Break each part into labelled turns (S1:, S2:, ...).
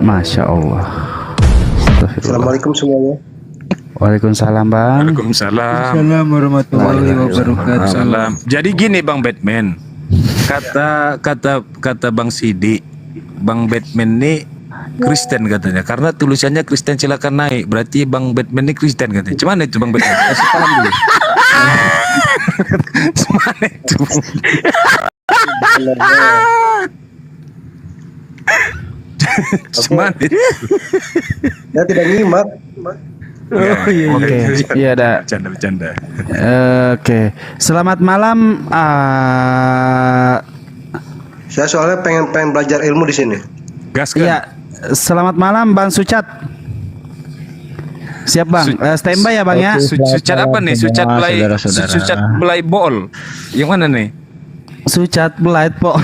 S1: Masya Allah. Astagfirullah.
S2: Assalamualaikum semuanya.
S1: Waalaikumsalam bang.
S3: Waalaikumsalam.
S4: Assalamualaikum warahmatullahi wabarakatuh.
S3: Salam. Jadi gini Bang Batman. Kata Bang Sidi, Bang Batman ini Kristen katanya. Karena tulisannya Kristen silakan naik. Berarti Bang Batman ini Kristen katanya. Cuman itu Bang Batman. Kasih salam dulu. Cuman itu. Cuman itu.
S2: Saya tidak nyimak.
S1: Oke, iya ada.
S3: Bercanda.
S1: Oke, selamat malam.
S2: Saya soalnya pengen belajar ilmu di sini.
S3: Gas kan?
S1: Iya, selamat malam Bang Sucat. Siap Bang, standby ya Bang ya.
S3: Sucat apa nih? Sucat belai, Sucat belai bol. Yang mana nih?
S1: Sucat belait po.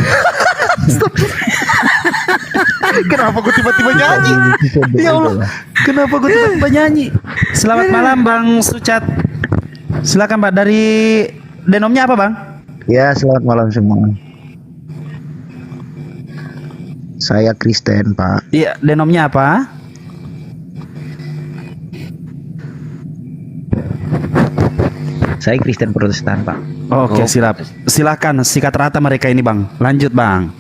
S1: Kenapa gue tiba-tiba nyanyi? Ya Allah, kenapa gue tiba-tiba nyanyi? Selamat malam Bang Sucat. Silakan Pak, dari denomnya apa Bang?
S5: Ya, selamat malam semua. Saya Kristen, Pak.
S1: Iya, denomnya apa?
S5: Saya Kristen Protestan, Pak.
S1: Oke, silakan sikat rata mereka ini Bang. Lanjut Bang.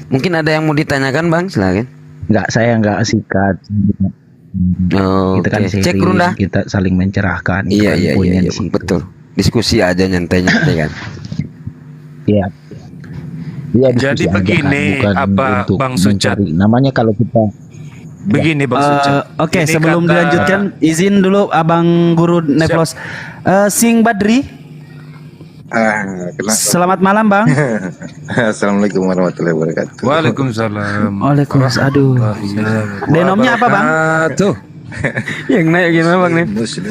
S4: Mungkin ada yang mau ditanyakan Bang, silakan.
S5: Enggak, saya enggak sikat.
S4: Oh,
S5: Kita kan
S4: oke.
S5: sharing,
S4: Cek Runda.
S5: kita saling mencerahkan.
S4: Iya,
S5: Kita poinnya di
S4: iya,
S5: situ.
S4: betul. Diskusi aja nyantai-nyantai kan.
S5: Iya. Iya,
S3: Jadi
S5: diskusi aja,
S3: begini,
S5: kan, bukan
S3: apa,
S5: untuk
S3: Bang Sucat?
S5: mencari. Namanya kalau kita
S3: Begini Bang Sucat.
S1: Oke,
S3: Ini
S1: sebelum
S3: kata-
S1: dilanjutkan izin dulu Abang Guru Neplos. Sing Badri, selamat malam Bang.
S2: Assalamualaikum warahmatullahi wabarakatuh.
S3: Waalaikumsalam.
S1: Waalaikumsalam. Aduh. Denomnya apa Bang?
S3: Tuh.
S4: Yang naik gimana Bang nih?
S2: Muslim.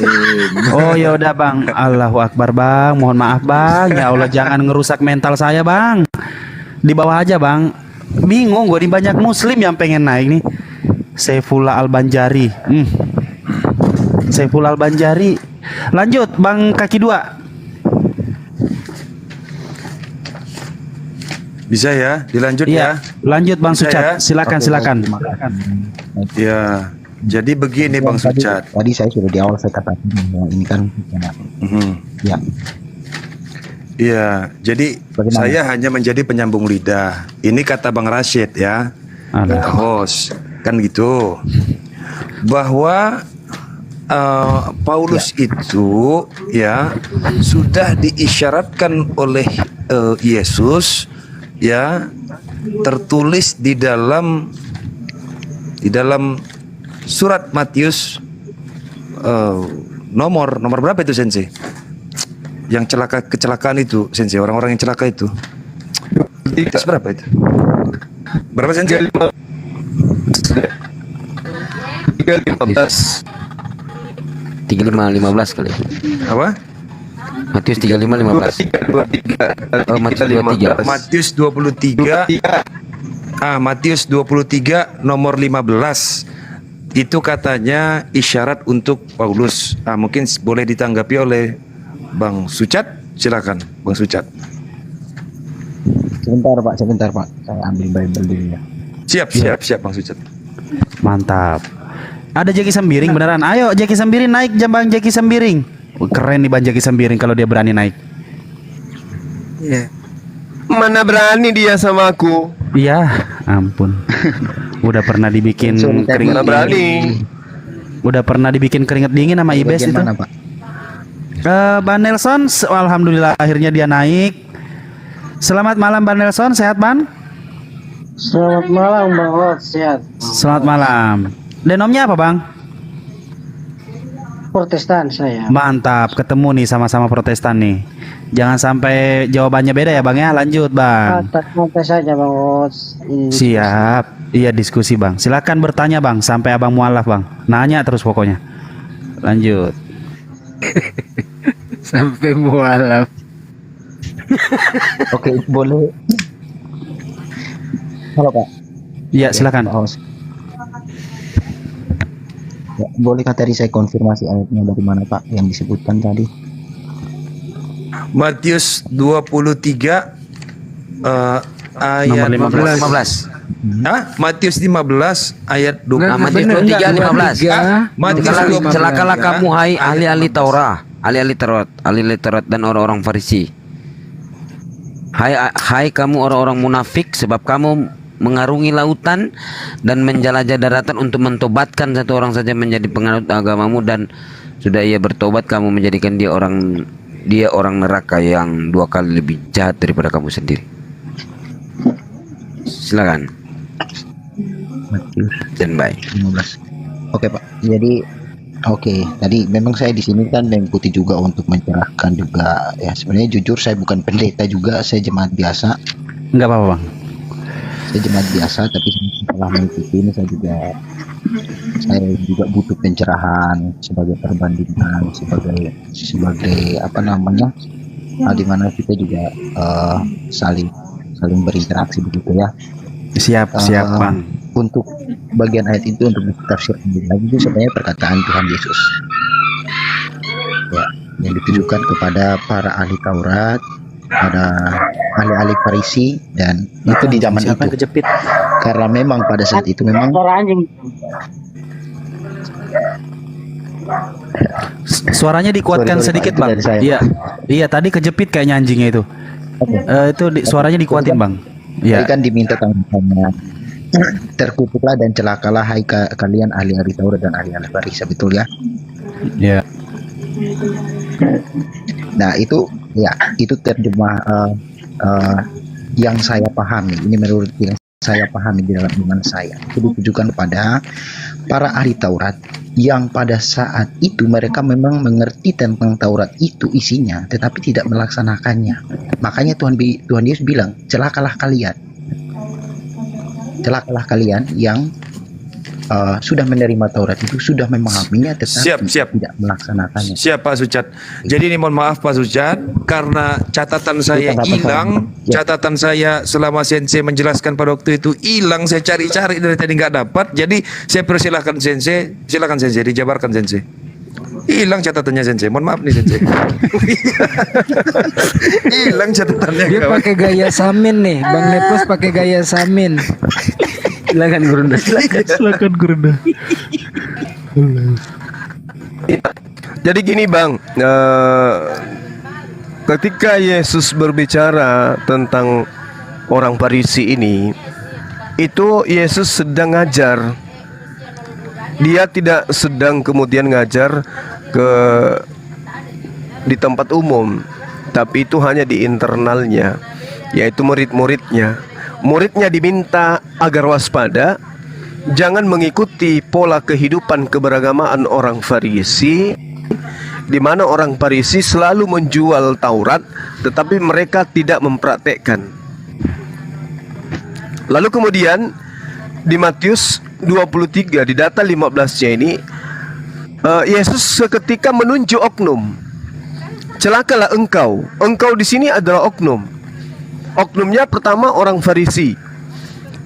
S1: Oh ya udah Bang. Allahu Akbar Bang. Mohon maaf Bang. Ya Allah jangan ngerusak mental saya Bang. Di bawah aja Bang. Bingung gue, di banyak Muslim yang pengen naik nih. Saifullah Al-Banjari. Saifullah Al-Banjari. Lanjut Bang kaki dua.
S3: Bisa ya, dilanjut
S1: Iya,
S3: ya.
S1: lanjut Bang
S3: Bisa
S1: Sucat.
S3: ya?
S1: Silakan.
S3: Ya. Jadi begini Bang Sucat.
S5: Tadi saya sudah di awal saya katakan bahwa ini kan ya.
S3: Iya, jadi
S5: Bagaimana?
S3: saya hanya menjadi penyambung lidah. Ini kata Bang Rashid ya. Kata host. Kan gitu. Bahwa Paulus itu ya sudah diisyaratkan oleh Yesus ya, tertulis di dalam surat Matius nomor berapa itu Sensei? Yang kecelakaan itu Sensei, orang-orang yang celaka itu. Berapa itu? Berapa Sensei?
S4: 35-15 kali.
S3: Apa?
S4: Matius 35-15. Oh, Matius 23.
S3: Matius 23. Matius 23 nomor 15. Itu katanya isyarat untuk Paulus. Mungkin boleh ditanggapi oleh Bang Sucat. Silakan Bang Sucat.
S5: Sebentar Pak. Saya ambil Bible dulu ya.
S3: Siap Bang Sucat.
S1: Mantap. Ada Jeki Sembiring beneran. Ayo Jeki Sembiring naik Bang Jeki Sembiring. Keren nih Bang Jeki Sembiring kalau dia berani naik.
S6: Iya. Mana berani dia sama aku?
S1: Iya, ampun. Udah pernah dibikin keringet
S6: Mana berani?
S1: dingin. Udah pernah dibikin keringet dingin sama Ibes itu.
S5: Bagaimana, Pak?
S1: Bang Nelson, alhamdulillah akhirnya dia naik. Selamat malam Bang Nelson, sehat Bang?
S7: Selamat malam Bang Rod, sehat.
S1: Selamat malam. Denomnya apa Bang?
S7: Protestan saya.
S1: Mantap, ketemu nih sama-sama Protestan nih. Jangan sampai jawabannya beda ya Bang ya. Lanjut Bang.
S7: Santai saja Bang Rod.
S1: Siap. Iya diskusi Bang. Silakan bertanya Bang sampai Abang mualaf Bang. Nanya terus pokoknya. Lanjut.
S4: Sampai mualaf.
S5: Oke, boleh. Halo Pak.
S1: Iya silakan.
S5: Ya, bolehkah tadi saya konfirmasi ayatnya dari mana Pak yang disebutkan tadi?
S3: Matius 23 ayat
S1: Nomor 15.
S3: 15. Matius 15 ayat 20.
S4: Nah, Matius 23:15.
S3: Matius
S4: Celakalah
S3: 23.
S4: kamu hai ahli-ahli Taurat, ahli-ahli Taurat dan orang-orang Farisi. Hai kamu orang-orang munafik, sebab kamu mengarungi lautan dan menjelajah daratan untuk mentobatkan satu orang saja menjadi penganut agamamu, dan sudah ia bertobat kamu menjadikan dia orang neraka yang 2 kali lebih jahat daripada kamu sendiri. Silakan.
S5: Matius
S4: Dan baik.
S5: 15. Oke Pak. Jadi tadi memang saya di sini kan mengikuti juga untuk mencerahkan juga ya. Sebenarnya jujur saya bukan pendeta juga, saya jemaat biasa.
S1: Enggak apa-apa bang.
S5: Saya jemaat biasa, tapi setelah mengikuti ini saya juga butuh pencerahan sebagai perbandingan, sebagai apa namanya, di mana kita juga saling berinteraksi begitu ya.
S1: Siap bang.
S5: Untuk bagian ayat itu untuk ditafsirkan lagi itu sebenarnya perkataan Tuhan Yesus ya, yang ditujukan kepada para ahli Taurat, pada ahli-ahli Farisi, dan itu di zaman
S1: Siapa yang
S5: itu
S1: kejepit?
S5: karena memang pada saat itu memang
S7: Suara anjing.
S1: Suaranya dikuatkan
S5: Sorry,
S1: sedikit
S5: Pak, itu
S1: bang.
S5: dari saya,
S1: Iya, iya tadi kejepit kayaknya anjingnya itu. Suaranya dikuatin bang.
S5: saya
S1: Iya.
S5: kan diminta tanggapannya. Terkutuklah dan celakalah hai kalian ahli-ahli Taurat dan ahli-ahli Farisi, betul ya?
S1: Iya.
S5: Nah itu terjemah yang saya pahami. Ini menurut yang saya pahami di dalam iman saya. Itu ditujukan kepada para ahli Taurat yang pada saat itu mereka memang mengerti tentang Taurat itu isinya, tetapi tidak melaksanakannya. Makanya Tuhan Yesus bilang, celakalah kalian yang sudah menerima Taurat itu, sudah memahaminya, tetapi
S3: Siap.
S5: tidak melaksanakannya.
S3: Siap Pak Sucat. Jadi ini mohon maaf Pak Sucat, karena catatan saya hilang, catatan saya selama Sensei menjelaskan pada waktu itu hilang, saya cari-cari dari tadi nggak dapat. Jadi saya persilahkan Sensei, silakan Sensei, dijabarkan Sensei. Hilang catatannya Sensei, mohon maaf nih Sensei. Hilang catatannya.
S8: Dia
S3: kawan.
S8: pakai gaya samin nih, Bang Nepos pakai gaya samin.
S4: Silakan Gurunda.
S1: Silakan Gurunda.
S6: Jadi gini Bang, ketika Yesus berbicara tentang orang Farisi ini, itu Yesus sedang ngajar. Dia tidak sedang kemudian ngajar di tempat umum, tapi itu hanya di internalnya, yaitu murid-muridnya. Muridnya diminta agar waspada, jangan mengikuti pola kehidupan keberagamaan orang Farisi, di mana orang Farisi selalu menjual Taurat, tetapi mereka tidak mempraktekkan. Lalu kemudian di Matius 23 di data 15-nya ini, Yesus seketika menunjuk oknum. Celakalah engkau. Engkau di sini adalah oknum. Oknumnya pertama orang Farisi,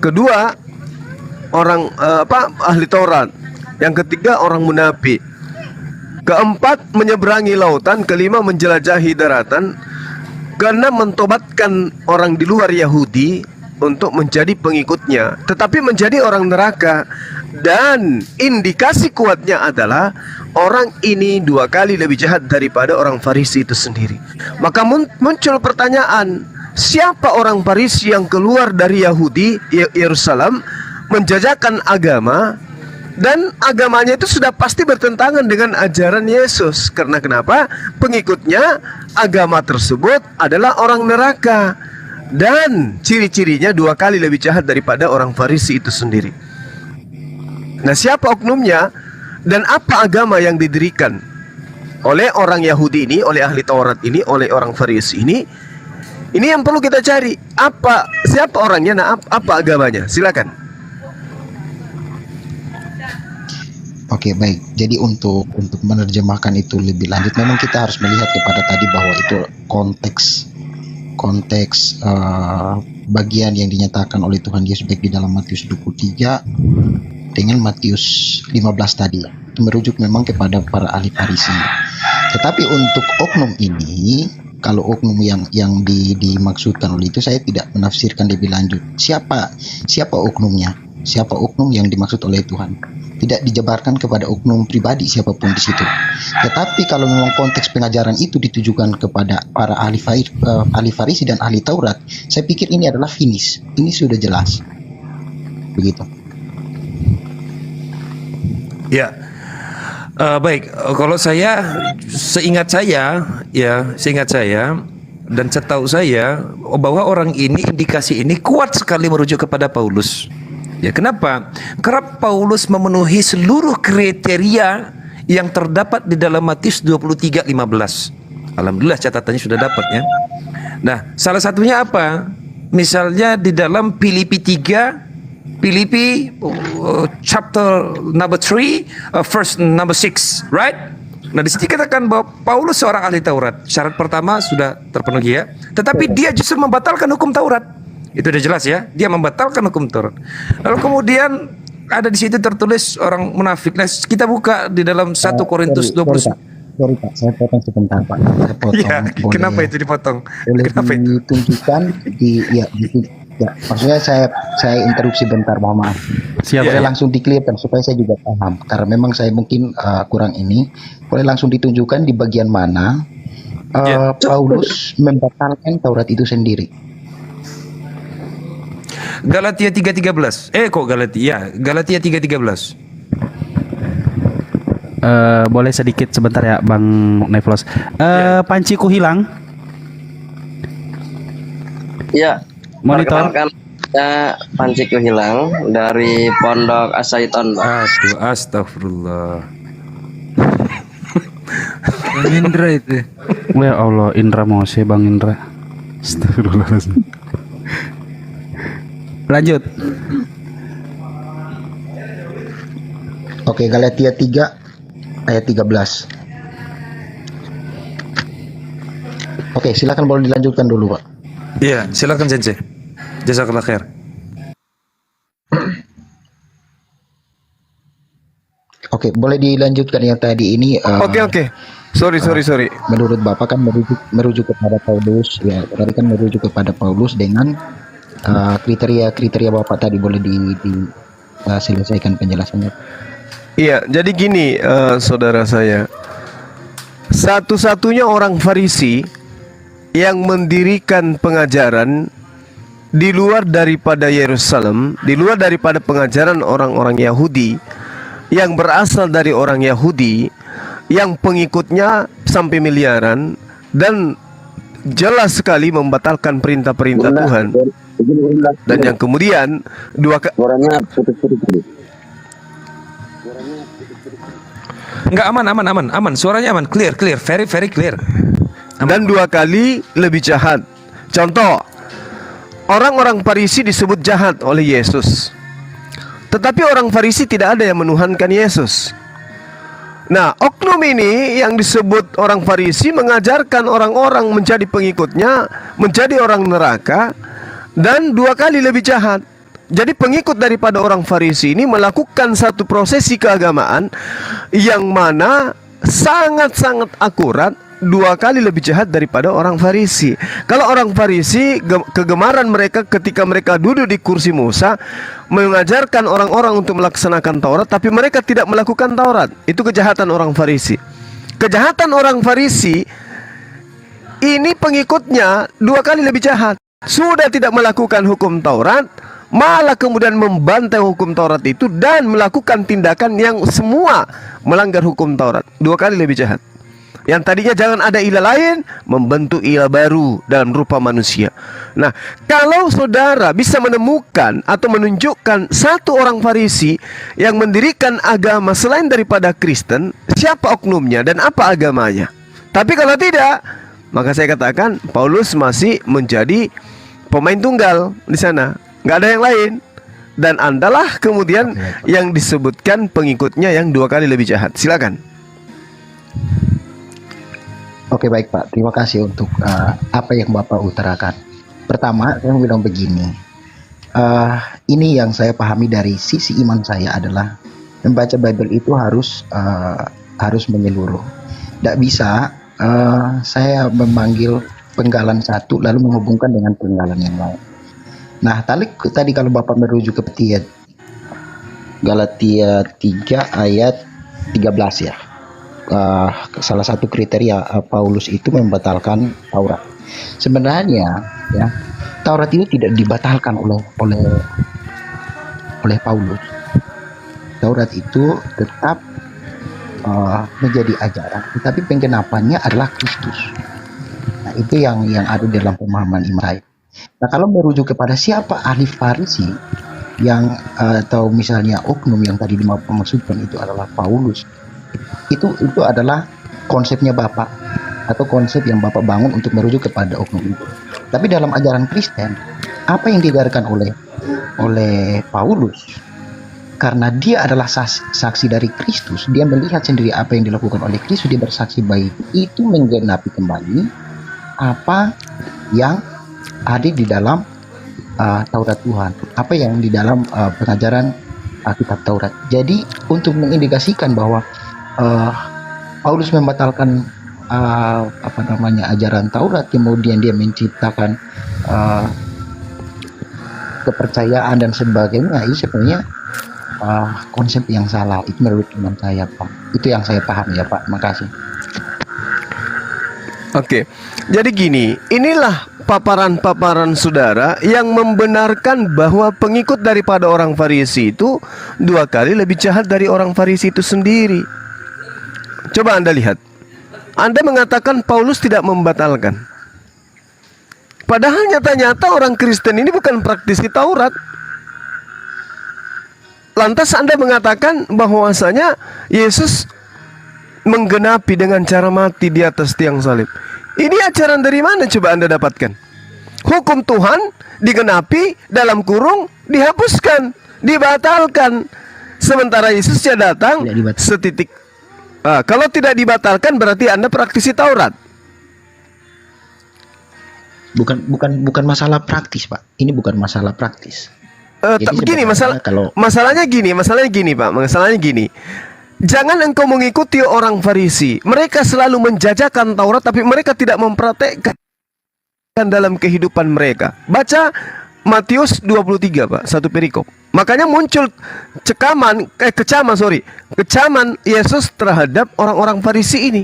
S6: kedua orang ahli Taurat, yang ketiga orang munafik, keempat menyeberangi lautan, kelima menjelajahi daratan, keenam mentobatkan orang di luar Yahudi untuk menjadi pengikutnya, tetapi menjadi orang neraka. Dan indikasi kuatnya adalah orang ini 2 kali lebih jahat daripada orang Farisi itu sendiri. Maka muncul pertanyaan, siapa orang Farisi yang keluar dari Yahudi Yerusalem menjajakan agama, dan agamanya itu sudah pasti bertentangan dengan ajaran Yesus. Karena kenapa? Pengikutnya agama tersebut adalah orang neraka, dan ciri-cirinya 2 kali lebih jahat daripada orang Farisi itu sendiri. Nah, siapa oknumnya dan apa agama yang didirikan oleh orang Yahudi ini, oleh ahli Taurat ini, oleh orang Farisi ini? Ini yang perlu kita cari. Siapa orangnya? Nah, apa agamanya? Silakan.
S5: Oke, baik. Jadi untuk menerjemahkan itu lebih lanjut, memang kita harus melihat kepada tadi bahwa itu konteks bagian yang dinyatakan oleh Tuhan Yesus baik di dalam Matius 23 dengan Matius 15 tadi. Itu merujuk memang kepada para ahli Farisi. Tetapi untuk oknum ini kalau oknum yang dimaksudkan oleh itu saya tidak menafsirkan lebih lanjut. Siapa oknumnya? Siapa oknum yang dimaksud oleh Tuhan? Tidak dijabarkan kepada oknum pribadi siapapun di situ. Tetapi kalau memang konteks pengajaran itu ditujukan kepada para ahli Farisi dan ahli Taurat, saya pikir ini adalah finish. Ini sudah jelas. Begitu.
S3: Ya, baik. Kalau seingat saya dan setahu saya bahwa orang ini indikasi ini kuat sekali merujuk kepada Paulus. Ya, kenapa? Karena Paulus memenuhi seluruh kriteria yang terdapat di dalam Matius 23:15. Alhamdulillah catatannya sudah dapat ya. Nah, salah satunya apa? Misalnya di dalam Filipi chapter number 3 verse number 6, right? Nah, di sini dikatakan bahwa Paulus seorang ahli Taurat. Syarat pertama sudah terpenuhi ya. Tetapi dia justru membatalkan hukum Taurat. Itu udah jelas ya. Dia membatalkan hukum Taurat. Lalu kemudian ada di situ tertulis orang munafik. Nah, kita buka di dalam 1 Korintus 20.
S5: Sorry Pak, saya potong sebentar Pak. Saya potong.
S3: Ya, kenapa itu dipotong?
S5: Boleh
S3: Kenapa itu?
S5: ditunjukkan ya, maksudnya saya interupsi bentar, mohon maaf.
S1: Siap.
S5: Boleh langsung diklirkan supaya saya juga paham. Karena memang saya mungkin kurang ini. Boleh langsung ditunjukkan di bagian mana Paulus membatalkan Taurat itu sendiri.
S3: Galatia 3:13. Galatia 3:13.
S1: Boleh sedikit sebentar ya Bang Neflos. Panciku hilang.
S7: Ya,
S1: Monitor.
S7: perkenalkan saya Panciku hilang dari Pondok Asaiton, Pak.
S3: Aduh, astagfirullah.
S8: Indra itu.
S1: Ya Allah, Indra Mose, Bang Indra. Astagfirullahaladzim. Lanjut.
S5: Oke, Galatia 3 ayat 13. Oke, silakan boleh dilanjutkan dulu, Pak.
S3: Iya, silakan Sensei. Jazakallah khair.
S5: Oke, boleh dilanjutkan yang tadi ini.
S6: Oke. Sorry.
S5: Menurut Bapak kan merujuk kepada Paulus, ya. Tadi kan merujuk kepada Paulus dengan kriteria Bapak tadi, boleh selesaikan penjelasannya.
S6: Iya, jadi gini, saudara saya. Satu-satunya orang Farisi yang mendirikan pengajaran di luar daripada Yerusalem, di luar daripada pengajaran orang-orang Yahudi, yang berasal dari orang Yahudi, yang pengikutnya sampai miliaran, dan jelas sekali membatalkan perintah-perintah Tuhan. Dan yang kemudian
S3: Enggak, aman. Suaranya aman, clear, very clear.
S6: dan 2 kali lebih jahat. Contoh, orang-orang Farisi disebut jahat oleh Yesus, tetapi orang Farisi tidak ada yang menuhankan Yesus. Nah, oknum ini yang disebut orang Farisi mengajarkan orang-orang menjadi pengikutnya, menjadi orang neraka, dan 2 kali lebih jahat. Jadi pengikut daripada orang Farisi ini melakukan satu prosesi keagamaan yang mana sangat-sangat akurat, 2 kali lebih jahat daripada orang Farisi. Kalau orang Farisi, kegemaran mereka ketika mereka duduk di kursi Musa, mengajarkan orang-orang untuk melaksanakan Taurat, tapi mereka tidak melakukan Taurat. Itu kejahatan orang Farisi. Kejahatan orang Farisi ini pengikutnya 2 kali lebih jahat. Sudah tidak melakukan hukum Taurat, malah kemudian membantai hukum Taurat itu dan melakukan tindakan yang semua melanggar hukum Taurat. 2 kali lebih jahat. Yang tadinya jangan ada ilah lain, membentuk ilah baru dalam rupa manusia. Nah, kalau saudara bisa menemukan atau menunjukkan satu orang Farisi yang mendirikan agama selain daripada Kristen, siapa oknumnya dan apa agamanya? Tapi kalau tidak, maka saya katakan Paulus masih menjadi pemain tunggal di sana. Nggak ada yang lain. Dan andalah kemudian yang disebutkan pengikutnya yang 2 kali lebih jahat. Silakan.
S5: Oke, baik Pak, terima kasih untuk apa yang Bapak utarakan. Pertama, saya mau bilang begini, ini yang saya pahami dari sisi iman saya adalah membaca Bible itu harus menyeluruh. Tidak bisa saya memanggil penggalan satu lalu menghubungkan dengan penggalan yang lain. Nah, tadi kalau Bapak merujuk ke Galatia 3 ayat 13 ya. Salah satu kriteria Paulus itu membatalkan Taurat. Sebenarnya ya, Taurat itu tidak dibatalkan oleh Paulus. Taurat itu tetap menjadi ajaran, tetapi penggenapannya adalah Kristus. Nah, itu yang ada dalam pemahaman iman saya. Nah, kalau merujuk kepada siapa ahli Farisi yang atau misalnya oknum yang tadi dimaksudkan itu adalah Paulus, itu adalah konsepnya Bapak atau konsep yang Bapak bangun untuk merujuk kepada oknum itu. Tapi dalam ajaran Kristen, apa yang diajarkan oleh Paulus, karena dia adalah saksi dari Kristus, dia melihat sendiri apa yang dilakukan oleh Kristus, dia bersaksi baik, itu menggenapi kembali apa yang ada di dalam Taurat Tuhan, apa yang di dalam pengajaran kitab Taurat. Jadi untuk mengindikasikan bahwa Paulus membatalkan ajaran Taurat, kemudian dia menciptakan kepercayaan dan sebagainya, itu sebenarnya konsep yang salah. Itu menurut teman saya, Pak. Itu yang saya paham ya, Pak. Makasih.
S6: Oke, jadi gini, inilah paparan-paparan saudara yang membenarkan bahwa pengikut daripada orang Farisi itu 2 kali lebih jahat dari orang Farisi itu sendiri. Coba Anda lihat. Anda mengatakan Paulus tidak membatalkan. Padahal nyata-nyata orang Kristen ini bukan praktisi Taurat. Lantas Anda mengatakan bahwasanya Yesus menggenapi dengan cara mati di atas tiang salib. Ini ajaran dari mana coba Anda dapatkan? Hukum Tuhan digenapi, dalam kurung dihapuskan, dibatalkan. Sementara Yesusnya datang setitik. Kalau tidak dibatalkan berarti Anda praktisi Taurat.
S5: Bukan masalah praktis, Pak. Ini bukan masalah praktis.
S6: Begini masalahnya gini Pak. Masalahnya gini. Jangan engkau mengikuti orang Farisi. Mereka selalu menjajakan Taurat, tapi mereka tidak mempraktekkan dalam kehidupan mereka. Baca Matius 23, Pak, satu perikop. Makanya muncul kecaman Yesus terhadap orang-orang Farisi ini.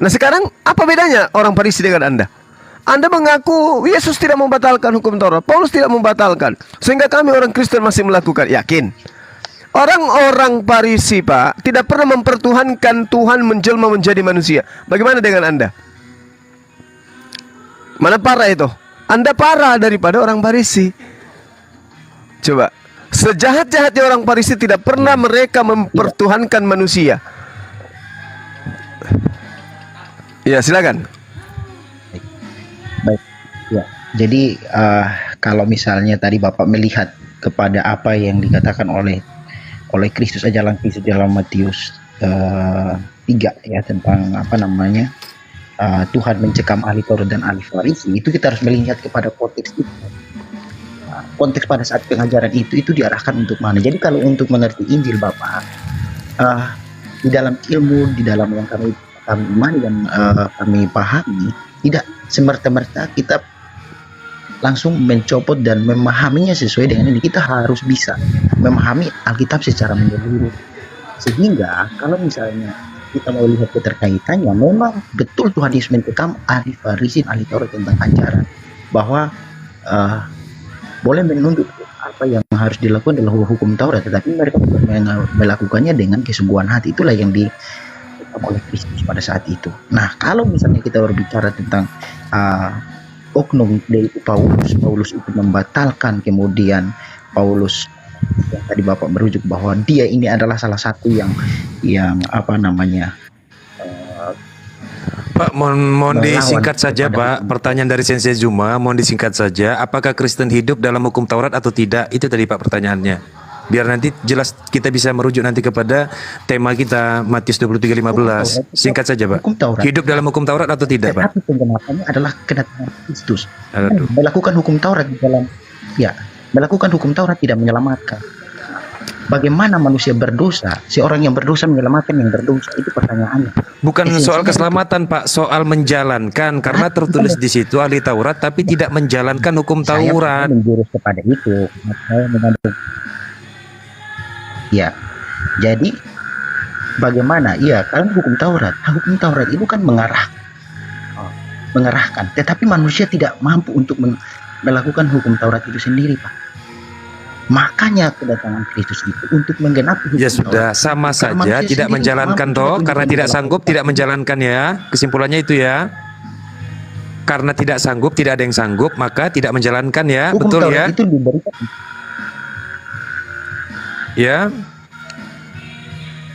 S6: Nah, sekarang apa bedanya orang Farisi dengan Anda? Anda mengaku Yesus tidak membatalkan hukum Taurat, Paulus tidak membatalkan, sehingga kami orang Kristen masih melakukan. Yakin? Orang-orang Farisi, Pak, tidak pernah mempertuhankan Tuhan menjelma menjadi manusia. Bagaimana dengan Anda? Mana parah itu? Anda parah daripada orang Farisi. Coba, sejahat-jahatnya orang Farisi tidak pernah mereka mempertuhankan manusia. Ya, silakan.
S5: Baik, ya. Jadi kalau misalnya tadi Bapak melihat kepada apa yang dikatakan oleh Kristus ajaran Kristus dalam Matius 3 ya, tentang Tuhan mencekam ahli Taurat dan ahli Farisi, itu kita harus melihat kepada konteks itu. Konteks pada saat pengajaran itu diarahkan untuk mana. Jadi kalau untuk mengerti Injil Bapak, di dalam ilmu, di dalam yang kami imani dan kami pahami, tidak semerta-merta kita langsung mencopot dan memahaminya sesuai dengan ini. Kita harus bisa memahami Alkitab secara menyeluruh, sehingga kalau misalnya kita mau lihat keterkaitannya, memang betul Tuhan Yesus mencekam ahli Farisi, ahli Taurat tentang ajaran bahwa boleh menuntut apa yang harus dilakukan adalah hukum Taurat, tetapi mereka melakukannya dengan kesungguhan hati. Itulah yang dicekam oleh Kristus pada saat itu. Nah, kalau misalnya kita berbicara tentang oknum dari Paulus itu membatalkan, kemudian Paulus yang tadi Bapak merujuk bahwa dia ini adalah salah satu yang
S3: Pak, mohon disingkat saja, Pak. Pertanyaan dari Sensei Zuma, mohon disingkat saja. Apakah Kristen hidup dalam hukum Taurat atau tidak? Itu tadi, Pak, pertanyaannya. Biar nanti jelas kita bisa merujuk nanti kepada tema kita Matius 23:15. Singkat saja, Pak. Hidup dalam hukum Taurat atau tidak, Pak?
S5: Tetapi penggenapannya adalah kedatangan Kristus. Melakukan hukum Taurat di dalam melakukan hukum Taurat tidak menyelamatkan. Bagaimana manusia berdosa? Seorang yang berdosa menyelamatkan yang berdosa, itu pertanyaannya.
S3: Bukan soal
S5: Esensinya
S3: keselamatan, Pak, soal menjalankan, karena tertulis di situ ahli Taurat tapi tidak menjalankan hukum
S5: Saya
S3: Taurat.
S5: menjurus kepada itu. Saya mengandung. Ya, jadi bagaimana? Iya, kan hukum Taurat itu kan mengarahkan. Tetapi manusia tidak mampu untuk melakukan hukum Taurat itu sendiri, Pak. Makanya kedatangan Kristus itu untuk menggenapi hukum
S3: Ya sudah,
S5: Taurat.
S3: sama
S5: Karena
S3: saja
S5: manusia
S3: tidak
S5: sendiri
S3: menjalankan
S5: mampu
S3: toh,
S5: untuk
S3: karena tidak sanggup
S5: menjalankan.
S3: tidak menjalankan ya. Kesimpulannya itu ya. Karena tidak sanggup, tidak ada yang sanggup, maka tidak menjalankan ya.
S5: Hukum
S3: Betul
S5: Taurat
S3: ya?
S5: itu diberikan.
S3: Ya.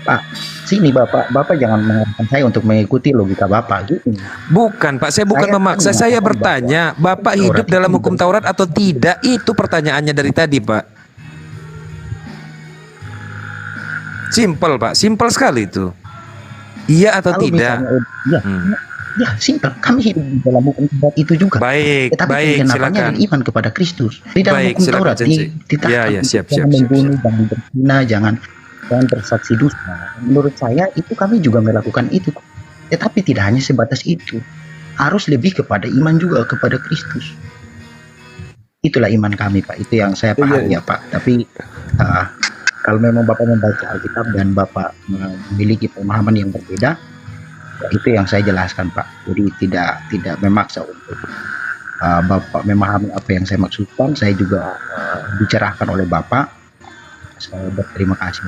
S5: Pak, sini Bapak jangan mengarahkan saya untuk mengikuti logika Bapak gitu.
S3: Bukan, Pak, saya bukan
S5: Saya
S3: memaksa,
S5: kan
S3: saya
S5: mengatakan
S3: bertanya, Bapak
S5: Taurat
S3: hidup
S5: itu
S3: dalam hukum
S5: diberikan.
S3: Taurat atau tidak? Itu pertanyaannya dari tadi, Pak. Simpel, Pak, simpel sekali itu. Iya atau
S5: Kalau
S3: tidak?
S5: misalnya, ya, simpel. Kami hidup di dalam hukum Taurat itu juga.
S3: Baik,
S5: Tetapi
S3: baik,
S5: penggenapannya
S3: silakan.
S5: dari iman kepada Kristus. Di dalam
S3: Baik,
S5: hukum
S3: silakan,
S5: Taurat
S3: Sensei.
S5: ditetapkan
S3: Ya, ya, siap,
S5: jangan
S3: siap, siap,
S5: membunuh, jangan berzina, jangan bersaksi dusta. Menurut saya itu kami juga melakukan itu. Tetapi tidak hanya sebatas itu. Harus lebih kepada iman juga kepada Kristus. Itulah iman kami, Pak. Itu yang saya paham ya, Pak. Tapi kalau memang Bapak membaca Alkitab dan Bapak memiliki pemahaman yang berbeda, ya itu yang saya jelaskan, Pak. Jadi tidak memaksa untuk Bapak memahami apa yang saya maksudkan. Saya juga dicerahkan oleh Bapak. Saya berterima kasih.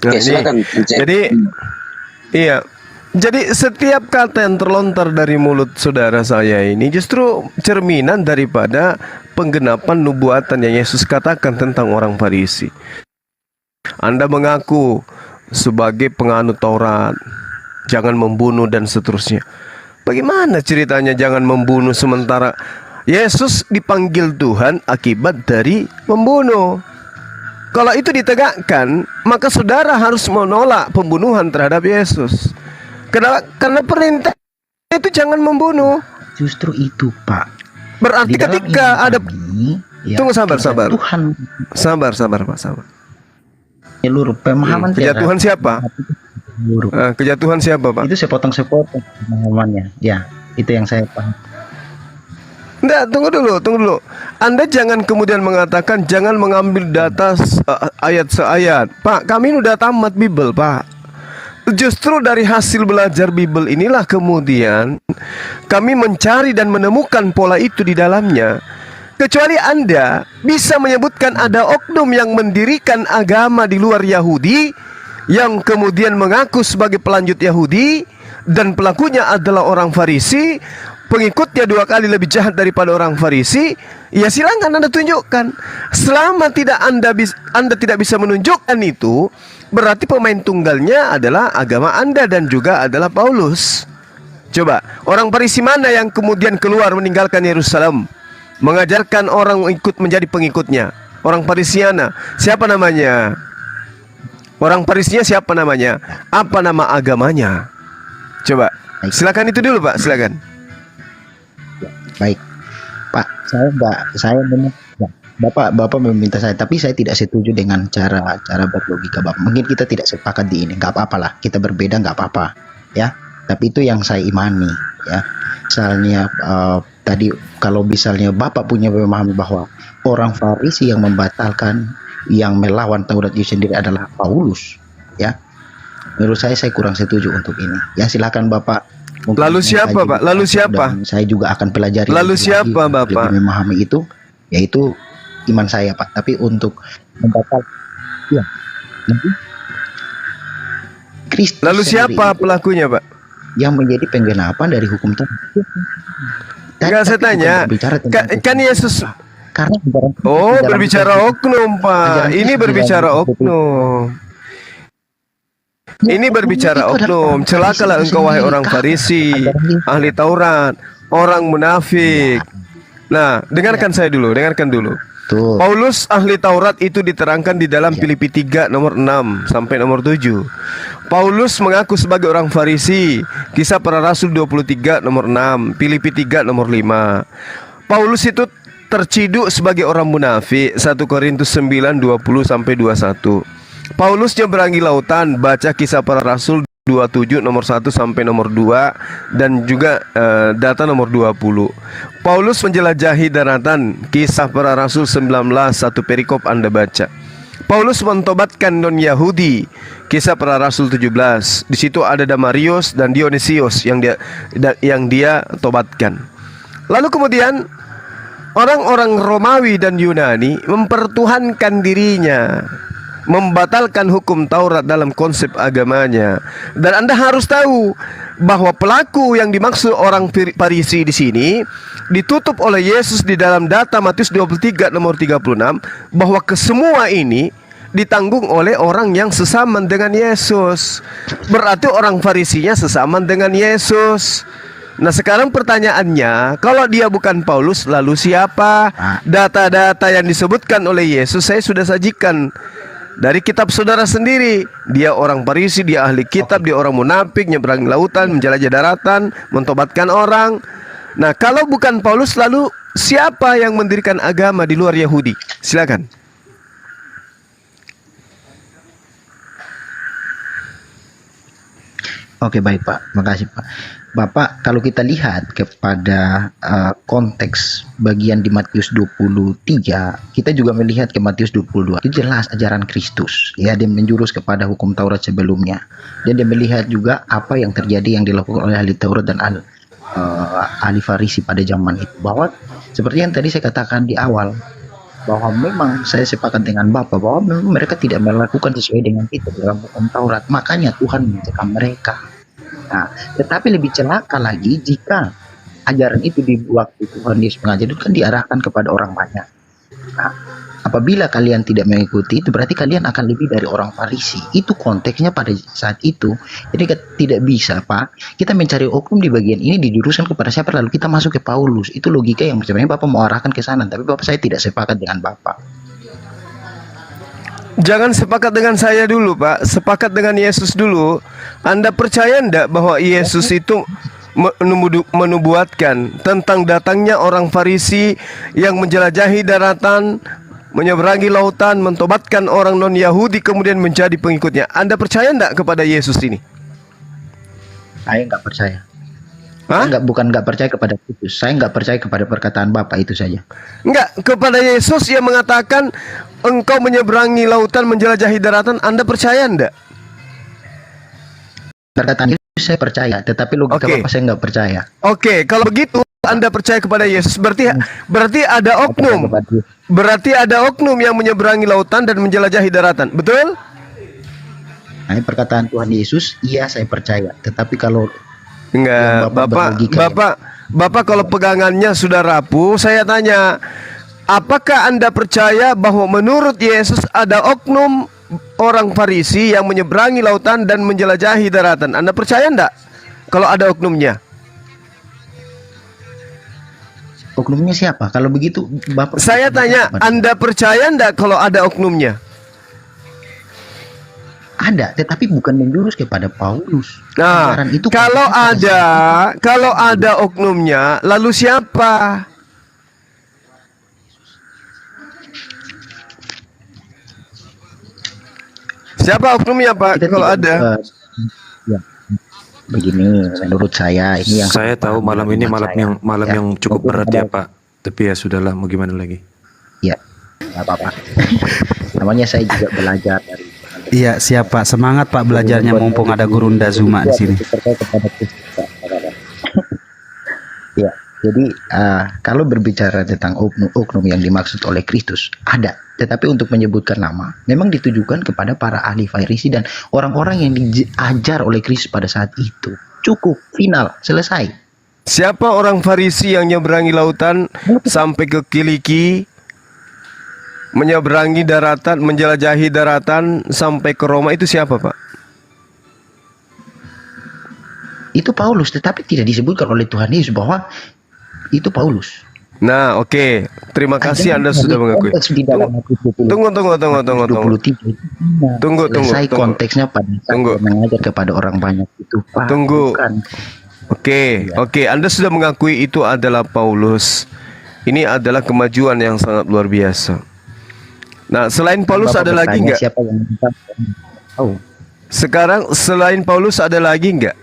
S6: Nah,
S7: Oke,
S6: ini.
S7: silakan.
S6: Jadi iya. Jadi setiap kata yang terlontar dari mulut saudara saya ini justru cerminan daripada penggenapan nubuatan yang Yesus katakan tentang orang Farisi. Anda mengaku sebagai penganut Taurat, jangan membunuh dan seterusnya. Bagaimana ceritanya jangan membunuh sementara Yesus dipanggil Tuhan akibat dari membunuh? Kalau itu ditegakkan, maka saudara harus menolak pembunuhan terhadap Yesus. Karena perintah itu jangan membunuh.
S5: Justru itu, Pak.
S6: Berarti
S5: Di dalam
S6: ketika
S5: iman
S6: ada
S5: kami, ya,
S6: Tunggu, sabar.
S5: Tuhan
S6: sabar Pak, sabar.
S5: seluruh pemahaman
S6: Kejatuhan siapa?
S5: seluruh.
S6: Kejatuhan siapa, Pak?
S5: Itu sepotong-sepotong pemahamannya. Ya, itu yang saya paham.
S6: Enggak, tunggu dulu. Anda jangan kemudian mengatakan jangan mengambil data ayat seayat. Pak, kami udah tamat Bible, Pak. Justru dari hasil belajar Bible inilah kemudian kami mencari dan menemukan pola itu di dalamnya. Kecuali Anda bisa menyebutkan ada oknum yang mendirikan agama di luar Yahudi, yang kemudian mengaku sebagai pelanjut Yahudi, dan pelakunya adalah orang Farisi, pengikutnya 2 kali lebih jahat daripada orang Farisi, ya silakan Anda tunjukkan. Selama Anda tidak bisa menunjukkan itu, berarti pemain tunggalnya adalah agama Anda dan juga adalah Paulus. Coba, orang Farisi mana yang kemudian keluar meninggalkan Yerusalem, mengajarkan orang ikut menjadi pengikutnya? Orang Farisiana, siapa namanya? Orang Farisinya siapa namanya? Apa nama agamanya? Coba, silakan itu dulu, Pak, silakan.
S5: Baik, Pak. Saya memang ya, Bapak meminta saya, tapi saya tidak setuju dengan cara berlogika Bapak. Mungkin kita tidak sepakat di ini, nggak apa-apa lah. Kita berbeda, nggak apa-apa, ya. Tapi itu yang saya imani, ya. Misalnya tadi kalau misalnya Bapak punya pemahaman bahwa orang Farisi yang membatalkan, yang melawan Taurat itu sendiri adalah Paulus, ya. Menurut saya kurang setuju untuk ini. Ya silakan Bapak. Mungkin
S6: Lalu siapa, Pak? Lalu siapa?
S5: Dan saya juga akan pelajari.
S6: Lalu
S5: lebih
S6: siapa,
S5: lagi,
S6: Bapak?
S5: lebih memahami itu, yaitu iman saya, Pak. Tapi untuk membatal, ya, nanti Kristus
S6: Lalu
S5: sendiri
S6: siapa pelakunya, Pak?
S5: yang menjadi penggenapan dari hukum Taurat.
S6: Enggak, saya tanya. Kan Yesus.
S5: Karena
S6: Oh, berbicara oknum, Pak. Ini berbicara oknum. Ini berbicara oknum. Celakalah engkau wahai orang Farisi, ahli Taurat, orang munafik. Nah, dengarkan saya dulu, dengarkan dulu.
S5: Tuh.
S6: Paulus ahli Taurat itu diterangkan di dalam Filipi 3 nomor 6 sampai nomor 7. Paulus mengaku sebagai orang Farisi. Kisah Para Rasul 23 nomor 6, Filipi 3 nomor 5. Paulus itu terciduk sebagai orang munafik. 1 Korintus 9 20 sampai 21. Paulus nyeberangi lautan, baca Kisah Para Rasul 27 nomor 1 sampai nomor 2 dan juga data nomor 20. Paulus menjelajahi daratan, Kisah Para Rasul 19 satu perikop Anda baca. Paulus mentobatkan non Yahudi, Kisah Para Rasul 17. Di situ ada Damarius dan Dionysius yang dia tobatkan. Lalu kemudian orang-orang Romawi dan Yunani mempertuhankan dirinya, membatalkan hukum Taurat dalam konsep agamanya. Dan Anda harus tahu bahwa pelaku yang dimaksud orang Farisi di sini ditutup oleh Yesus di dalam data Matius 23 nomor 36 bahwa kesemua ini ditanggung oleh orang yang sesaman dengan Yesus. Berarti orang Farisinya sesaman dengan Yesus. Nah sekarang pertanyaannya, kalau dia bukan Paulus, lalu siapa? Data-data yang disebutkan oleh Yesus saya sudah sajikan dari kitab saudara sendiri. Dia orang Farisi, dia ahli kitab, dia orang munafik, nyeberangi lautan, menjelajah daratan, mentobatkan orang. Nah kalau bukan Paulus, lalu siapa yang mendirikan agama di luar Yahudi? Silakan.
S5: Oke, baik Pak, makasih Pak. Bapak, kalau kita lihat kepada konteks bagian di Matius 23, kita juga melihat ke Matius 22, itu jelas ajaran Kristus. Ya, dia menjurus kepada hukum Taurat sebelumnya. Dan dia melihat juga apa yang terjadi yang dilakukan oleh ahli Taurat dan ahli Farisi pada zaman itu. Bahwa seperti yang tadi saya katakan di awal, bahwa memang saya sepakat dengan Bapak bahwa memang mereka tidak melakukan sesuai dengan itu dalam hukum Taurat. Makanya Tuhan mencekam mereka. Nah, tetapi lebih celaka lagi jika ajaran itu di waktu Tuhan Yesus mengajar itu kan diarahkan kepada orang banyak. Nah, apabila kalian tidak mengikuti itu berarti kalian akan lebih dari orang Farisi. Itu konteksnya pada saat itu. Jadi tidak bisa Pak, kita mencari oknum di bagian ini dijuruskan kepada siapa lalu kita masuk ke Paulus. Itu logika yang sebenarnya Bapak mau arahkan ke sana, tapi Bapak saya tidak sepakat dengan Bapak.
S6: Jangan sepakat dengan saya dulu Pak, sepakat dengan Yesus dulu. Anda percaya enggak bahwa Yesus itu menubuatkan tentang datangnya orang Farisi yang menjelajahi daratan, menyeberangi lautan, mentobatkan orang non-Yahudi kemudian menjadi pengikutnya. Anda percaya enggak kepada Yesus ini?
S5: Saya nggak percaya.
S6: Hah?
S5: Bukan nggak percaya kepada Kristus. Saya nggak percaya kepada perkataan Bapak itu saja.
S6: Enggak, kepada Yesus yang mengatakan engkau menyeberangi lautan, menjelajahi daratan, Anda percaya enggak?
S5: Perkataan itu saya percaya, tetapi logika Bapak saya nggak percaya.
S6: Oke, kalau begitu Anda percaya kepada Yesus, berarti ada oknum. Berarti ada oknum yang menyeberangi lautan dan menjelajahi daratan. Betul?
S5: Nah, perkataan Tuhan Yesus, iya saya percaya. Tetapi kalau
S6: enggak, Bapak kalau pegangannya sudah rapuh, saya tanya, apakah Anda percaya bahwa menurut Yesus ada oknum orang Farisi yang menyeberangi lautan dan menjelajahi daratan? Anda percaya enggak kalau ada oknumnya?
S5: Oknumnya siapa? Kalau begitu Bapak,
S6: saya tanya, Anda percaya enggak kalau ada oknumnya?
S5: ada, tetapi bukan menjurus kepada Paulus.
S6: Nah,
S5: Ajaran itu
S6: kalau ada oknumnya, lalu siapa? Siapa oknumnya Pak?
S5: Kita
S6: Kalau
S5: tidak,
S6: ada?
S5: Ya, begini, menurut saya ini yang
S3: Saya tahu malam ini malam yang cukup berat ya Pak. Tapi ya sudahlah, mau gimana lagi?
S5: Ya, nggak apa-apa. Namanya saya juga belajar dari.
S1: Iya, siap Pak. Semangat Pak belajarnya mumpung ada Gurunda Zuma di sini.
S5: Ya, jadi kalau berbicara tentang oknum yang dimaksud oleh Kristus ada, tetapi untuk menyebutkan nama memang ditujukan kepada para ahli Farisi dan orang-orang yang diajar oleh Kristus pada saat itu. Cukup, final, selesai.
S6: Siapa orang Farisi yang nyeberangi lautan sampai ke Kiliki, menyeberangi daratan, menjelajahi daratan sampai ke Roma, itu siapa Pak?
S5: Itu Paulus, tetapi tidak disebutkan oleh Tuhan Yesus bahwa itu Paulus.
S6: Nah, oke. Terima kasih Anda sudah mengakui. Tunggu.
S5: Selesai konteksnya pada saat mengajar kepada orang banyak itu Pak.
S6: Oke. Anda sudah mengakui itu adalah Paulus. Ini adalah kemajuan yang sangat luar biasa. Nah, selain Paulus
S5: Bapak
S6: ada lagi
S5: bertanya
S6: nggak?
S5: siapa yang minta? Oh,
S6: Sekarang selain Paulus ada lagi nggak?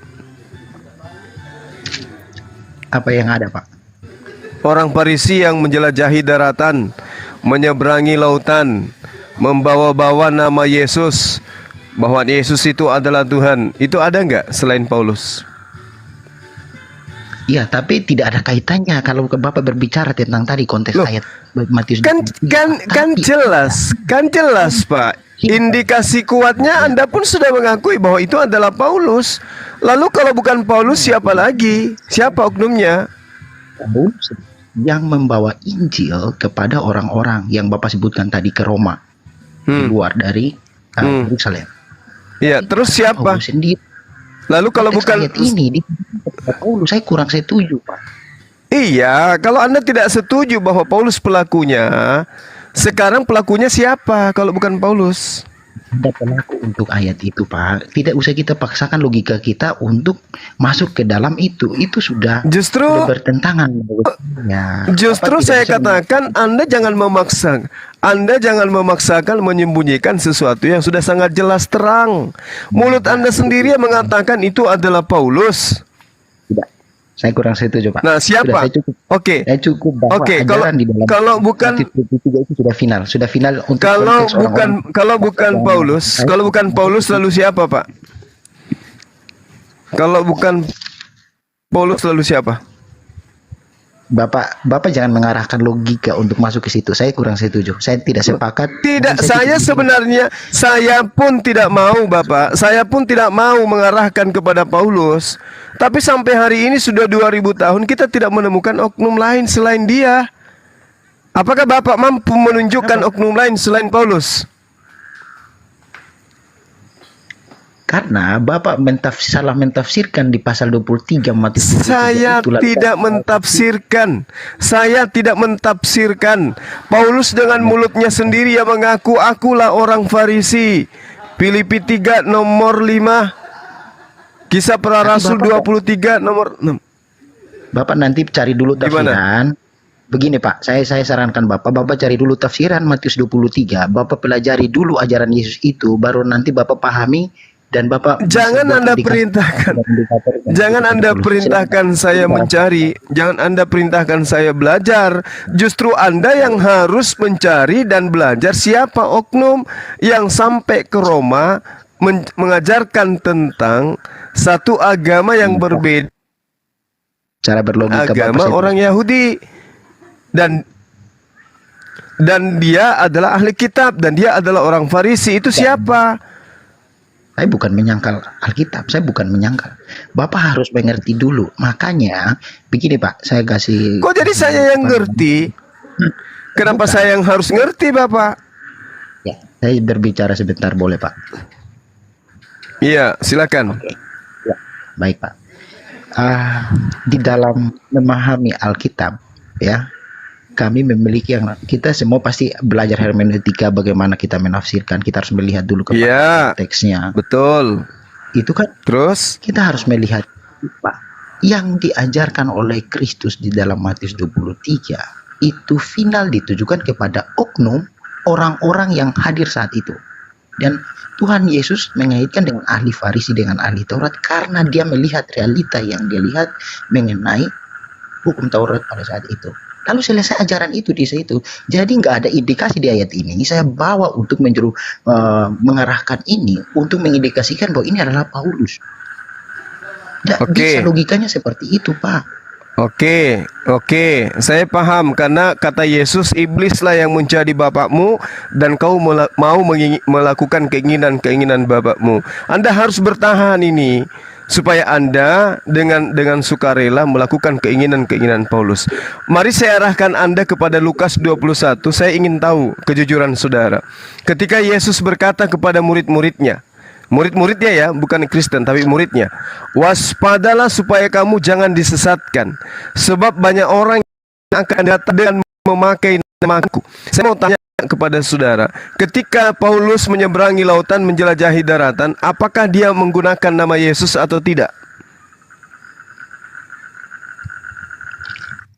S5: apa yang ada, Pak?
S6: Orang Farisi yang menjelajahi daratan, menyeberangi lautan, membawa-bawa nama Yesus, bahwa Yesus itu adalah Tuhan. Itu ada nggak selain Paulus?
S5: Iya, tapi tidak ada kaitannya kalau Bapak berbicara tentang tadi konteks
S6: Loh,
S5: ayat Matius
S6: Kan
S5: 23.
S6: kan jelas Pak. Indikasi kuatnya Anda pun sudah mengakui bahwa itu adalah Paulus. Lalu kalau bukan Paulus siapa lagi? Siapa oknumnya?
S5: Paulus yang membawa Injil kepada orang-orang yang Bapak sebutkan tadi ke Roma, di luar dari Yerusalem.
S6: Ya, terus siapa?
S5: Paulus sendiri.
S6: Lalu kalau
S5: Konteks
S6: bukan
S5: ayat ini kepada Paulus, saya kurang setuju, Pak.
S6: Iya, kalau Anda tidak setuju bahwa Paulus pelakunya, sekarang pelakunya siapa kalau bukan Paulus?
S5: Ada pelaku untuk ayat itu, Pak. Tidak usah kita paksakan logika kita untuk masuk ke dalam itu. Itu sudah bertentangan menurut saya.
S6: Justru
S5: Bapak
S6: saya
S5: tidak bisa
S6: katakan Anda jangan memaksa. Anda jangan memaksakan menyembunyikan sesuatu yang sudah sangat jelas terang. Mulut Anda sendiri yang mengatakan itu adalah Paulus.
S5: Tidak. Saya kurang setuju, Pak.
S6: Nah, siapa?
S5: Sudah, saya cukup.
S6: Oke.
S5: Saya cukup bahwa
S6: Oke,
S5: ajaran di dalam
S6: kalau bukan
S5: Matius 23 itu sudah final untuk
S6: kalau
S5: konteks
S6: bukan
S5: orang-orang.
S6: kalau bukan Paulus, kalau bukan Paulus lalu siapa, Pak? Kalau bukan Paulus lalu siapa?
S5: Bapak jangan mengarahkan logika untuk masuk ke situ. Saya kurang setuju. Saya tidak sepakat.
S6: Tidak,
S5: Dan
S6: saya
S5: tidak-
S6: sebenarnya saya pun tidak mau, Bapak. Saya pun tidak mau mengarahkan kepada Paulus. Tapi sampai hari ini sudah 2000 tahun kita tidak menemukan oknum lain selain dia. Apakah Bapak mampu menunjukkan oknum lain selain Paulus?
S5: Karena Bapak salah mentafsirkan di pasal 23 Matius 23
S6: Saya
S5: itu, lalu
S6: tidak mentafsirkan. Saya tidak mentafsirkan. Paulus dengan mulutnya sendiri yang mengaku akulah orang Farisi. Filipi 3 nomor 5. Kisah para
S5: Tapi
S6: Rasul
S5: Bapak-
S6: 23 nomor 6.
S5: Bapak nanti cari dulu tafsiran. Begini, Pak, saya sarankan Bapak cari dulu tafsiran Matius 23. Bapak pelajari dulu ajaran Yesus itu, baru nanti Bapak pahami dan Bapak
S6: Jangan
S5: bisa buat
S6: Anda
S5: indikasi
S6: perintahkan.
S5: dan indikator yang
S6: Jangan
S5: bisa
S6: Anda
S5: ditulis.
S6: perintahkan saya mencari. Jangan Anda perintahkan saya belajar. Justru Anda yang harus mencari dan belajar siapa oknum yang sampai ke Roma mengajarkan tentang satu agama yang berbeda,
S5: Cara berlogika
S6: agama
S5: Bapak
S6: orang Yahudi, dan dia adalah ahli kitab dan dia adalah orang Farisi. Itu siapa?
S5: saya bukan menyangkal Alkitab, saya bukan menyangkal. Bapak harus mengerti dulu. Makanya begini, Pak, saya kasih.
S6: Kok jadi saya yang ngerti? Kenapa saya yang harus ngerti, Bapak?
S5: Ya, saya berbicara sebentar boleh, Pak?
S6: Iya, silakan.
S5: Ya, baik, Pak. Di dalam memahami Alkitab, ya, kami memiliki kita semua pasti belajar hermeneutika, bagaimana kita menafsirkan. Kita harus melihat dulu kepada
S6: Iya,
S5: teksnya.
S6: betul.
S5: Itu kan
S6: Terus?
S5: kita harus melihat, Pak, yang diajarkan oleh Kristus di dalam Matius 23 itu final ditujukan kepada oknum orang-orang yang hadir saat itu. Dan Tuhan Yesus mengaitkan dengan ahli Farisi, dengan ahli Taurat, karena dia melihat realita yang dia lihat mengenai hukum Taurat pada saat itu. Lalu selesai ajaran itu di situ. Jadi nggak ada indikasi di ayat ini. Saya bawa untuk mengarahkan ini untuk mengindikasikan bahwa ini adalah Paulus. Nggak
S6: Oke.
S5: bisa logikanya seperti itu, Pak.
S6: Oke, saya paham karena kata Yesus, iblislah yang menjadi bapakmu dan kau mau melakukan keinginan bapakmu. Anda harus bertahan ini supaya Anda dengan sukarela melakukan keinginan Paulus. Mari saya arahkan Anda kepada Lukas 21. Saya ingin tahu kejujuran saudara. Ketika Yesus berkata kepada murid-muridnya ya, bukan Kristen tapi muridnya, waspadalah supaya kamu jangan disesatkan, sebab banyak orang yang akan datang dan memakai namaku. Saya mau tanya kepada saudara, ketika Paulus menyeberangi lautan, menjelajahi daratan, apakah dia menggunakan nama Yesus atau tidak?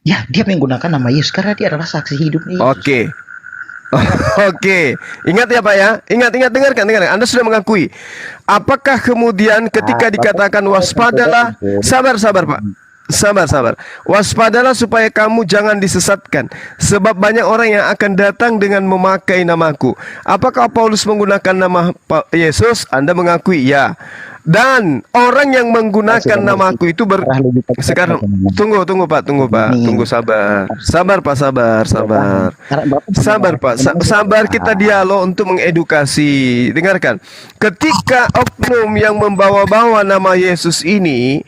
S5: Ya, dia menggunakan nama Yesus karena dia adalah saksi hidupnya Yesus.
S6: Oke. Oke, ingat ya Pak ya, ingat dengarkan. Anda sudah mengakui. Apakah kemudian ketika dikatakan waspadalah, sabar Pak, sabar. Waspadalah supaya kamu jangan disesatkan, sebab banyak orang yang akan datang dengan memakai namaku. Apakah Paulus menggunakan nama Yesus? Anda mengakui ya. Dan orang yang menggunakan namaku itu sekarang tunggu Pak, tunggu sabar Pak, sabar kita dialog untuk mengedukasi. Dengarkan, ketika oknum yang membawa-bawa nama Yesus ini,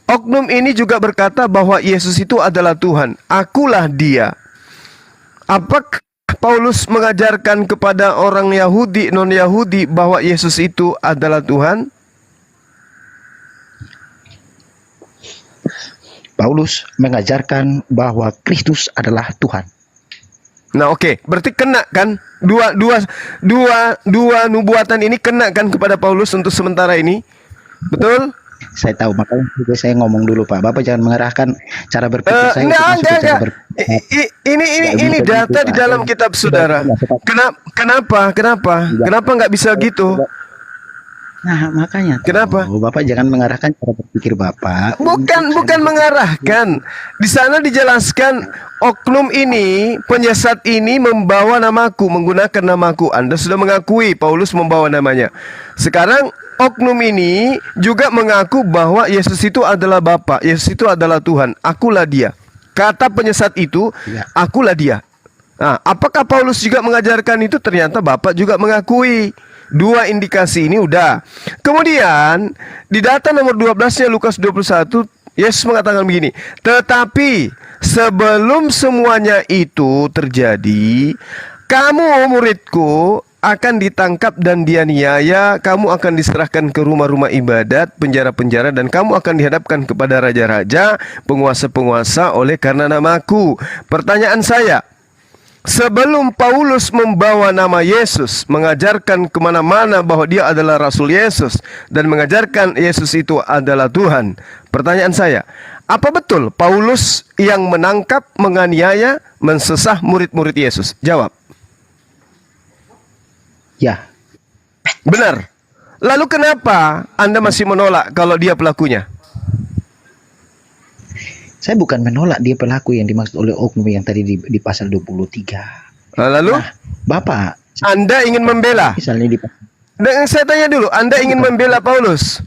S6: oknum ini juga berkata bahwa Yesus itu adalah Tuhan, akulah dia. Apakah Paulus mengajarkan kepada orang Yahudi, non-Yahudi bahwa Yesus itu adalah Tuhan?
S5: Paulus mengajarkan bahwa Kristus adalah Tuhan.
S6: Nah, oke, berarti kena kan dua nubuatan ini kena kan kepada Paulus untuk sementara ini, betul?
S5: Saya tahu, makanya juga saya ngomong dulu Pak. Bapak jangan mengarahkan cara berpikir saya.
S6: Enggak. Ini data di dalam kitab saudara. Kenapa nggak bisa gitu?
S5: Nah, makanya
S6: kenapa?
S5: Bapak jangan mengarahkan cara berpikir Bapak.
S6: Bukan mengarahkan. Di sana dijelaskan oknum ini, penyesat ini membawa namaku, menggunakan namaku. Anda sudah mengakui Paulus membawa namanya. Sekarang oknum ini juga mengaku bahwa Yesus itu adalah Bapa, Yesus itu adalah Tuhan, akulah dia. Kata penyesat itu, akulah dia. Nah, apakah Paulus juga mengajarkan itu? Ternyata Bapak juga mengakui. Dua indikasi ini udah. Kemudian di data nomor 12-nya Lukas 21, Yesus mengatakan begini, tetapi sebelum semuanya itu terjadi, kamu muridku akan ditangkap dan dianiaya, kamu akan diserahkan ke rumah-rumah ibadat, penjara-penjara, dan kamu akan dihadapkan kepada raja-raja, penguasa-penguasa oleh karena namaku. Pertanyaan saya, sebelum Paulus membawa nama Yesus, mengajarkan kemana-mana bahwa dia adalah Rasul Yesus, dan mengajarkan Yesus itu adalah Tuhan, pertanyaan saya, apa betul Paulus yang menangkap, menganiaya, mensesah murid-murid Yesus? Jawab.
S5: Ya.
S6: Benar. Lalu kenapa Anda masih menolak kalau dia pelakunya?
S5: Saya bukan menolak dia pelaku yang dimaksud oleh oknum yang tadi di pasal 23.
S6: Lalu?
S5: Nah, Bapak,
S6: Anda ingin membela?
S5: misalnya
S6: Dan saya tanya dulu, Anda ingin membela Paulus?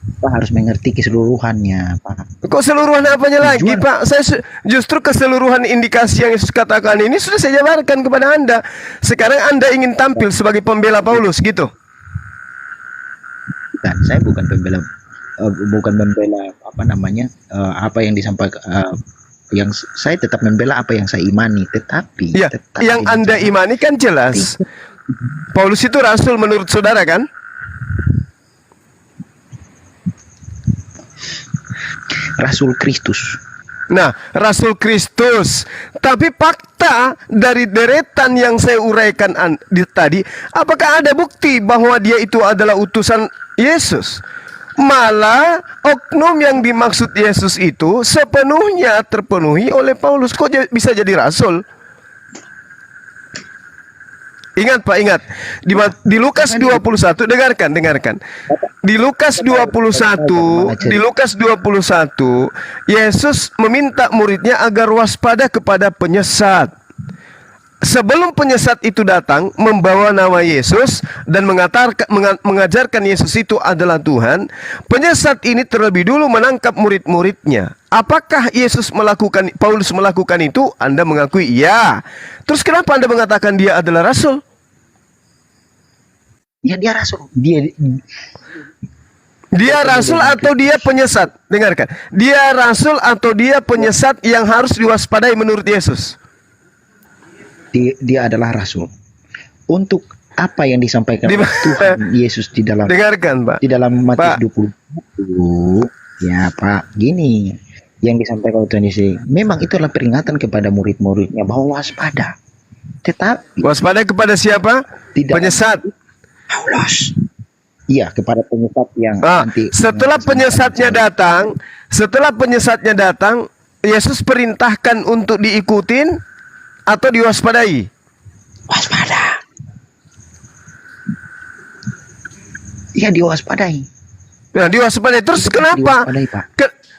S5: Pak harus mengerti keseluruhannya, Pak.
S6: Kok seluruhan apanya lagi, Pak? Saya justru keseluruhan indikasi yang Yesus katakan ini sudah saya jabarkan kepada Anda. Sekarang Anda ingin tampil sebagai pembela Paulus, gitu?
S5: Bukan, saya bukan membela apa yang disampaikan, yang saya tetap membela apa yang saya imani, tetapi
S6: ya, yang Anda imani kan jelas Paulus itu rasul menurut saudara kan?
S5: Rasul Kristus.
S6: Nah, Rasul Kristus. Tapi fakta dari deretan yang saya uraikan tadi, apakah ada bukti bahwa dia itu adalah utusan Yesus? Malah oknum yang dimaksud Yesus itu sepenuhnya terpenuhi oleh Paulus. Kok bisa jadi rasul? Ingat Pak, ingat. Di Lukas 21, dengarkan. Di Lukas 21, Yesus meminta muridnya agar waspada kepada penyesat. Sebelum penyesat itu datang membawa nama Yesus dan mengajarkan Yesus itu adalah Tuhan, penyesat ini terlebih dulu menangkap murid-muridnya. Apakah Paulus melakukan itu? Anda mengakui ya. Terus kenapa Anda mengatakan dia adalah rasul?
S5: Ya, dia rasul.
S6: Dia rasul atau dia penyesat? Dengarkan. Dia rasul atau dia penyesat yang harus diwaspadai menurut Yesus?
S5: Dia adalah rasul. Untuk apa yang disampaikan oleh Tuhan Yesus di dalam,
S6: dengarkan Pak,
S5: di dalam Matius 21, ya Pak, gini yang disampaikan oleh Tuhan Yesus, memang itu adalah peringatan kepada murid-muridnya bahwa waspada. Tetapi
S6: waspada kepada siapa? Penyesat.
S5: Paulus. Iya, kepada penyesat yang nanti
S6: setelah penyesatnya datang, Yesus perintahkan untuk diikutin atau diwaspadai?
S5: Waspada. Ya, diwaspadai.
S6: Nah, diwaspadai. Terus kenapa?
S5: Diwaspadai, Pak.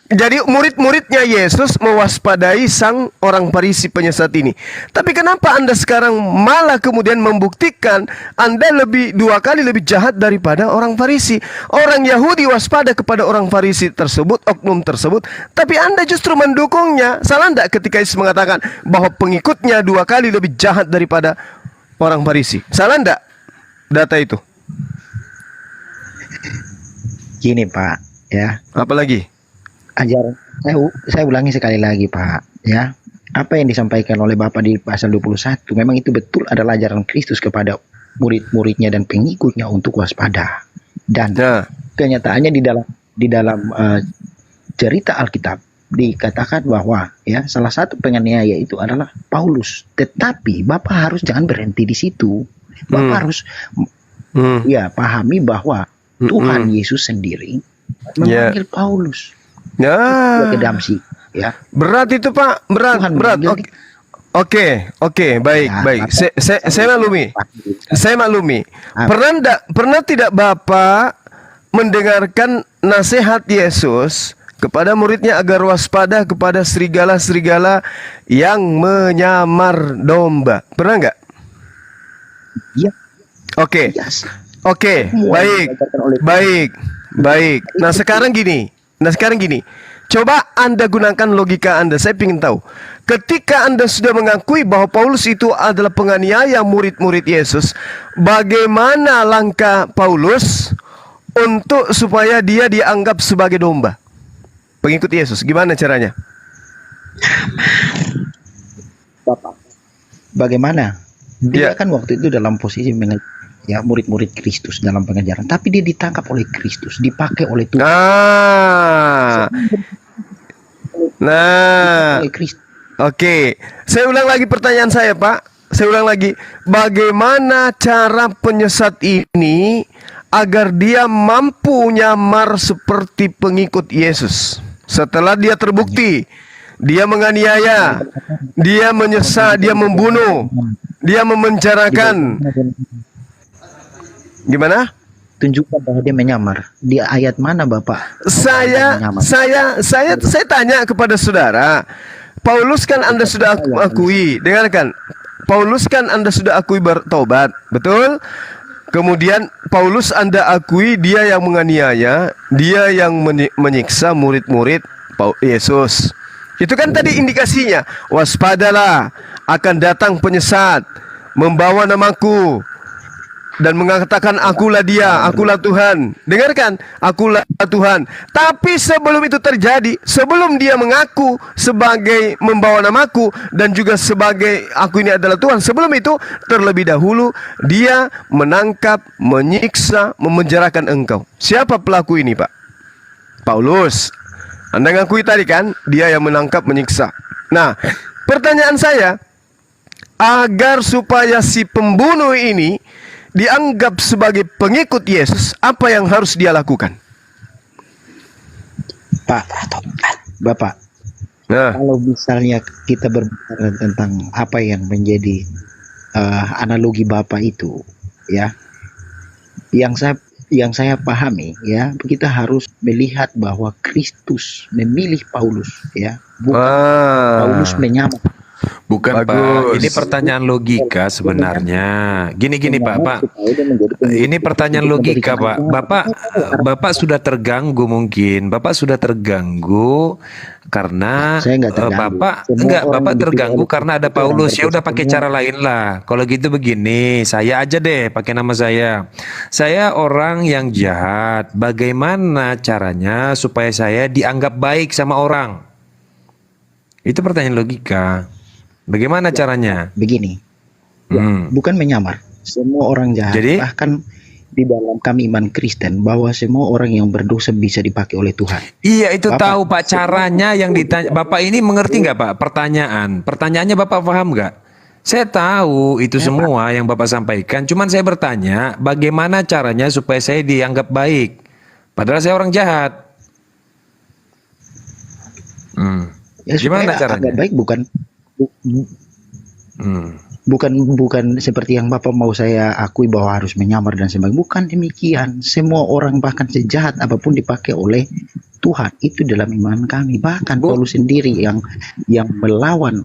S6: Jadi murid-muridnya Yesus mewaspadai sang orang Farisi penyesat ini. Tapi kenapa Anda sekarang malah kemudian membuktikan Anda dua kali lebih jahat daripada orang Farisi? Orang Yahudi waspada kepada orang Farisi tersebut, oknum tersebut, tapi Anda justru mendukungnya. Salah enggak ketika Yesus mengatakan bahwa pengikutnya 2 kali lebih jahat daripada orang Farisi? Salah enggak data itu?
S5: Gini, Pak, ya.
S6: Apalagi?
S5: Saya ulangi sekali lagi, Pak, ya. Apa yang disampaikan oleh Bapak di pasal 21 memang itu betul adalah ajaran Kristus kepada murid-muridnya dan pengikutnya untuk waspada. Dan kenyataannya di dalam cerita Alkitab dikatakan bahwa ya salah satu penganiaya itu adalah Paulus. Tetapi Bapak harus jangan berhenti di situ. Bapak harus ya pahami bahwa Tuhan Yesus sendiri memanggil Paulus.
S6: Ya.
S5: Ke Damsyik, ya.
S6: Berat itu, Pak, berat. Oke, baik,
S5: Ya,
S6: baik. Saya maklumi. Saya maklumi. Pernah tidak Bapak mendengarkan nasihat Yesus kepada muridnya agar waspada kepada serigala-serigala yang menyamar domba? Pernah nggak?
S5: Iya.
S6: Oke.
S5: Yes.
S6: Oke, baik. Nah sekarang gini, coba Anda gunakan logika Anda. Saya ingin tahu, ketika Anda sudah mengakui bahwa Paulus itu adalah penganiaya murid-murid Yesus, bagaimana langkah Paulus untuk supaya dia dianggap sebagai domba, pengikut Yesus? Gimana caranya?
S5: Bapak, bagaimana? Dia
S6: Ya.
S5: kan waktu itu dalam posisi ya murid-murid Kristus dalam pengajaran, tapi dia ditangkap oleh Kristus, dipakai oleh Tuhan. Oleh Kristus.
S6: Oke. Saya ulang lagi pertanyaan saya, Pak. Saya ulang lagi. Bagaimana cara penyesat ini agar dia mampu nyamar seperti pengikut Yesus? Setelah dia terbukti, dia menganiaya, dia menyesat, dia membunuh, dia memenjarakan. Gimana?
S5: Tunjukkan bahwa dia menyamar. Di ayat mana, Bapak?
S6: Saya tanya kepada saudara. Paulus kan Anda sudah akui, dengarkan. Paulus kan Anda sudah akui bertobat, betul? Kemudian Paulus Anda akui dia yang menganiaya, dia yang menyiksa murid-murid Yesus. Itu kan tadi indikasinya. Waspadalah, akan datang penyesat, membawa namaku dan mengatakan akulah dia, akulah Tuhan. Dengarkan, akulah Tuhan. Tapi sebelum itu terjadi, sebelum dia mengaku sebagai membawa namaku dan juga sebagai aku ini adalah Tuhan, sebelum itu terlebih dahulu dia menangkap, menyiksa, memenjarakan engkau. Siapa pelaku ini, Pak? Paulus. Anda ngakui tadi kan, dia yang menangkap, menyiksa. Nah, pertanyaan saya, agar supaya si pembunuh ini dianggap sebagai pengikut Yesus, apa yang harus dia lakukan?
S5: Bapak, kalau misalnya kita berbicara tentang apa yang menjadi analogi Bapak itu, ya, yang saya pahami, ya, kita harus melihat bahwa Kristus memilih Paulus, ya, bukan Paulus menyamar.
S3: Bukan, Pak. Ini pertanyaan logika sebenarnya. Gini Pak. Ini pertanyaan logika, Pak. Bapak sudah terganggu mungkin. Bapak sudah terganggu karena
S5: Saya nggak terganggu.
S3: Bapak terganggu karena ada Paulus. Ya udah pakai cara lain lah. Kalau gitu begini, saya aja deh pakai nama saya. Saya orang yang jahat. Bagaimana caranya supaya saya dianggap baik sama orang? Itu pertanyaan logika. Bagaimana caranya?
S5: Begini, bukan menyamar. Semua orang jahat.
S3: Jadi?
S5: Bahkan di dalam kami iman Kristen bahwa semua orang yang berdosa bisa dipakai oleh Tuhan.
S3: Iya itu
S5: Bapak,
S3: tahu Pak caranya yang ditanya. Bapak ini mengerti nggak Pak pertanyaannya Bapak paham nggak? Saya tahu itu semua yang Bapak sampaikan. Cuman saya bertanya bagaimana caranya supaya saya dianggap baik. Padahal saya orang jahat.
S5: Ya,
S3: Gimana
S5: supaya
S3: caranya?
S5: agak baik bukan
S3: Hmm.
S5: bukan seperti yang Bapak mau saya akui bahwa harus menyamar dan sebagainya. Bukan demikian. Semua orang bahkan sejahat apapun dipakai oleh Tuhan. Itu dalam iman kami. Bahkan Paulus sendiri yang melawan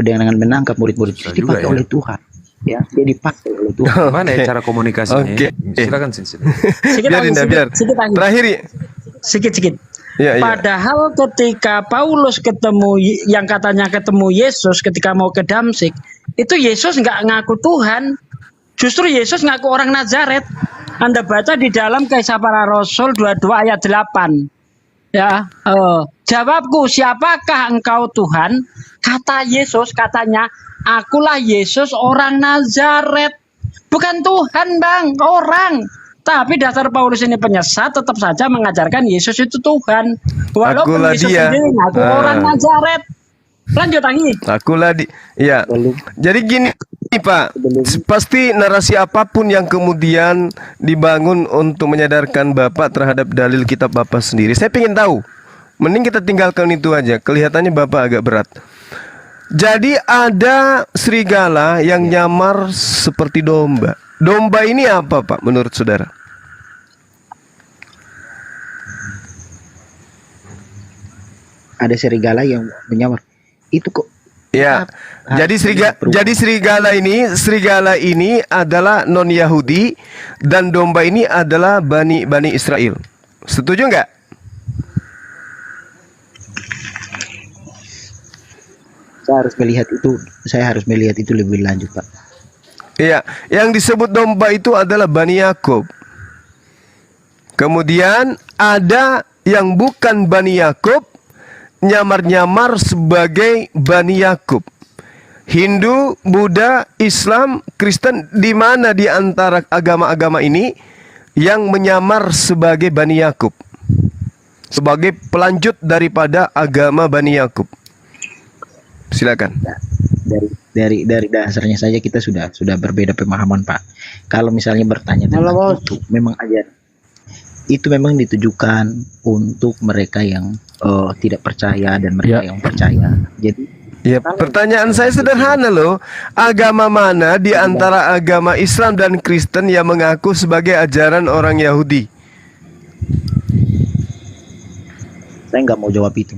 S5: dengan menangkap murid-murid
S3: Bisa
S5: itu dipakai
S3: juga ya.
S5: oleh Tuhan. Ya, dia dipakai oleh Tuhan.
S3: Mana ya cara komunikasinya?
S6: Oke.
S3: Silakan Sin.
S6: Biarin dah, biar. Terakhir.
S9: Sedikit.
S6: Ya, ya.
S9: Padahal ketika Paulus ketemu yang katanya ketemu Yesus ketika mau ke Damsik, itu Yesus nggak ngaku Tuhan, justru Yesus ngaku orang Nazaret. Anda baca di dalam Kisah Para Rasul 22 ayat 8. Ya, jawabku, siapakah engkau Tuhan? Kata Yesus, katanya, akulah Yesus orang Nazaret. Bukan Tuhan, Bang, orang. Tapi dasar Paulus ini penyesat, tetap saja mengajarkan Yesus itu Tuhan. Walaupun
S6: Akulah
S9: Yesus
S6: dia.
S9: sendiri ngaku orang Nazaret. Lanjut lagi.
S6: Akulah ya. Jadi gini Pak, pasti narasi apapun yang kemudian dibangun untuk menyadarkan Bapak terhadap dalil kitab Bapak sendiri. Saya ingin tahu. Mending kita tinggalkan itu aja. Kelihatannya Bapak agak berat. Jadi ada serigala yang nyamar seperti domba. Domba ini apa Pak menurut saudara?
S5: Ada serigala yang menyamar. Itu kok.
S6: Ya. Jadi serigala ini adalah non Yahudi dan domba ini adalah Bani Israel. Setuju nggak?
S5: Saya harus melihat itu lebih lanjut, Pak.
S6: Iya, yang disebut domba itu adalah Bani Yakub. Kemudian ada yang bukan Bani Yakub, nyamar-nyamar sebagai Bani Yakub. Hindu, Buddha, Islam, Kristen, di mana di antara agama-agama ini yang menyamar sebagai Bani Yakub? Sebagai pelanjut daripada agama Bani Yakub. Silakan.
S5: Dari dasarnya saja kita sudah berbeda pemahaman, Pak. Kalau misalnya bertanya tentang itu, itu memang ditujukan untuk mereka yang tidak percaya dan mereka yang percaya. Jadi
S6: ya, pertanyaan saya sederhana loh. Agama mana di antara agama Islam dan Kristen yang mengaku sebagai ajaran orang Yahudi?
S5: saya nggak mau jawab itu.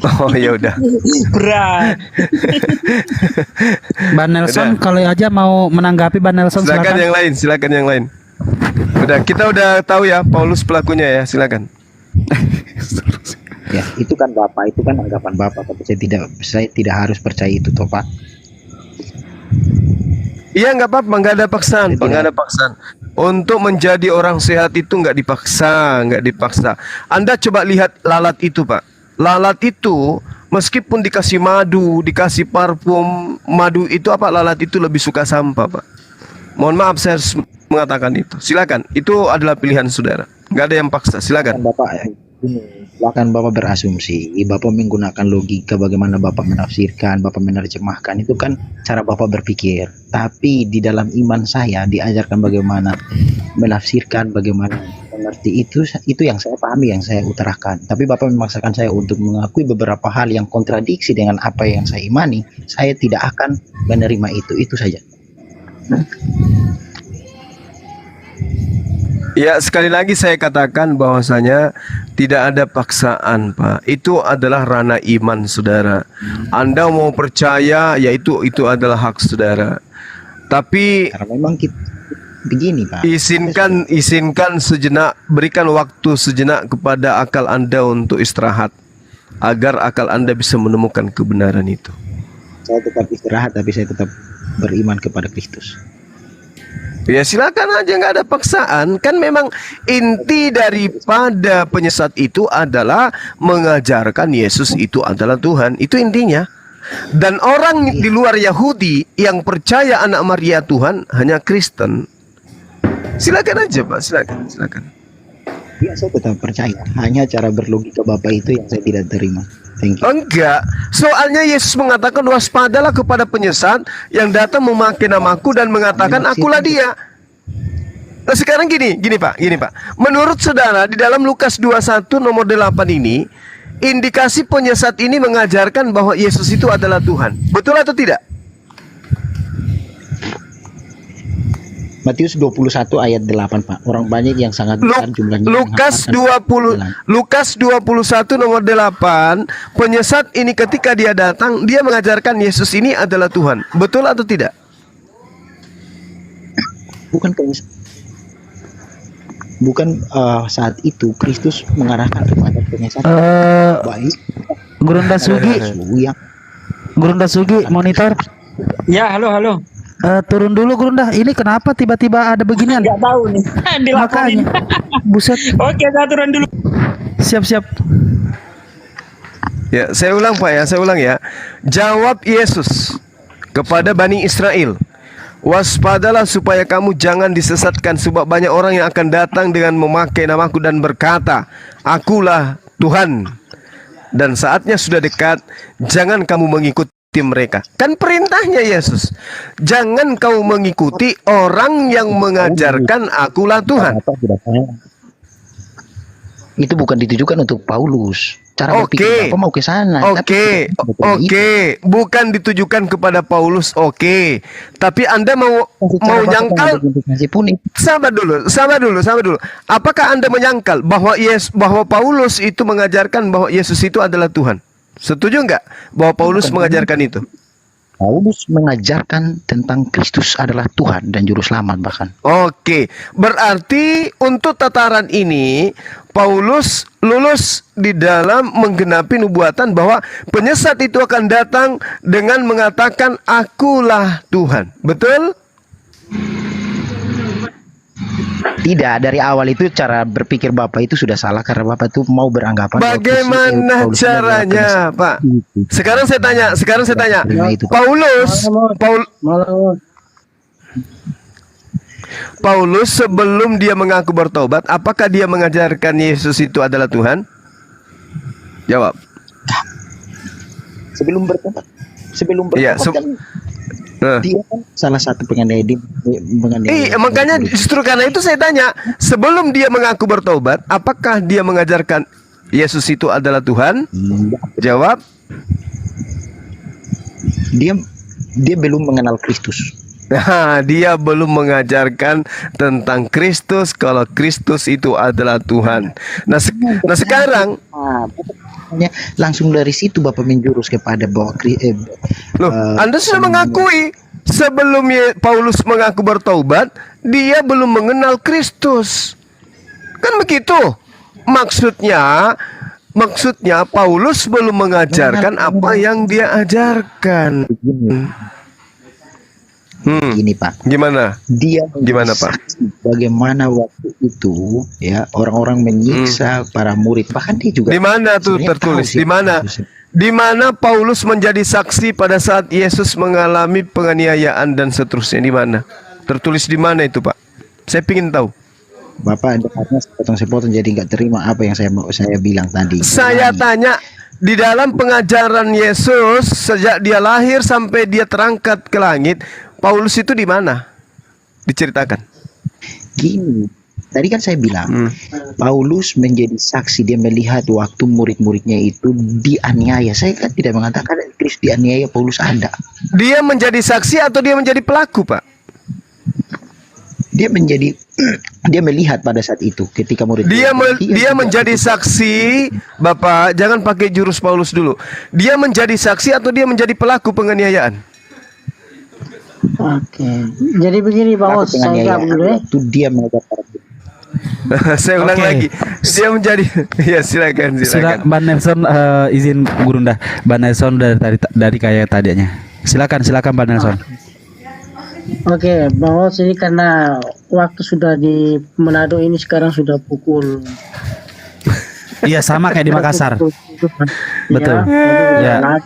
S6: Oh ya udah.
S9: Berat.
S1: Ban Nelson kalau aja mau menanggapi Ban Nelson
S6: Silakan yang lain, silakan yang lain. Kita udah tahu ya Paulus pelakunya ya, silakan.
S5: Ya, itu kan Bapak, itu kan anggapan Bapak, tapi saya tidak harus percaya itu toh, Pak.
S6: Iya nggak apa-apa, nggak ada paksaan, Pak, nggak ada paksaan. Untuk menjadi orang sehat itu nggak dipaksa. Anda coba lihat lalat itu, Pak. Lalat itu meskipun dikasih madu, dikasih parfum, madu itu apa? Lalat itu lebih suka sampah, Pak. Mohon maaf saya harus mengatakan itu. Silakan, itu adalah pilihan saudara. Nggak ada yang paksa. Silakan.
S5: Silakan Bapak berasumsi, Bapak menggunakan logika bagaimana Bapak menafsirkan, Bapak menerjemahkan, itu kan cara Bapak berpikir. Tapi di dalam iman saya diajarkan bagaimana menafsirkan, bagaimana mengerti, itu yang saya pahami, yang saya utarakan. Tapi Bapak memaksakan saya untuk mengakui beberapa hal yang kontradiksi dengan apa yang saya imani. Saya tidak akan menerima itu saja.
S6: Ya, sekali lagi saya katakan bahwasanya tidak ada paksaan, Pak. Itu adalah ranah iman saudara. Anda mau percaya, ya itu adalah hak saudara. Tapi
S5: Karena memang kita begini, Pak.
S6: izinkan sejenak, berikan waktu sejenak kepada akal Anda untuk istirahat agar akal Anda bisa menemukan kebenaran itu.
S5: Saya tetap istirahat, tapi saya tetap beriman kepada Kristus.
S6: Ya silakan aja, nggak ada paksaan. Kan memang inti daripada penyesat itu adalah mengajarkan Yesus itu adalah Tuhan. Itu intinya. Dan orang di luar Yahudi yang percaya anak Maria Tuhan hanya Kristen. Silakan aja, Pak, silakan.
S5: Ya, saya tetap percaya. Hanya cara berlogika Bapak itu yang saya tidak terima. Thank you.
S6: Enggak, soalnya Yesus mengatakan waspadalah kepada penyesat yang datang memakai namaku dan mengatakan akulah dia. Nah sekarang gini Pak. Menurut saudara di dalam Lukas 21 nomor 8 ini indikasi penyesat ini mengajarkan bahwa Yesus itu adalah Tuhan. Betul atau tidak?
S5: Matius 21 ayat 8, Pak. Orang banyak yang sangat besar jumlahnya.
S6: Lukas 21 nomor 8, penyesat ini ketika dia datang, dia mengajarkan Yesus ini adalah Tuhan. Betul atau tidak?
S5: Bukan penyesat. Bukan saat itu Kristus mengarahkan kepada penyesat. Baik.
S1: Gurunda Sugi,
S5: Yang
S1: Gurunda Sugi monitor.
S9: Ya, halo.
S1: Turun dulu Gurunda. Ini kenapa tiba-tiba ada beginian?
S9: Nggak tahu nih. Dilaporin.
S1: Makanya. Buset.
S9: Oke, saya turun dulu.
S1: Siap-siap.
S6: Ya, saya ulang Pak ya, saya ulang ya. Jawab Yesus kepada Bani Israel, waspadalah supaya kamu jangan disesatkan, sebab banyak orang yang akan datang dengan memakai namaku dan berkata, akulah Tuhan. Dan saatnya sudah dekat, jangan kamu mengikuti mereka. Kan perintahnya Yesus, jangan kau mengikuti orang yang mengajarkan akulah Tuhan.
S5: itu bukan ditujukan untuk Paulus. Cara berpikir Bapak mau ke sana.
S6: Oke, bukan ditujukan kepada Paulus. Oke, tapi Anda mau nyangkal? Sabar dulu. Apakah Anda menyangkal bahwa bahwa Paulus itu mengajarkan bahwa Yesus itu adalah Tuhan? Setuju nggak bahwa Paulus mengajarkan itu?
S5: Paulus mengajarkan tentang Kristus adalah Tuhan dan Juru Selamat bahkan.
S6: Oke, berarti untuk tataran ini Paulus lulus di dalam menggenapi nubuatan bahwa penyesat itu akan datang dengan mengatakan akulah Tuhan. Betul?
S5: Tidak, dari awal itu cara berpikir Bapak itu sudah salah karena Bapak itu mau beranggapan
S6: bagaimana caranya, Pak? Sekarang saya tanya. Paulus sebelum dia mengaku bertobat, apakah dia mengajarkan Yesus itu adalah Tuhan? Jawab.
S5: Sebelum bertobat.
S6: Iya,
S5: dia kan salah satu penganiaya.
S6: Makanya justru karena itu saya tanya, sebelum dia mengaku bertobat, apakah dia mengajarkan Yesus itu adalah Tuhan? Jawab.
S5: Dia belum mengenal Kristus.
S6: Nah, dia belum mengajarkan tentang Kristus kalau Kristus itu adalah Tuhan. Nah sekarang
S5: langsung dari situ Bapak menjurus kepada bahwa
S6: Anda sudah mengakui sebelum Paulus mengaku bertobat, dia belum mengenal Kristus. Kan begitu? Maksudnya Paulus belum mengajarkan apa yang dia ajarkan.
S5: Gini Pak.
S6: Gimana? Gimana Pak?
S5: Bagaimana waktu itu ya orang-orang menyiksa para murid, bahkan dia juga.
S6: Di mana tuh tertulis? Di mana? Di mana Paulus menjadi saksi pada saat Yesus mengalami penganiayaan dan seterusnya? Di mana? Tertulis di mana itu Pak? Saya ingin tahu.
S5: Bapak karena sepotong jadi nggak terima apa yang saya bilang tadi.
S6: Saya tanya, di dalam pengajaran Yesus sejak dia lahir sampai dia terangkat ke langit, Paulus itu di mana? Diceritakan.
S5: Gini, tadi kan saya bilang Paulus menjadi saksi, dia melihat waktu murid-muridnya itu dianiaya. Saya kan tidak mengatakan Kristus dianiaya, Paulus ada.
S6: Dia menjadi saksi atau dia menjadi pelaku, Pak?
S5: Dia melihat pada saat itu ketika murid
S6: dia menjadi saksi, Bapak, jangan pakai jurus Paulus dulu. Dia menjadi saksi atau dia menjadi pelaku penganiayaan?
S9: Oke. Jadi begini Pak Os, saya boleh.
S5: Itu dia mengajar.
S6: Saya ulang lagi. Dia menjadi ya silakan.
S1: Ban Nelson izin Gurunda. Ban Nelson dari kayak tadinya. Silakan Ban Nelson.
S9: Oke, Bang Os, ini karena waktu sudah di Manado ini sekarang sudah pukul.
S1: Iya sama kayak di Makassar. Betul.
S9: Ya.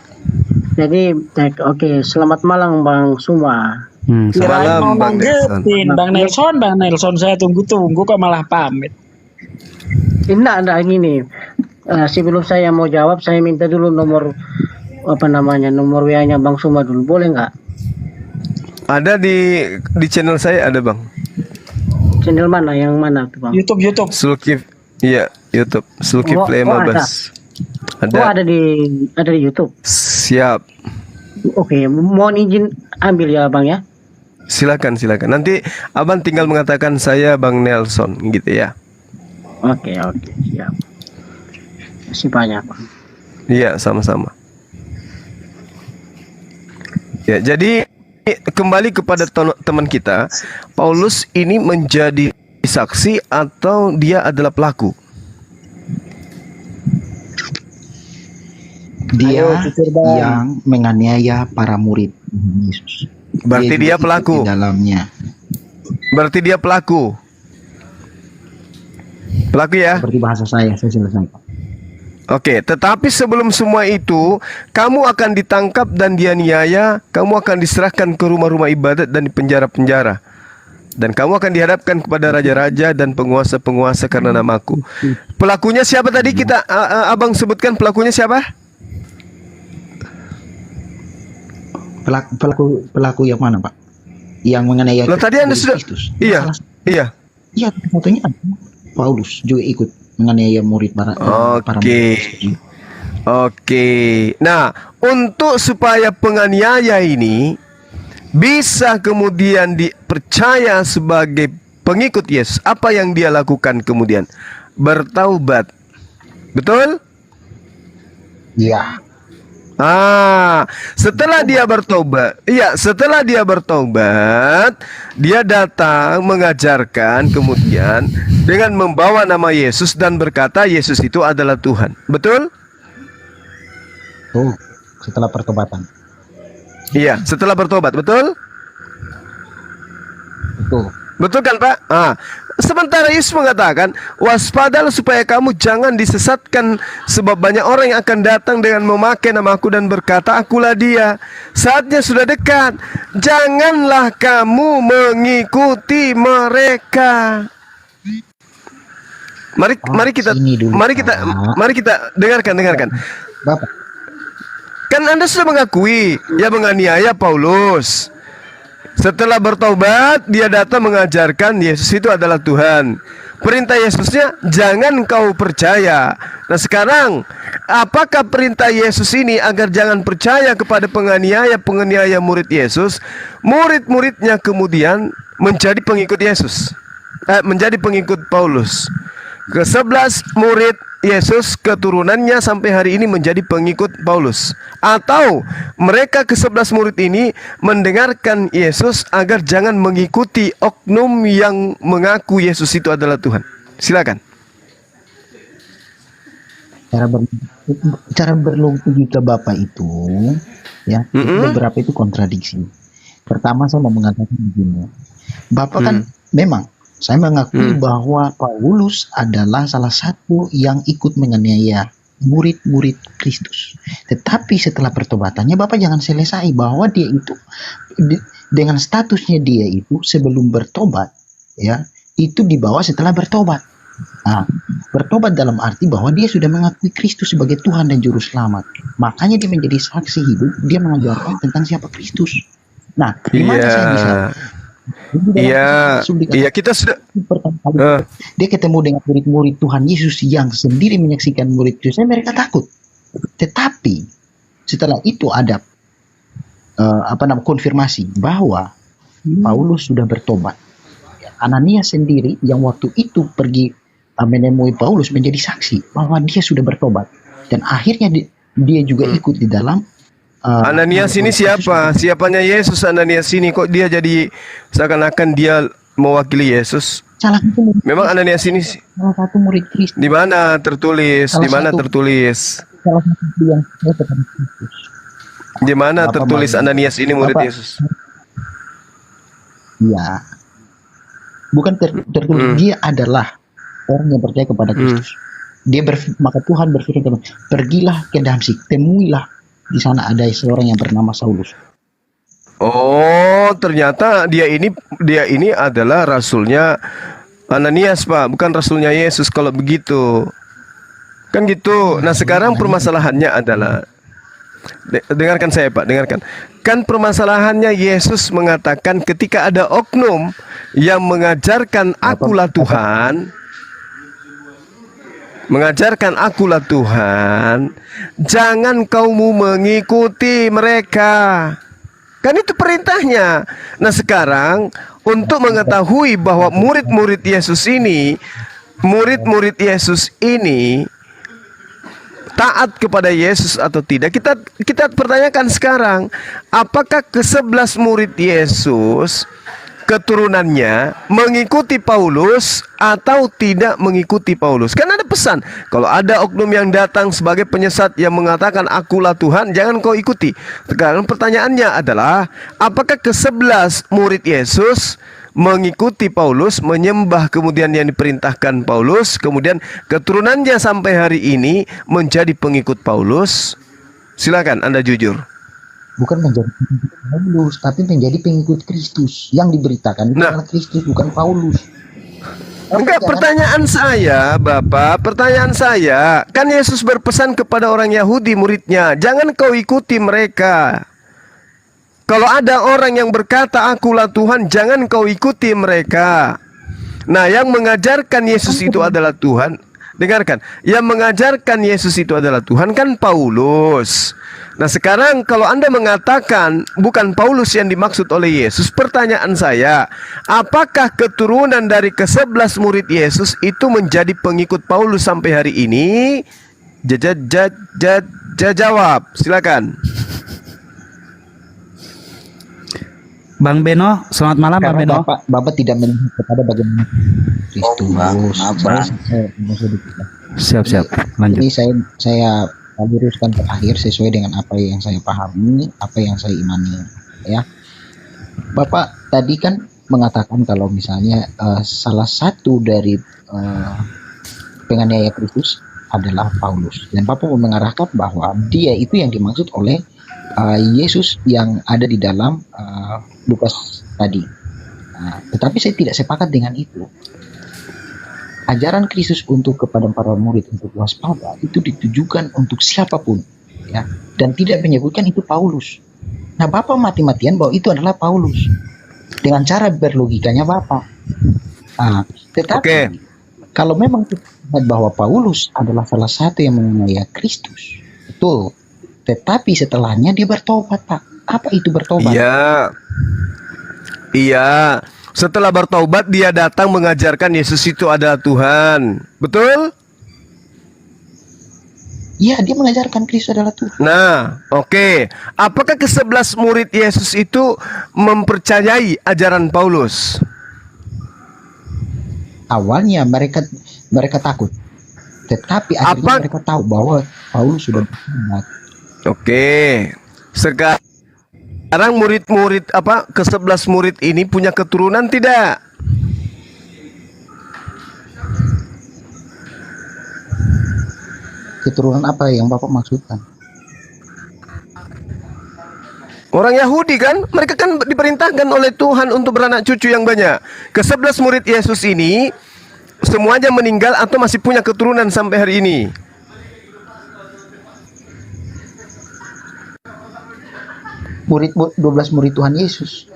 S9: Jadi oke, selamat malam Bang Suma.
S6: Selamat Bang Nelson.
S9: Bang Nelson saya tunggu kok malah pamit. Enggak gini. Sebelum saya mau jawab, saya minta dulu nomor nomor WA-nya Bang Suma dulu, boleh nggak?
S6: Ada di channel saya ada Bang.
S9: Channel mana? Yang mana tuh Bang? YouTube.
S6: Sulkif, iya YouTube. Sulkif 15.
S9: Oh, ada di YouTube.
S6: Siap.
S9: Oke, mohon izin ambil ya Bang ya.
S6: Silakan. Nanti abang tinggal mengatakan saya Bang Nelson gitu ya.
S9: Oke, siap. Terima kasih banyak, Bang.
S6: Iya, sama-sama. Ya, jadi kembali kepada teman kita, Paulus ini menjadi saksi atau dia adalah pelaku?
S5: Dia
S9: Ayo, jujur, Bang.
S5: yang menganiaya para murid Yesus.
S6: Berarti dia
S5: juga ikut
S6: pelaku.
S5: di dalamnya.
S6: Berarti dia pelaku. Pelaku ya?
S5: Seperti bahasa saya selesai.
S6: Oke, tetapi sebelum semua itu, kamu akan ditangkap dan dianiaya, kamu akan diserahkan ke rumah-rumah ibadat dan di penjara-penjara. Dan kamu akan dihadapkan kepada raja-raja dan penguasa-penguasa karena namaku. Pelakunya siapa tadi kita abang sebutkan pelakunya siapa?
S5: Pelaku yang mana, Pak? Yang menganiaya
S6: Loh, tadi Anda sudah
S5: Kristus.
S6: Iya.
S5: Iya, fotonya ada. Paulus juga ikut menganiaya murid para
S6: Oke.
S5: murid.
S6: Oke. Nah, untuk supaya penganiaya ini bisa kemudian dipercaya sebagai pengikut Yesus, apa yang dia lakukan kemudian? Bertaubat. Betul?
S5: Iya.
S6: Setelah dia bertobat, dia datang mengajarkan kemudian dengan membawa nama Yesus dan berkata Yesus itu adalah Tuhan. Betul?
S5: Tuh, setelah pertobatan.
S6: Iya, setelah bertobat, betul?
S5: Betul.
S6: Betul kan, Pak? Sementara Yesus mengatakan, waspadalah supaya kamu jangan disesatkan, sebab banyak orang yang akan datang dengan memakai namaku dan berkata, akulah dia. Saatnya sudah dekat. Janganlah kamu mengikuti mereka. Mari kita dengarkan.
S5: Bapak,
S6: Kan Anda sudah mengakui ya menganiaya Paulus. Setelah bertobat, dia datang mengajarkan Yesus itu adalah Tuhan. Perintah Yesusnya, jangan kau percaya. Nah sekarang, apakah perintah Yesus ini agar jangan percaya kepada penganiaya murid Yesus? Murid-muridnya kemudian menjadi pengikut Yesus, menjadi pengikut Paulus. Ke-11 murid Yesus keturunannya sampai hari ini menjadi pengikut Paulus. Atau mereka ke-11 murid ini mendengarkan Yesus agar jangan mengikuti oknum yang mengaku Yesus itu adalah Tuhan. Silakan.
S5: cara berlogika Bapak itu ya, beberapa itu kontradiksi. Pertama saya mau mengatakan begini. Bapak kan memang saya mengakui bahwa Paulus adalah salah satu yang ikut menganiaya murid-murid Kristus. Tetapi setelah pertobatannya Bapak jangan selesai bahwa dia itu dengan statusnya dia itu sebelum bertobat ya, itu dibawa setelah bertobat. Nah, bertobat dalam arti bahwa dia sudah mengakui Kristus sebagai Tuhan dan Juru Selamat. Makanya dia menjadi saksi hidup, dia mengajarkan tentang siapa Kristus. Nah, di mana saya bisa
S6: Iya, kita sudah
S5: pertama kali dia ketemu dengan murid-murid Tuhan Yesus yang sendiri menyaksikan murid Yesus, mereka takut. Tetapi setelah itu ada konfirmasi bahwa Paulus sudah bertobat. Ananias sendiri yang waktu itu pergi menemui Paulus menjadi saksi bahwa dia sudah bertobat, dan akhirnya dia juga ikut di dalam.
S6: Ananias ini siapa? Siapanya Yesus Ananias ini? Kok dia jadi seakan-akan dia mewakili Yesus? Memang Ananias ini
S5: Salah satu murid Kristus.
S6: di mana tertulis? Di mana tertulis?
S5: Salah satu yang Kristus.
S6: Di mana tertulis Ananias ini murid
S5: Bapak,
S6: Yesus?
S5: Iya. Bukan tertulis, dia adalah orang yang percaya kepada Kristus. Maka Tuhan berfirman kepada, pergilah ke Damsik, temuilah di sana ada seorang yang bernama Saulus.
S6: Oh, ternyata dia ini adalah rasulnya Ananias, Pak, bukan rasulnya Yesus kalau begitu. Kan gitu. Nah, sekarang permasalahannya adalah dengarkan saya, Pak, dengarkan. Kan permasalahannya Yesus mengatakan ketika ada oknum yang mengajarkan akulah Tuhan, mengajarkan akulah Tuhan, jangan kamu mengikuti mereka. Kan itu perintahnya. Nah sekarang untuk mengetahui bahwa murid-murid Yesus ini taat kepada Yesus atau tidak, kita pertanyakan sekarang, apakah ke-11 murid Yesus keturunannya mengikuti Paulus atau tidak mengikuti Paulus? Kan ada pesan, kalau ada oknum yang datang sebagai penyesat yang mengatakan akulah Tuhan, jangan kau ikuti. Sekarang pertanyaannya adalah, apakah ke-11 murid Yesus mengikuti Paulus, menyembah kemudian yang diperintahkan Paulus, kemudian keturunannya sampai hari ini menjadi pengikut Paulus? Silakan Anda jujur.
S5: Bukan menjadi pengikut Paulus, tapi menjadi pengikut Kristus yang diberitakan.
S6: Nah.
S5: Bukan Kristus, bukan Paulus.
S6: Enggak, pertanyaan saya, Bapak, pertanyaan saya, kan Yesus berpesan kepada orang Yahudi muridnya, jangan kau ikuti mereka. Kalau ada orang yang berkata akulah Tuhan, jangan kau ikuti mereka. Nah, yang mengajarkan Yesus itu adalah Tuhan. Dengarkan, yang mengajarkan Yesus itu adalah Tuhan kan Paulus. Nah sekarang kalau Anda mengatakan bukan Paulus yang dimaksud oleh Yesus, pertanyaan saya, apakah keturunan dari ke-11 murid Yesus itu menjadi pengikut Paulus sampai hari ini? Jawab, silakan.
S1: Bang Beno, selamat malam Bang
S5: Karena
S1: Beno.
S5: Bapak tidak melihat kepada bagaimana Kristus.
S1: Siap, lanjut.
S5: Jadi saya luruskan terakhir sesuai dengan apa yang saya pahami, apa yang saya imani, ya. Bapak tadi kan mengatakan kalau misalnya salah satu dari penganiaya Kristus adalah Paulus, dan Bapak mengarahkan bahwa dia itu yang dimaksud oleh Yesus yang ada di dalam Lukas tadi. Tetapi saya tidak sepakat dengan itu. Ajaran Kristus untuk kepada para murid untuk waspada itu ditujukan untuk siapapun, ya, dan tidak menyebutkan itu Paulus. Nah, Bapak mati-matian bahwa itu adalah Paulus dengan cara berlogikanya Bapak. Tetapi kalau memang kita lihat bahwa Paulus adalah salah satu yang menganiaya Kristus, betul. Tetapi setelahnya dia bertobat, Pak. Apa itu bertobat?
S6: Iya. Setelah bertobat dia datang mengajarkan Yesus itu adalah Tuhan. Betul?
S5: Iya, dia mengajarkan Kristus adalah Tuhan.
S6: Nah, oke. Apakah ke-11 murid Yesus itu mempercayai ajaran Paulus?
S5: Awalnya mereka takut. Tetapi akhirnya mereka tahu bahwa Paulus sudah bertobat.
S6: Oke. Sekarang murid-murid ke-11 murid ini punya keturunan tidak?
S5: Keturunan apa yang Bapak maksudkan?
S6: Orang Yahudi kan, mereka kan diperintahkan oleh Tuhan untuk beranak cucu yang banyak. Ke-11 murid Yesus ini semuanya meninggal atau masih punya keturunan sampai hari ini?
S5: Murid 12 murid Tuhan Yesus.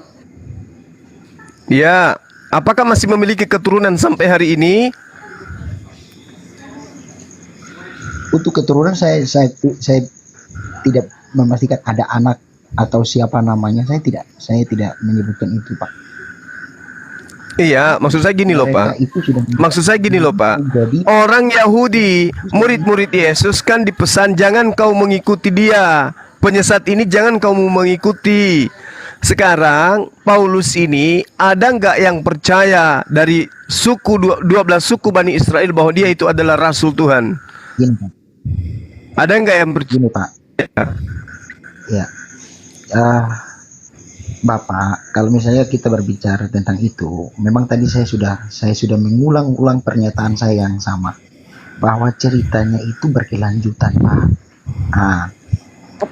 S6: Ya, apakah masih memiliki keturunan sampai hari ini?
S5: Untuk keturunan saya tidak memastikan ada anak atau siapa namanya. Saya tidak menyebutkan itu, Pak.
S6: Iya, maksud saya gini loh, Pak. Maksud saya gini loh, Pak. Orang Yahudi, murid-murid Yesus kan dipesan jangan kau mengikuti dia. Penyesat ini jangan kamu mengikuti. Sekarang Paulus ini ada nggak yang percaya dari suku 12 suku Bani Israel bahwa dia itu adalah Rasul Tuhan?
S5: Gini, Pak.
S6: Ada nggak yang percaya?
S5: Gini, Pak. Ya, Bapak, kalau misalnya kita berbicara tentang itu, memang tadi saya sudah mengulang-ulang pernyataan saya yang sama, bahwa ceritanya itu berkelanjutan, Pak.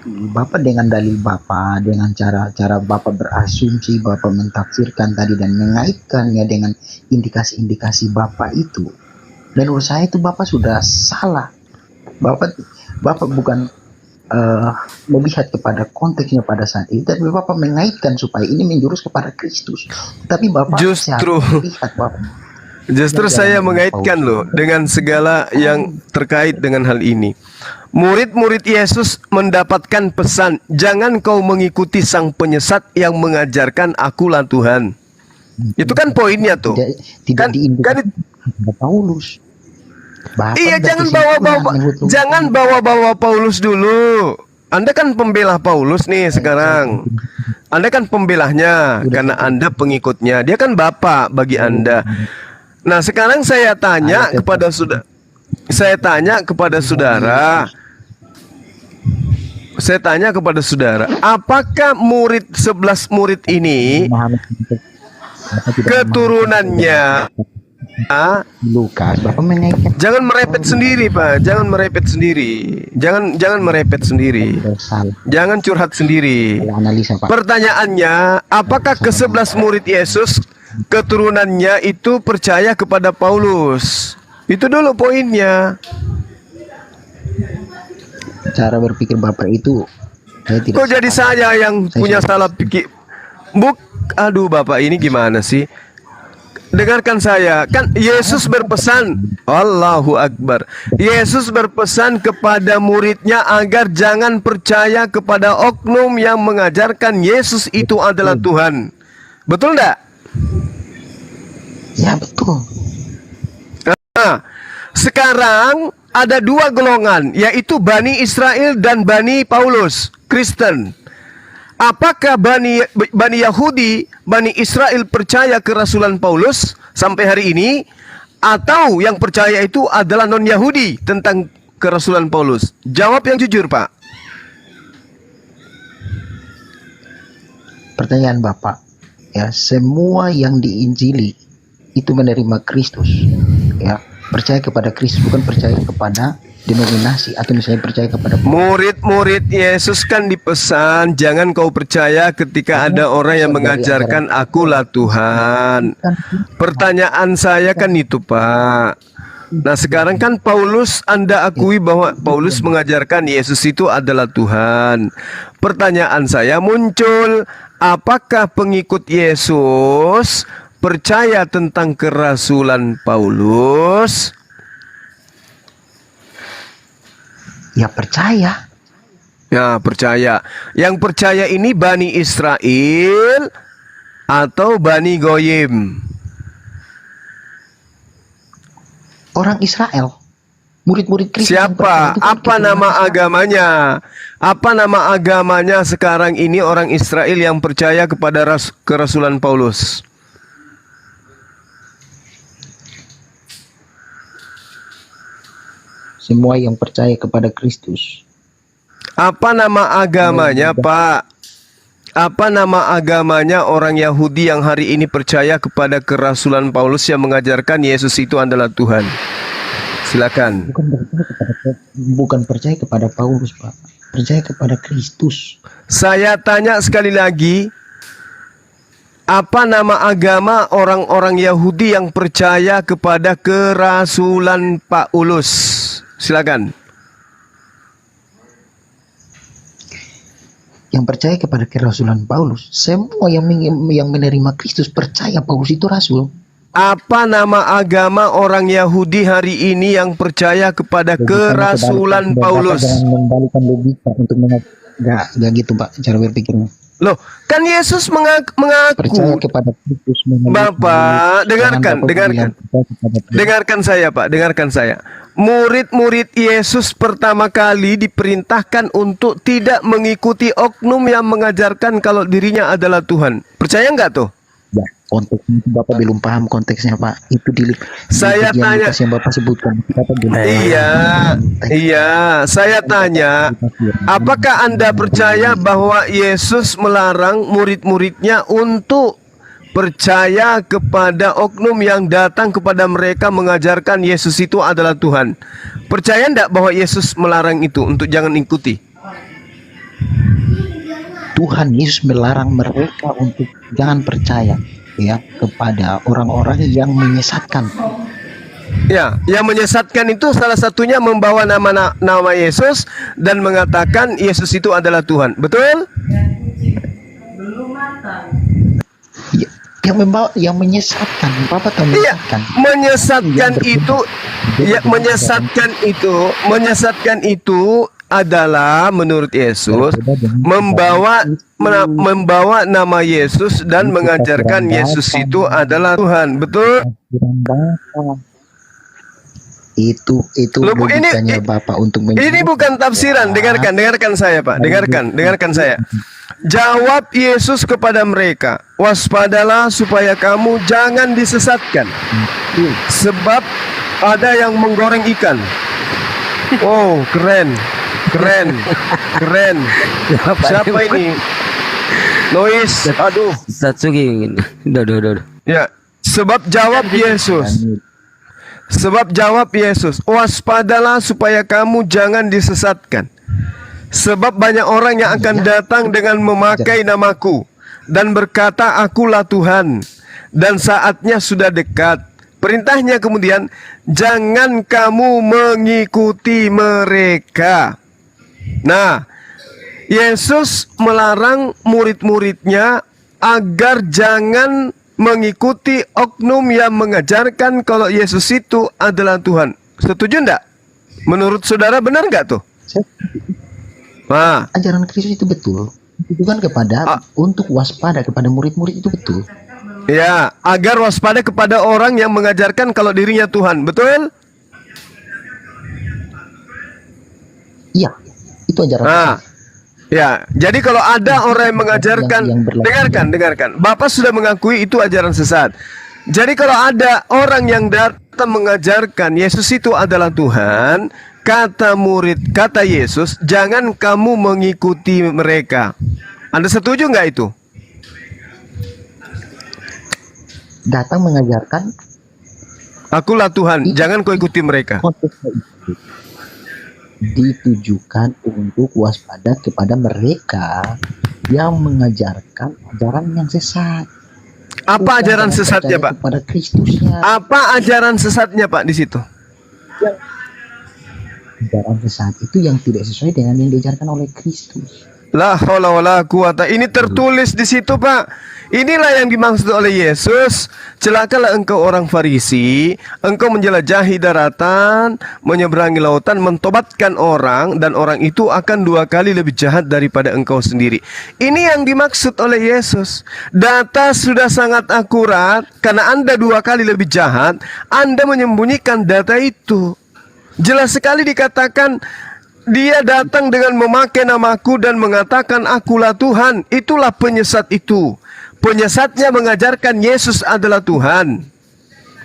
S5: Bapak dengan dalil Bapak, dengan cara Bapak berasumsi, Bapak mentafsirkan tadi dan mengaitkannya dengan indikasi-indikasi Bapak itu, dan menurut saya itu Bapak sudah salah. Bapak bukan melihat kepada konteksnya pada saat itu, tapi Bapak mengaitkan supaya ini menjurus kepada Kristus. Tapi Bapak
S6: Justru
S5: lihat Bapak.
S6: Justru saya mengaitkan loh dengan segala yang terkait dengan hal ini. Murid-murid Yesus mendapatkan pesan, jangan kau mengikuti sang penyesat yang mengajarkan akulah Tuhan. Itu kan poinnya tuh.
S5: Tidak
S6: Kan
S5: diindikasikan kepada Paulus. Bahkan
S6: iya,
S5: dari
S6: jangan
S5: kesimpulan menurut
S6: jangan bawa-bawa Paulus dulu. Anda kan pembela Paulus nih sekarang. Anda kan pembelahnya karena Anda pengikutnya. Dia kan bapak bagi Anda. Nah, sekarang saya tanya kepada saudara. Saya tanya kepada saudara, apakah murid 11 murid ini
S5: memahami konteks, Bapak tidak
S6: keturunannya
S5: Lukas, Bapak mengaitkan
S6: jangan merepet sendiri, Pak. Jangan merepet sendiri. Jangan merepet sendiri.
S5: salah
S6: Jangan curhat sendiri.
S5: analisa, Pak.
S6: Pertanyaannya, apakah ke-11 murid Yesus keturunannya itu percaya kepada Paulus? Itu dulu poinnya.
S5: Cara berpikir Bapak itu saya tidak
S6: Kok jadi
S5: sepakat.
S6: saya yang
S5: Saya
S6: punya
S5: sudah-
S6: salah pikir? Aduh, Bapak ini gimana sih? Dengarkan saya, kan Yesus berpesan, Allahu Akbar. Yesus berpesan kepada muridnya agar jangan percaya kepada oknum yang mengajarkan Yesus itu adalah Tuhan. Betul enggak?
S5: Ya betul.
S6: Nah, sekarang ada dua golongan, yaitu Bani Israel dan Bani Paulus, Kristen. Apakah Bani Yahudi, Bani Israel percaya kerasulan Paulus sampai hari ini? Atau yang percaya itu adalah non-Yahudi tentang kerasulan Paulus? Jawab yang jujur, Pak.
S5: Pertanyaan Bapak, ya semua yang diinjili itu menerima Kristus, ya percaya kepada Kristus, bukan percaya kepada denominasi atau misalnya percaya kepada
S6: Murid-murid Yesus kan dipesan, jangan kau percaya ketika ada orang yang mengajarkan akulah Tuhan. Pertanyaan saya kan itu, Pak. Nah, sekarang kan Paulus, Anda akui bahwa Paulus mengajarkan Yesus itu adalah Tuhan. Pertanyaan saya muncul, apakah pengikut Yesus percaya tentang kerasulan Paulus?
S5: ya percaya.
S6: Ya, percaya. Yang percaya ini Bani Israel atau Bani Goyim?
S5: Orang Israel, murid-murid Kristus. yang
S6: Siapa?
S5: percaya itu kan
S6: Apa nama agamanya? Apa nama agamanya sekarang ini orang Israel yang percaya kepada kerasulan Paulus?
S5: Semua yang percaya kepada Kristus.
S6: Apa nama agamanya, Pak? Apa nama agamanya orang Yahudi yang hari ini percaya kepada kerasulan Paulus yang mengajarkan Yesus itu adalah Tuhan? Silakan.
S5: Bukan percaya kepada Paulus, Pak. Percaya kepada Kristus.
S6: Saya tanya sekali lagi, apa nama agama orang-orang Yahudi yang percaya kepada kerasulan Paulus? Silakan.
S5: Yang percaya kepada kerasulan Paulus, semua yang menerima Kristus percaya Paulus itu rasul.
S6: Apa nama agama orang Yahudi hari ini yang percaya kepada kerasulan Paulus?
S5: Jangan membalikan logika untuk nggak gitu, Pak, cara berpikirnya.
S6: Loh, kan Yesus mengaku.
S5: Percaya kepada Kristus.
S6: Bapak, dengarkan saya, Pak, dengarkan saya. Murid-murid Yesus pertama kali diperintahkan untuk tidak mengikuti oknum yang mengajarkan kalau dirinya adalah Tuhan. Percaya nggak tuh?
S5: Ya, konteksnya itu Bapak belum paham konteksnya, Pak. Itu
S6: Saya
S5: bagian
S6: tanya.
S5: Lukas yang Bapak sebutkan. Bapak belum paham.
S6: Iya, saya tanya, apakah Anda percaya bahwa Yesus melarang murid-muridnya untuk percaya kepada oknum yang datang kepada mereka mengajarkan Yesus itu adalah Tuhan? Percaya enggak bahwa Yesus melarang itu untuk jangan ikuti?
S5: Tuhan Yesus melarang mereka untuk jangan percaya ya kepada orang-orang yang menyesatkan.
S6: Ya, yang menyesatkan itu salah satunya membawa nama Yesus dan mengatakan Yesus itu adalah Tuhan. Betul?
S5: Ya, yang membawa, yang menyesatkan. Bapak tahu
S6: Iya,
S5: menyesatkan?
S6: menyesatkan itu adalah menurut Yesus membawa nama Yesus dan mengajarkan Yesus itu adalah Tuhan. Betul?
S5: Itu
S6: Loh, Bu,
S5: logikanya Bapak untuk
S6: ini bukan tafsiran. Dengarkan saya, Pak. Dengarkan saya. Jawab Yesus kepada mereka, waspadalah supaya kamu jangan disesatkan, sebab ada yang menggoreng ikan. Oh, keren. Siapa ini? Noise. Aduh.
S4: Satsuki. Udah.
S6: Ya, sebab jawab Yesus, waspadalah supaya kamu jangan disesatkan. Sebab banyak orang yang akan datang dengan memakai namaku dan berkata, akulah Tuhan, dan saatnya sudah dekat. Perintahnya kemudian, jangan kamu mengikuti mereka. Nah, Yesus melarang murid-muridnya agar jangan mengikuti oknum yang mengajarkan kalau Yesus itu adalah Tuhan. Setuju enggak? Menurut saudara benar enggak tuh? Nah,
S5: Ajaran Kristus itu betul. Ditujukan kepada untuk waspada kepada murid-murid, itu betul.
S6: ya, agar waspada kepada orang yang mengajarkan kalau dirinya Tuhan. Betul?
S5: Iya, itu ajaran
S6: Nah, ya, jadi kalau ada orang yang mengajarkan, dengarkan. Bapak sudah mengakui itu ajaran sesat. Jadi kalau ada orang yang datang mengajarkan Yesus itu adalah Tuhan, kata Yesus, jangan kamu mengikuti mereka. Anda setuju nggak itu?
S5: datang mengajarkan
S6: Akulah Tuhan, jangan kau ikuti mereka.
S5: konteksnya itu ditujukan untuk waspada kepada mereka yang mengajarkan ajaran yang sesat.
S6: Apa ajaran sesatnya, Pak?
S5: Kepada Kristusnya.
S6: Apa ajaran sesatnya, Pak, di situ?
S5: Ajaran sesat itu yang tidak sesuai dengan yang diajarkan oleh Kristus.
S6: La haula wala quwata. Ini tertulis di situ, Pak. Inilah yang dimaksud oleh Yesus. Celakalah engkau orang Farisi, engkau menjelajahi daratan, menyeberangi lautan, mentobatkan orang, dan orang itu akan 2 kali lebih jahat daripada engkau sendiri. Ini yang dimaksud oleh Yesus. Data sudah sangat akurat. Karena Anda 2 kali lebih jahat, Anda menyembunyikan data itu. Jelas sekali dikatakan, dia datang dengan memakai namaku dan mengatakan akulah Tuhan. Itulah penyesat itu. Penyesatnya mengajarkan Yesus adalah Tuhan.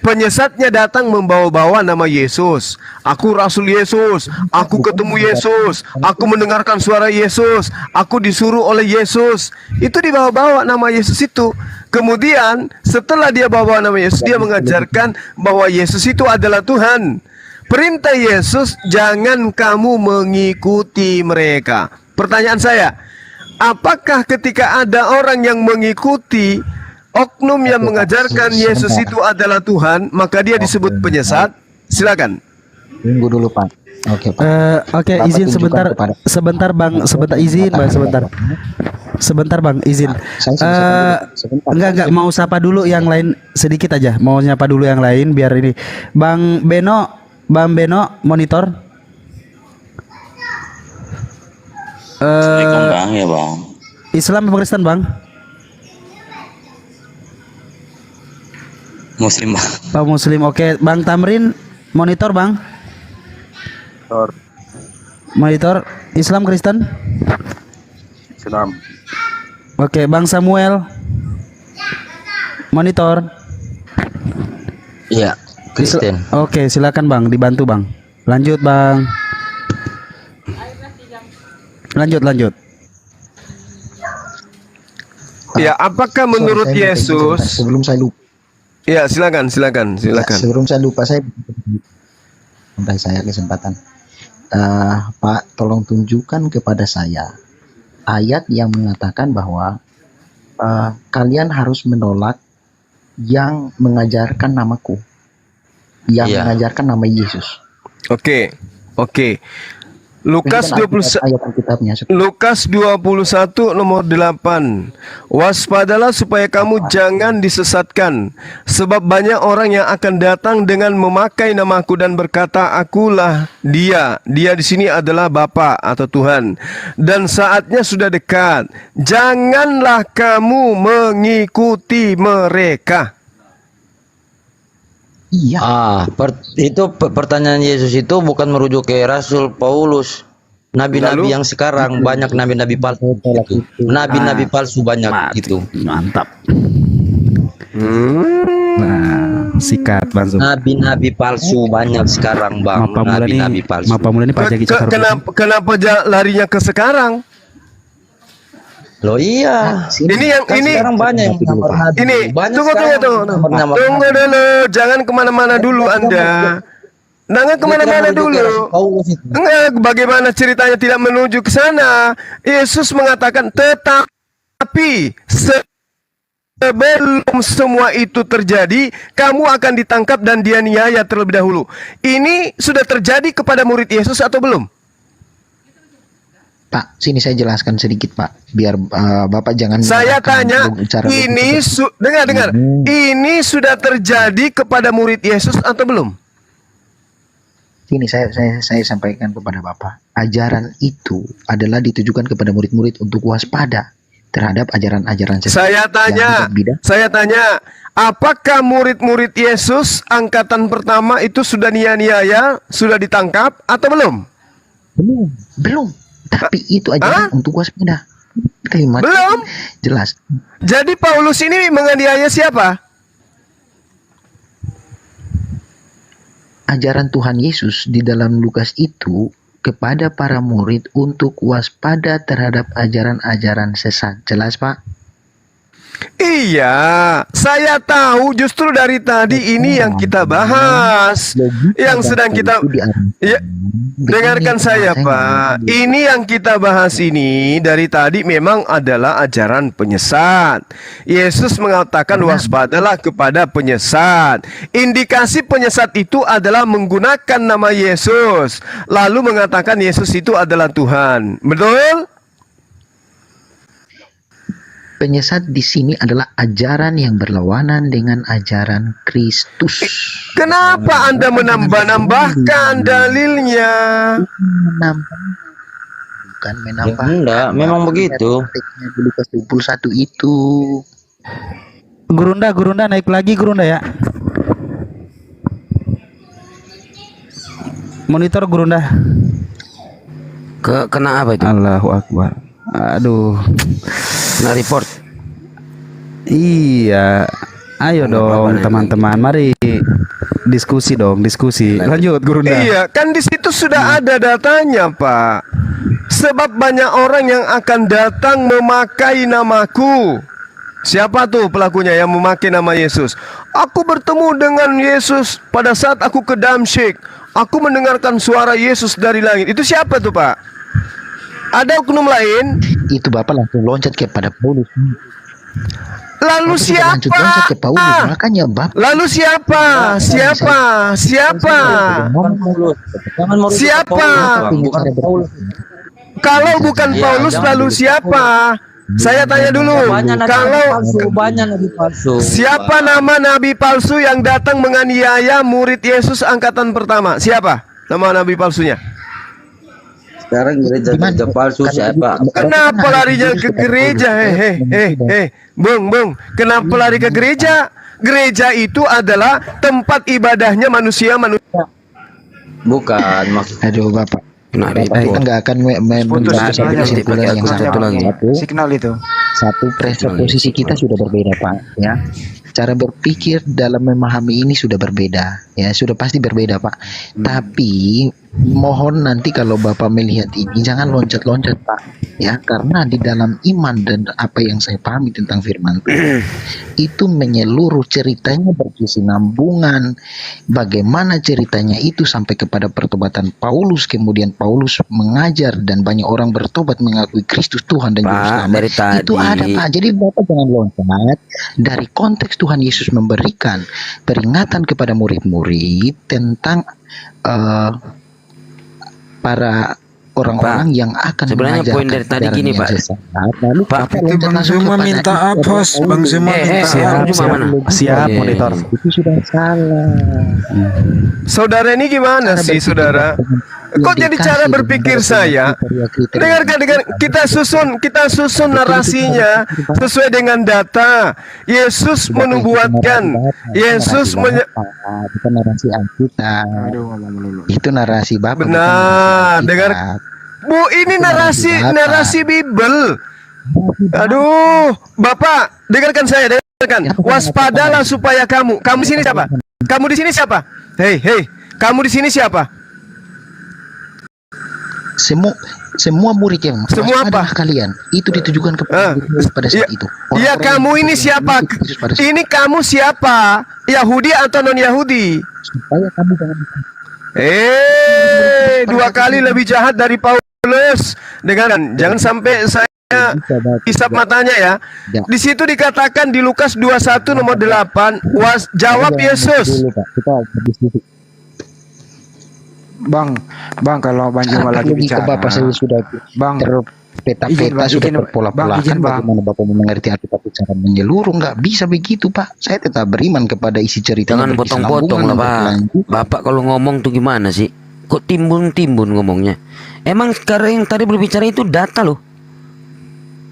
S6: Penyesatnya datang membawa-bawa nama Yesus. Aku Rasul Yesus. Aku ketemu Yesus. Aku mendengarkan suara Yesus. Aku disuruh oleh Yesus. Itu dibawa-bawa nama Yesus itu. Kemudian setelah dia bawa nama Yesus, dia mengajarkan bahwa Yesus itu adalah Tuhan. Perintah Yesus, jangan kamu mengikuti mereka. Pertanyaan saya, apakah ketika ada orang yang mengikuti oknum yang mengajarkan Yesus itu adalah Tuhan, maka dia disebut penyesat? Silakan.
S5: Tunggu dulu, Pak. Oke, Pak.
S1: Oke,
S5: Bapak
S1: izin
S5: tunjukkan
S1: sebentar Bang, sebentar Bang, izin.
S5: Sebentar.
S1: Enggak mau sapa dulu yang lain sedikit aja, mau nyapa dulu yang lain biar ini. Bang Beno monitor.
S10: Assalamualaikum Bang, ya Bang.
S1: Islam apa Kristen Bang?
S10: Muslim Bang.
S1: Oh, Muslim. Oke, Bang Tamrin monitor Bang. Monitor Islam Kristen.
S2: Islam.
S1: Oke, Bang Samuel monitor.
S10: Iya, Kristen.
S1: Oke, silakan Bang, dibantu Bang. Lanjut Bang. Lanjut.
S6: Ya, apakah menurut
S5: Sorry, saya
S6: Yesus?
S5: sebelum saya lupa.
S6: Ya, silakan.
S5: Ya, sebelum saya lupa, sampai saya kesempatan. Pak, tolong tunjukkan kepada saya ayat yang mengatakan bahwa kalian harus menolak yang mengajarkan namaku, yang
S10: Iya.
S5: mengajarkan nama Yesus.
S6: Oke. Lukas
S5: Tunjukkan
S6: 20
S5: ayat Alkitabnya.
S6: Lukas 21 nomor 8. Waspadalah supaya kamu jangan disesatkan, sebab banyak orang yang akan datang dengan memakai namaku dan berkata, akulah dia. Dia di sini adalah Bapa atau Tuhan. Dan saatnya sudah dekat. Janganlah kamu mengikuti mereka.
S5: Iya.
S10: Pertanyaan Yesus itu bukan merujuk ke Rasul Paulus. Nabi-nabi yang sekarang banyak nabi-nabi palsu itu. Nabi-nabi palsu banyak itu.
S1: Mantap. Nah, sikat langsung.
S10: Nabi-nabi palsu banyak sekarang, Bang.
S1: Mapa mula
S10: Nabi-nabi
S1: nih,
S10: palsu.
S1: mapa mula nih Pak Jaki Cakar.
S6: Kenapa larinya ke sekarang?
S10: Loh iya.
S6: Ini
S10: Sekarang banyak yang menyamar nabi.
S6: ini
S10: Banyak
S6: tunggu
S10: sekarang yang menyamar
S6: tunggu
S10: nabi.
S6: dulu, jangan kemana-mana dulu Anda. Jangan kemana-mana
S10: Dia tidak menuju ke
S6: dulu.
S10: Rasul Paulus itu.
S6: Enggak, bagaimana ceritanya tidak menuju ke sana? Yesus mengatakan, tetapi sebelum semua itu terjadi, kamu akan ditangkap dan dianiaya terlebih dahulu. Ini sudah terjadi kepada murid Yesus atau belum?
S5: Pak, sini saya jelaskan sedikit Pak, biar Bapak jangan.
S6: Saya tanya,
S5: berbicara
S6: ini
S5: begitu.
S6: dengar, ini sudah terjadi kepada murid Yesus atau belum?
S5: Sini saya sampaikan kepada Bapak, ajaran itu adalah ditujukan kepada murid-murid untuk waspada terhadap ajaran-ajaran sesat.
S6: Saya tanya, apakah murid-murid Yesus angkatan pertama itu sudah niaya, sudah ditangkap atau belum?
S5: Belum. Tapi itu ajaran untuk waspada. Kalimat
S6: Belum.
S5: jelas.
S6: Jadi Paulus ini menganiaya siapa?
S5: Ajaran Tuhan Yesus di dalam Lukas itu kepada para murid untuk waspada terhadap ajaran-ajaran sesat. Jelas, Pak?
S6: Iya, saya tahu justru dari tadi ini yang kita bahas. Yang sedang kita dengarkan saya, Pak. Ini yang kita bahas ini dari tadi memang adalah ajaran penyesat. Yesus mengatakan waspadalah kepada penyesat. Indikasi penyesat itu adalah menggunakan nama Yesus, lalu mengatakan Yesus itu adalah Tuhan. Betul?
S5: Penyesat di sini adalah ajaran yang berlawanan dengan ajaran Kristus.
S6: Kenapa Anda menambah-nambahkan dalilnya?
S5: Bukan menambah.
S10: Ya, enggak, memang begitu.
S5: Lukas 21 itu.
S1: Gurunda naik lagi Gurunda ya. Monitor Gurunda.
S4: Kena apa itu?
S1: Allahu Akbar. Aduh.
S4: Kena report.
S1: Iya. Ayo dong teman-teman, mari diskusi dong, diskusi. Lanjut Gurunda.
S6: Iya, kan di situ sudah ada datanya, Pak. Sebab banyak orang yang akan datang memakai namaku. Siapa tuh pelakunya yang memakai nama Yesus? Aku bertemu dengan Yesus pada saat aku ke Damsyik. Aku mendengarkan suara Yesus dari langit. Itu siapa tuh, Pak? Ada oknum lain?
S5: Itu Bapak langsung loncat kepada Paulus.
S6: Lalu siapa?
S5: Loncat ke Paulus. Makanya Bapak.
S6: Lalu siapa? Siapa? Siapa? Siapa? Kalau bukan Paulus, lalu siapa? Saya tanya dulu. Kalau
S10: banyak nabi palsu.
S6: siapa nama nabi palsu yang datang menganiaya murid Yesus angkatan pertama? Siapa nama nabi palsunya?
S10: Sekarang gereja palsu siapa?
S6: Kenapa larinya ke gereja? Bung, kenapa lari ke gereja? Gereja itu adalah tempat ibadahnya manusia.
S10: Bukan maksud.
S5: Aduh Bapak.
S4: Kita
S5: nggak akan membahas kesimpulan yang sama.
S8: Signal itu.
S5: Satu presupposisi kita sudah berbeda Pak, ya. Cara berpikir dalam memahami ini sudah berbeda, ya, sudah pasti berbeda Pak. Tapi mohon nanti kalau Bapak melihat ini jangan loncat-loncat Pak, ya, karena di dalam iman dan apa yang saya pahami tentang firman Tuhan itu menyeluruh, ceritanya berkesinambungan. Bagaimana ceritanya itu sampai kepada pertobatan Paulus, kemudian Paulus mengajar dan banyak orang bertobat mengakui Kristus Tuhan dan Juru Selamat.
S4: Dari tadi.
S5: Itu ada Pak. Jadi Bapak jangan loncat dari konteks Tuhan Yesus memberikan peringatan kepada murid-murid tentang para orang-orang yang akan
S4: sebenarnya poin
S5: mengajarkan
S4: dari tadi
S5: ajaran
S4: gini,
S5: yang
S4: Pak.
S5: sesat. Lalu
S4: Pak,
S5: Bapak
S8: Itu
S5: loncat
S8: Bang
S5: langsung
S8: Zuma
S5: kepada
S8: minta
S5: itu
S8: apa?
S5: orang
S8: Bang Zuma minta
S1: siap,
S8: apa?
S1: siap.
S4: mana?
S1: Siap,
S4: Iya,
S1: monitor.
S4: iya.
S5: itu sudah salah.
S6: Saudara ini gimana
S5: Cara
S6: sih,
S5: berpikir
S6: saudara?
S5: yang
S6: Kok jadi
S5: dikasih
S6: cara
S5: dengan
S6: berpikir
S5: kriteria-
S6: saya?
S5: kriteria-
S6: Dengarkan, kita susun narasinya sesuai dengan data. Yesus menubuatkan, Yesus
S5: bukan narasi Alkitab. Itu narasi Bapak. bukan
S6: benar.
S5: narasi
S6: Dengar,
S5: Alkitab.
S6: Bu, ini
S5: narasi Bapak.
S6: narasi Bible. Aduh, Bapak, dengarkan saya, dengarkan. Waspadalah supaya kamu di sini siapa? Kamu di sini siapa? Hei, kamu di sini siapa?
S5: Semua murid yang
S6: Semua apa?
S5: waspadalah kalian itu ditujukan kepada Kristus pada saat itu.
S6: Iya,
S5: Orang-orang
S6: kamu
S5: yang
S6: ini siapa?
S5: Kristus pada saat
S6: Ini kamu siapa? Yahudi atau non Yahudi?
S5: supaya kamu jangan
S6: Dua kali lebih jahat dari Paulus. Dengarkan, jangan sampai saya isap matanya ya. Di situ dikatakan di Lukas 21 nomor 8, jawab Yesus.
S5: Kita habis dulu.
S8: Bang, kalau Bang Zuma lagi
S5: Logika
S8: bicara.
S5: Bapak saya sudah
S8: Bang,
S5: terpeta-peta,
S8: izin, Bang,
S5: sudah
S8: izin, Bang,
S5: terpola-polakan
S8: izin, Bang.
S5: bagaimana Bapak mengerti Alkitab secara menyeluruh. Nggak bisa begitu, Pak. Saya tetap beriman kepada isi cerita.
S4: Jangan potong-potong lah, Pak. Bapak kalau ngomong tuh gimana sih? Kok timbun-timbun ngomongnya? Emang sekarang yang tadi berbicara itu data loh.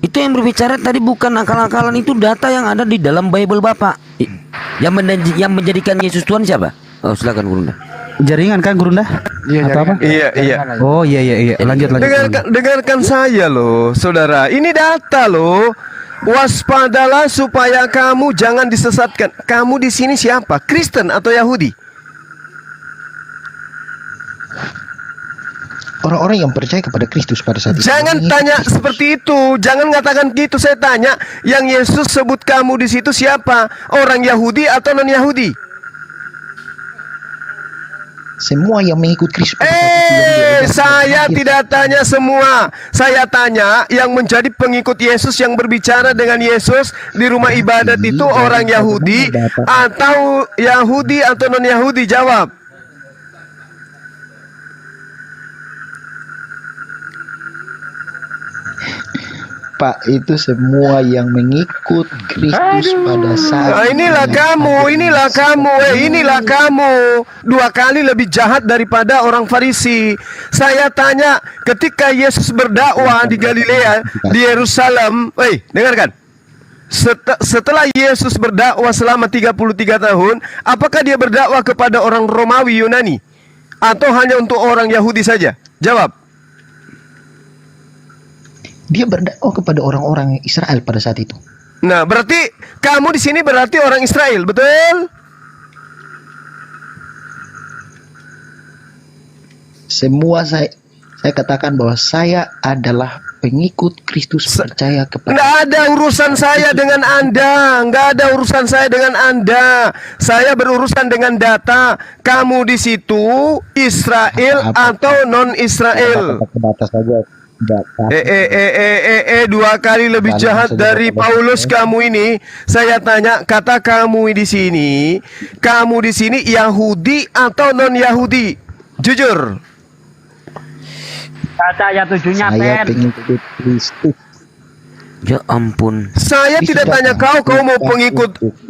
S4: Itu yang berbicara tadi bukan akal-akalan, itu data yang ada di dalam Bible Bapak. Yang menjadikan Yesus Tuhan siapa? Oh, silakan Gurunda.
S1: Jaringan kan Gurunda?
S8: Iya,
S1: Atau apa?
S6: Iya.
S1: Oh iya. Lanjut.
S6: Dengarkan saya loh, saudara. Ini data loh. Waspadalah supaya kamu jangan disesatkan. Kamu di sini siapa? Kristen atau Yahudi?
S5: Orang-orang yang percaya kepada Kristus pada saat itu.
S6: Jangan tanya seperti itu. Jangan mengatakan gitu. Saya tanya, yang Yesus sebut kamu di situ siapa? Orang Yahudi atau non Yahudi?
S5: Semua yang mengikut Kristus. pada saat itu yang
S6: Saya tidak tanya semua. Saya tanya yang menjadi pengikut Yesus, yang berbicara dengan Yesus di rumah ibadat itu orang Yahudi atau Yahudi atau non Yahudi? Jawab.
S5: Pak, itu semua yang mengikut Kristus pada saat
S6: Nah, inilah kamu. Dua kali lebih jahat daripada orang Farisi. Saya tanya, ketika Yesus berdakwah di Galilea, di Yerusalem, dengarkan. Setelah Yesus berdakwah selama 33 tahun, apakah dia berdakwah kepada orang Romawi Yunani atau hanya untuk orang Yahudi saja? Jawab.
S5: dia berdakwah kepada orang-orang Israel pada saat itu.
S6: Nah, berarti kamu di sini berarti orang Israel, betul?
S5: Semua saya katakan bahwa saya adalah pengikut Kristus, percaya kepada.
S6: Nggak ada urusan saya dengan Anda. Nggak ada urusan saya dengan Anda. Saya berurusan dengan data. Kamu di situ Israel atau non Israel?
S5: Data saja. Data.
S6: Dua kali lebih jahat dari Paulus kamu ini. Saya tanya, kata kamu di sini Yahudi atau non Yahudi? Jujur.
S9: Kata ayat 7-nya,
S5: Saya pengikut Kristus.
S4: Ya ampun.
S6: Saya tidak tanya kau mau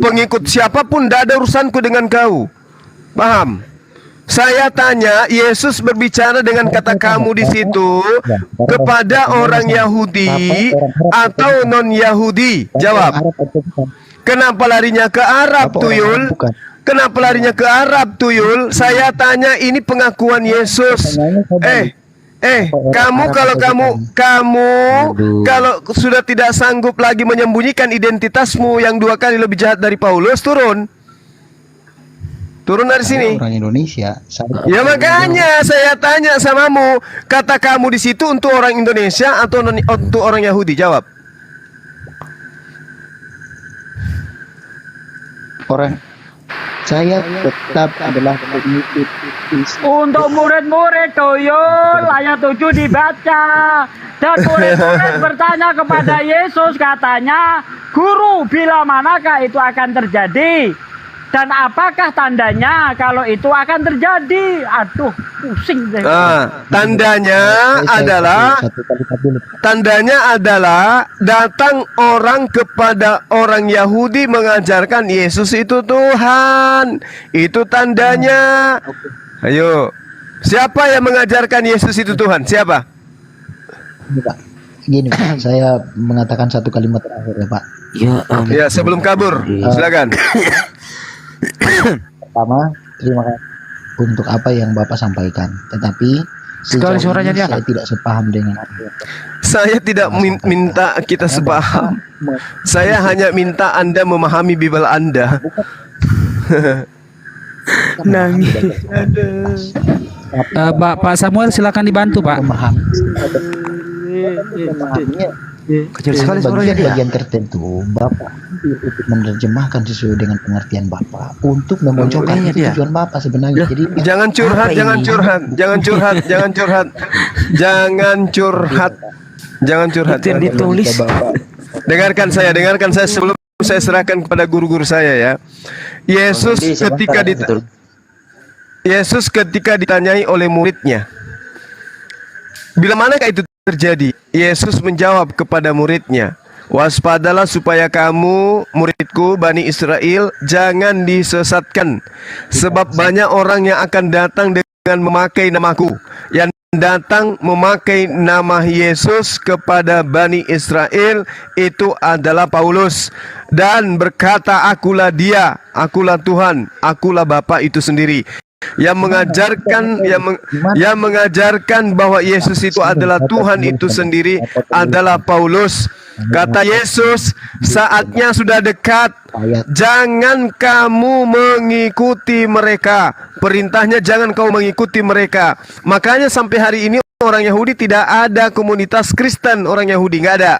S6: pengikut siapapun, tidak ada urusanku dengan kau. Paham? Saya tanya, Yesus berbicara dengan kata kamu di situ kepada orang Yahudi atau non Yahudi? Jawab. Kenapa larinya ke Arab, Tuyul? Kenapa larinya ke Arab, Tuyul? Saya tanya, ini pengakuan Yesus. Kamu kalau sudah tidak sanggup lagi menyembunyikan identitasmu yang 2 kali lebih jahat dari Paulus, turun dari sini.
S5: Orang Indonesia.
S6: Ya makanya saya tanya samamu, kata kamu di situ untuk orang Indonesia atau untuk orang Yahudi? Jawab.
S5: Saya tetap adalah pengikut Kristus.
S9: Untuk murid-murid Tuyul, ayat 7 dibaca. Dan murid-murid bertanya kepada Yesus, katanya, Guru, bila manakah itu akan terjadi? Dan apakah tandanya kalau itu akan terjadi? Aduh,
S6: Tandanya adalah datang orang kepada orang Yahudi mengajarkan Yesus itu Tuhan. Itu tandanya. Ayo. Siapa yang mengajarkan Yesus itu Tuhan? Siapa?
S5: Ini, Pak. Gini, Pak, saya mengatakan satu kalimat terakhir ya, Pak.
S6: Ya, sebelum kabur. Silakan.
S5: Pertama, terima kasih untuk apa yang Bapak sampaikan. Tetapi
S1: Sekali
S5: sejauh
S1: suaranya
S5: ini
S1: dia.
S5: saya tidak sepaham dengan apa yang
S6: Saya tidak minta kita sepaham. Saya hanya minta Anda memahami Bible Anda.
S1: Pak Samuel silakan dibantu Pak.
S5: memahami.
S1: Kecil sekali suaranya dia.
S5: Bagian tertentu Bapak untuk menerjemahkan sesuai dengan pengertian Bapak untuk memojokkan itu tujuan Bapak sebenarnya. Jadi
S6: Jangan curhat, jangan curhat, jangan curhat, jangan curhat, jangan curhat, jangan curhat.
S1: Ditulis.
S6: Dengarkan saya sebelum saya serahkan kepada guru-guru saya ya. Yesus ketika ditanyai oleh muridnya, bila manakah itu terjadi? Yesus menjawab kepada muridnya, waspadalah supaya kamu, muridku, Bani Israel, jangan disesatkan. Sebab banyak orang yang akan datang dengan memakai namaku. Yang datang memakai nama Yesus kepada Bani Israel itu adalah Paulus. Dan berkata, akulah dia, akulah Tuhan, akulah Bapa itu sendiri. Yang mengajarkan bahwa Yesus itu adalah Tuhan itu sendiri adalah Paulus. Kata Yesus, saatnya sudah dekat. Jangan kamu mengikuti mereka. Perintahnya jangan kau mengikuti mereka. Makanya sampai hari ini orang Yahudi tidak ada komunitas Kristen orang Yahudi, nggak ada.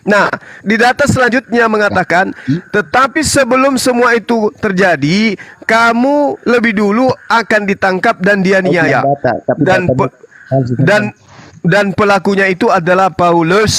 S6: Nah, di data selanjutnya mengatakan, tetapi sebelum semua itu terjadi, kamu lebih dulu akan ditangkap dan dianiaya. Dan pelakunya itu adalah Paulus.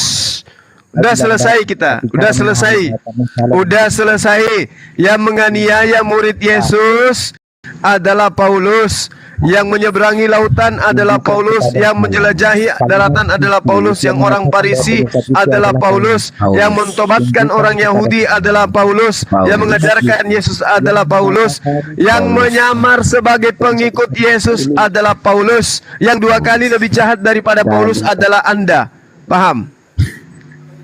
S6: Udah selesai kita, udah selesai. Yang menganiaya murid Yesus adalah Paulus. Yang menyeberangi lautan adalah Paulus. Yang menjelajahi daratan adalah Paulus. Yang orang Farisi adalah Paulus. Yang mentobatkan orang Yahudi adalah Paulus. Yang mengajarkan Yesus adalah Paulus. Yang menyamar sebagai pengikut Yesus adalah Paulus. Yang 2 kali lebih jahat daripada Paulus adalah Anda. Paham?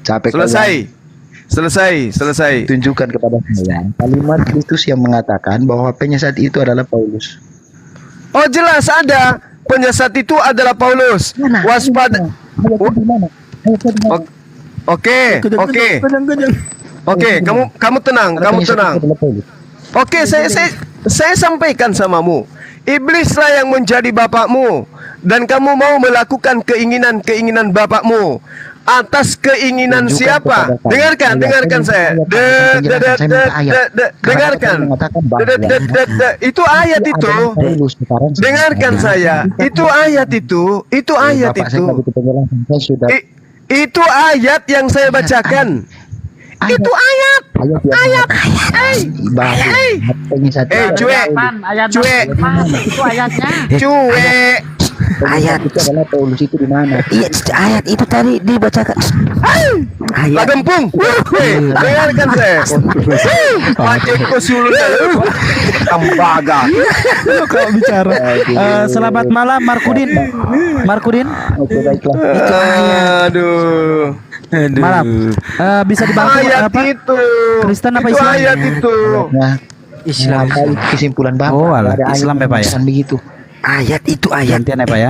S6: Selesai.
S5: tunjukkan kepada saya kalimat Kristus yang mengatakan bahwa penyesat itu adalah Paulus.
S6: Oh, jelas ada. Penyesat itu adalah Paulus. Waspada. Oke. Kamu tenang. Oke, saya sampaikan samamu. Iblislah yang menjadi bapakmu dan kamu mau melakukan keinginan bapakmu. Atas keinginan siapa? Dengarkan saya. Dengarkan. Itu ayat itu. Dengarkan saya. Itu ayat itu. Itu ayat yang saya bacakan. Itu ayat. Cuek.
S5: Ayat itu adalah Paulus itu di mana?
S4: Iya, ayat itu tadi dibacakan.
S6: Lagempung. Dengarkan saya. Pakai sulun tembaga.
S1: Kalau bicara. Selamat malam Markudin.
S5: Oke, baiklah.
S6: Aduh.
S1: Malam. Bisa dibantu
S6: Ayat
S1: apa?
S6: itu.
S1: Kristen apa
S6: Itu
S1: Islam?
S6: ayat itu.
S5: Nah, Islam. Kesimpulan Bapak.
S1: Oh, alah.
S5: Ada ayat
S1: Islam ya, Pak, ya?
S5: yang begitu.
S4: Ayat itu ayat.
S1: Gantian ya Pak ya.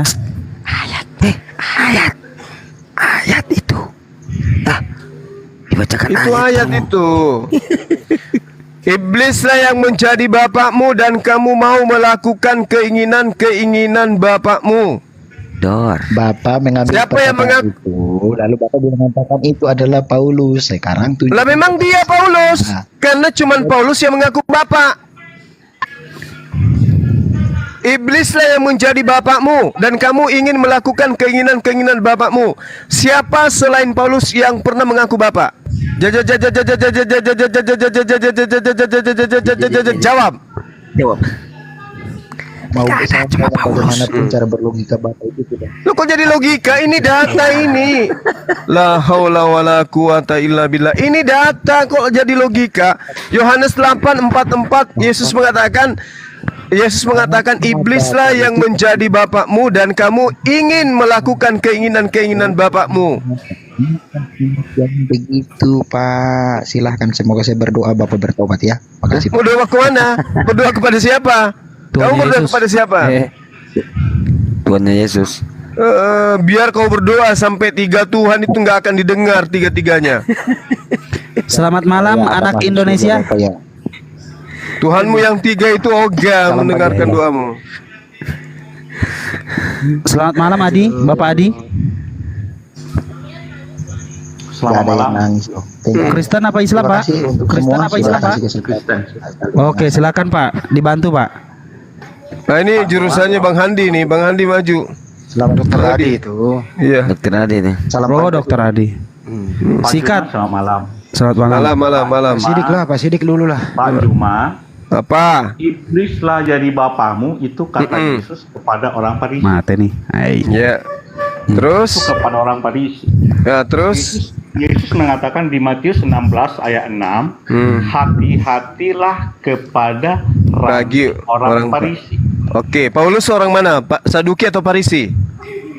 S4: Ayat itu. Dibacakan
S6: Itu ayat itu. Iblislah yang menjadi bapakmu dan kamu mau melakukan keinginan bapakmu.
S4: Dor.
S5: Bapak mengambil
S6: Siapa yang
S5: perkataan itu, lalu Bapak mengatakan itu adalah Paulus. Sekarang
S6: Lah memang dia Paulus. Karena cuman Paulus yang mengaku bapak. Iblislah yang menjadi bapakmu dan kamu ingin melakukan keinginan bapakmu. Siapa selain Paulus yang pernah mengaku bapak? Jawab.
S5: mau saya bagaimanapun cara berlogika Bapak itu tidak.
S6: Lo kok jadi logika? Ini data ini. La haula wala quwata illa billah. Ini data kok jadi logika. Yohanes 8:44 Yesus mengatakan iblislah yang menjadi bapakmu dan kamu ingin melakukan keinginan-keinginan bapakmu.
S5: Yang begitu Pak, silahkan, semoga saya berdoa Bapak bertobat ya. Makasih Pak.
S6: Berdoa ke mana? Berdoa kepada siapa?
S1: Tuhan
S6: Kamu berdoa
S1: Yesus.
S6: kepada siapa?
S4: Tuhan Yesus.
S6: Biar kau berdoa sampai 3 Tuhan itu nggak akan didengar tiga-tiganya.
S1: Selamat malam
S5: Ya,
S1: anak
S5: Bapak,
S1: Indonesia.
S5: Bapak, ya.
S6: Tuhanmu yang 3 itu ogah
S5: Salam
S6: mendengarkan
S5: pagi, ya.
S6: doamu.
S1: Selamat malam Adi, Bapak Adi.
S5: Nggak ada yang nangis loh. Thank you.
S1: Kristen apa Islam,
S5: Terima
S1: Pak?
S5: kasih untuk
S1: Kristen
S5: semua
S1: apa Islam,
S5: sudah
S1: Pak?
S5: kasih kesempatan.
S1: Oke, silakan Pak, dibantu Pak.
S6: Nah ini jurusannya Bang Handi nih, Bang Handi maju.
S5: Selamat
S8: Dokter Adi itu.
S6: Iya.
S4: Dokter Adi nih.
S5: Salam
S1: Oh,
S5: pagi.
S1: Dokter Adi. Sikat.
S2: Selamat malam.
S1: Selamat malam.
S6: Malam.
S8: Sidik lah, Pak Sidik dulu lah.
S2: Pak Juma,
S6: Apa?
S2: iblislah jadi bapakmu itu kata Yesus kepada orang Farisi.
S1: Mate nih. Hai.
S6: Ya. Terus?
S2: Itu kepada orang Farisi.
S6: Ya terus?
S2: Yesus mengatakan di Matius 16 ayat 6, hati-hatilah kepada
S6: Ragi
S2: orang Farisi.
S6: Oke, Paulus orang mana? Pak Saduki atau Farisi?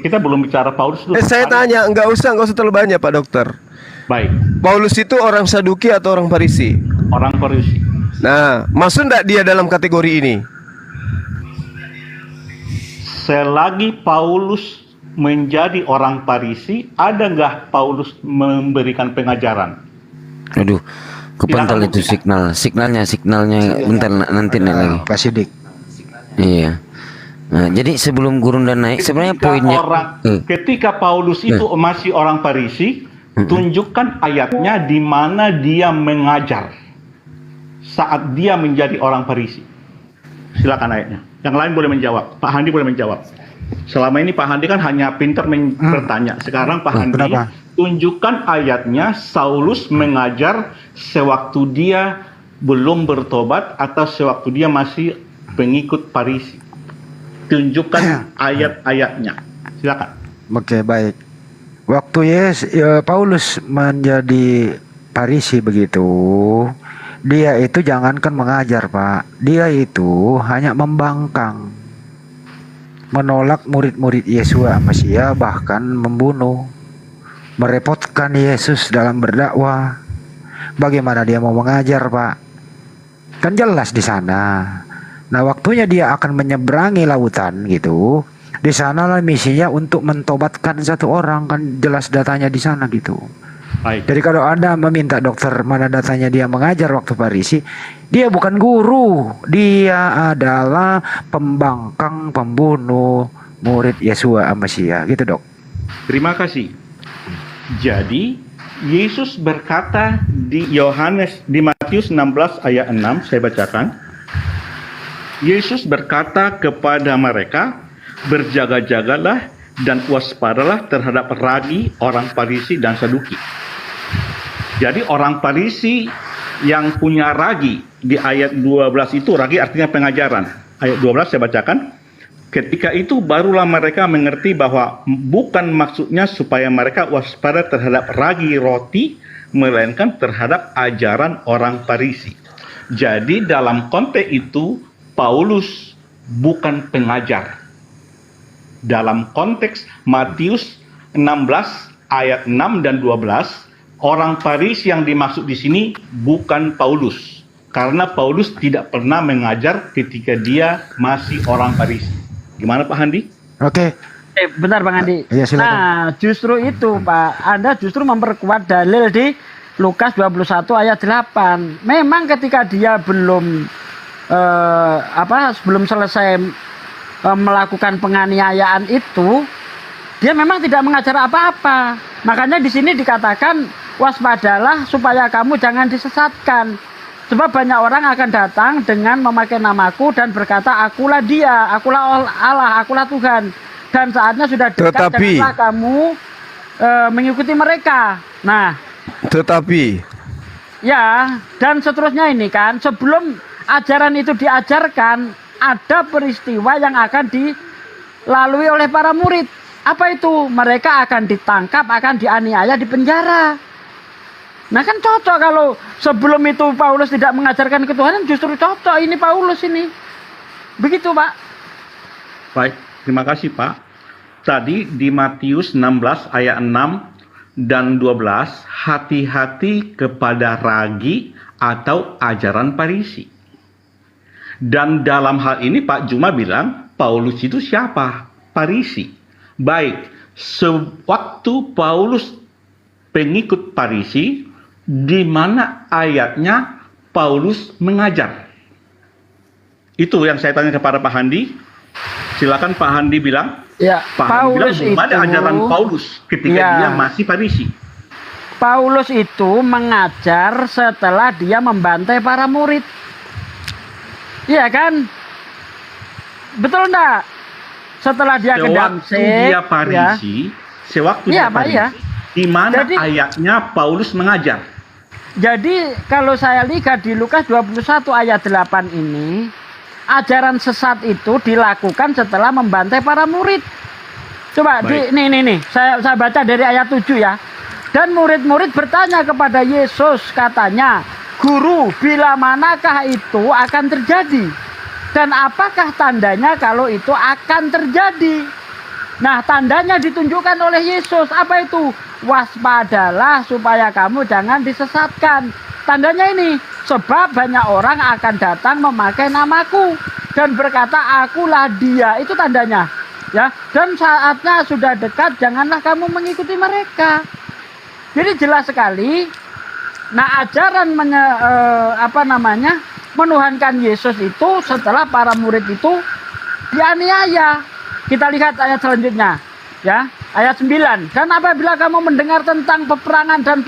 S2: Kita belum bicara Paulus dulu.
S6: Saya tanya, enggak usah terlalu banyak Pak Dokter.
S2: Baik,
S6: Paulus itu orang Saduki atau orang Farisi?
S2: orang Farisi.
S6: Nah, masuk enggak dia dalam kategori ini?
S2: Selagi Paulus menjadi orang Farisi, ada nggak Paulus memberikan pengajaran?
S4: Aduh, kepental itu signalnya bentar nanti naik lagi.
S8: Pak Sidik.
S4: Iya. Nah, jadi sebelum gurunda naik sebenarnya poinnya
S2: Ketika Paulus itu masih orang Farisi, tunjukkan ayatnya di mana dia mengajar saat dia menjadi orang Farisi. Silakan ayatnya. Yang lain boleh menjawab. Pak Handi boleh menjawab. Selama ini Pak Handi kan hanya pintar bertanya. Sekarang Pak Handi
S8: Kenapa?
S2: tunjukkan ayatnya Saulus mengajar sewaktu dia belum bertobat atau sewaktu dia masih pengikut Farisi. Tunjukkan ayat-ayatnya. Silakan.
S8: Oke, baik. Waktu Paulus menjadi Farisi begitu, dia itu jangankan mengajar, Pak. Dia itu hanya membangkang. Menolak murid-murid Yesus Mesias, bahkan membunuh. Merepotkan Yesus dalam berdakwah. Bagaimana dia mau mengajar, Pak? Kan jelas di sana. Nah, waktunya dia akan menyeberangi lautan gitu. Di sanalah misinya untuk mentobatkan satu orang, kan jelas datanya di sana gitu.
S2: Baik.
S8: Jadi kalau Anda meminta dokter mana datanya dia mengajar waktu Farisi, dia bukan guru, dia adalah pembangkang, pembunuh murid Yesua Mesias gitu, Dok.
S2: Terima kasih. Jadi Yesus berkata di Matius 16 ayat 6, saya bacakan. Yesus berkata kepada mereka, berjaga-jagalah dan waspadalah terhadap ragi orang Farisi dan Saduki. Jadi orang Farisi yang punya ragi di ayat 12 itu, ragi artinya pengajaran. Ayat 12 saya bacakan. Ketika itu barulah mereka mengerti bahwa bukan maksudnya supaya mereka waspada terhadap ragi roti, melainkan terhadap ajaran orang Farisi. Jadi dalam konteks itu Paulus bukan pengajar. Dalam konteks Matius 16 ayat 6 dan 12, orang Farisi yang dimaksud di sini bukan Paulus. Karena Paulus tidak pernah mengajar ketika dia masih orang Farisi. Gimana Pak Handi?
S8: Oke.
S9: Bentar Bang Andi.
S8: Iya, silakan.
S9: Nah, justru itu Pak, Anda justru memperkuat dalil di Lukas 21 ayat 8. Memang ketika dia belum sebelum selesai melakukan penganiayaan itu, dia memang tidak mengajar apa-apa. Makanya di sini dikatakan waspadalah supaya kamu jangan disesatkan. Sebab banyak orang akan datang dengan memakai namaku dan berkata, akulah dia, akulah Allah, akulah Tuhan. Dan saatnya sudah dekat, janganlah kamu mengikuti mereka. Nah, dan seterusnya ini kan, sebelum ajaran itu diajarkan, ada peristiwa yang akan dilalui oleh para murid. Apa itu? Mereka akan ditangkap, akan dianiaya, dipenjara. Nah kan cocok kalau sebelum itu Paulus tidak mengajarkan ketuhanan, justru cocok ini Paulus ini. Begitu Pak.
S2: Baik, terima kasih Pak. Tadi di Matius 16 ayat 6 dan 12, hati-hati kepada ragi atau ajaran Farisi. Dan dalam hal ini Pak Juma bilang, Paulus itu siapa? Farisi. Baik, sewaktu Paulus pengikut Farisi, di mana ayatnya Paulus mengajar? Itu yang saya tanya kepada Pak Handi. Silakan Pak Handi bilang.
S9: Ya,
S2: Pak Handi bilang
S9: Paulus
S2: bagaimana
S9: itu,
S2: ajaran Paulus ketika
S9: ya,
S2: dia masih Farisi?
S9: Paulus itu mengajar setelah dia membantai para murid. Iya kan? Betul enggak? Setelah dia ke Damsyik,
S2: dia Farisi, sewaktu
S9: Iya,
S2: dia
S9: Pak,
S2: Farisi,
S9: ya.
S2: di mana
S9: Jadi-
S2: ayatnya Paulus mengajar?
S9: Jadi kalau saya lihat di Lukas 21 ayat 8 ini, ajaran sesat itu dilakukan setelah membantai para murid. Coba
S2: Baik.
S9: nih, saya baca dari ayat 7 ya. Dan murid-murid bertanya kepada Yesus, katanya, "Guru, bila manakah itu akan terjadi? Dan apakah tandanya kalau itu akan terjadi?" Nah, tandanya ditunjukkan oleh Yesus. Apa itu? Waspadalah supaya kamu jangan disesatkan. Tandanya ini, sebab banyak orang akan datang memakai namaku dan berkata, "Akulah dia." Itu tandanya. Ya, dan saatnya sudah dekat, janganlah kamu mengikuti mereka. Jadi jelas sekali. Nah, ajaran menuhankan Yesus itu setelah para murid itu dianiaya. Kita lihat ayat selanjutnya, ya, ayat 9. Dan apabila kamu mendengar tentang peperangan dan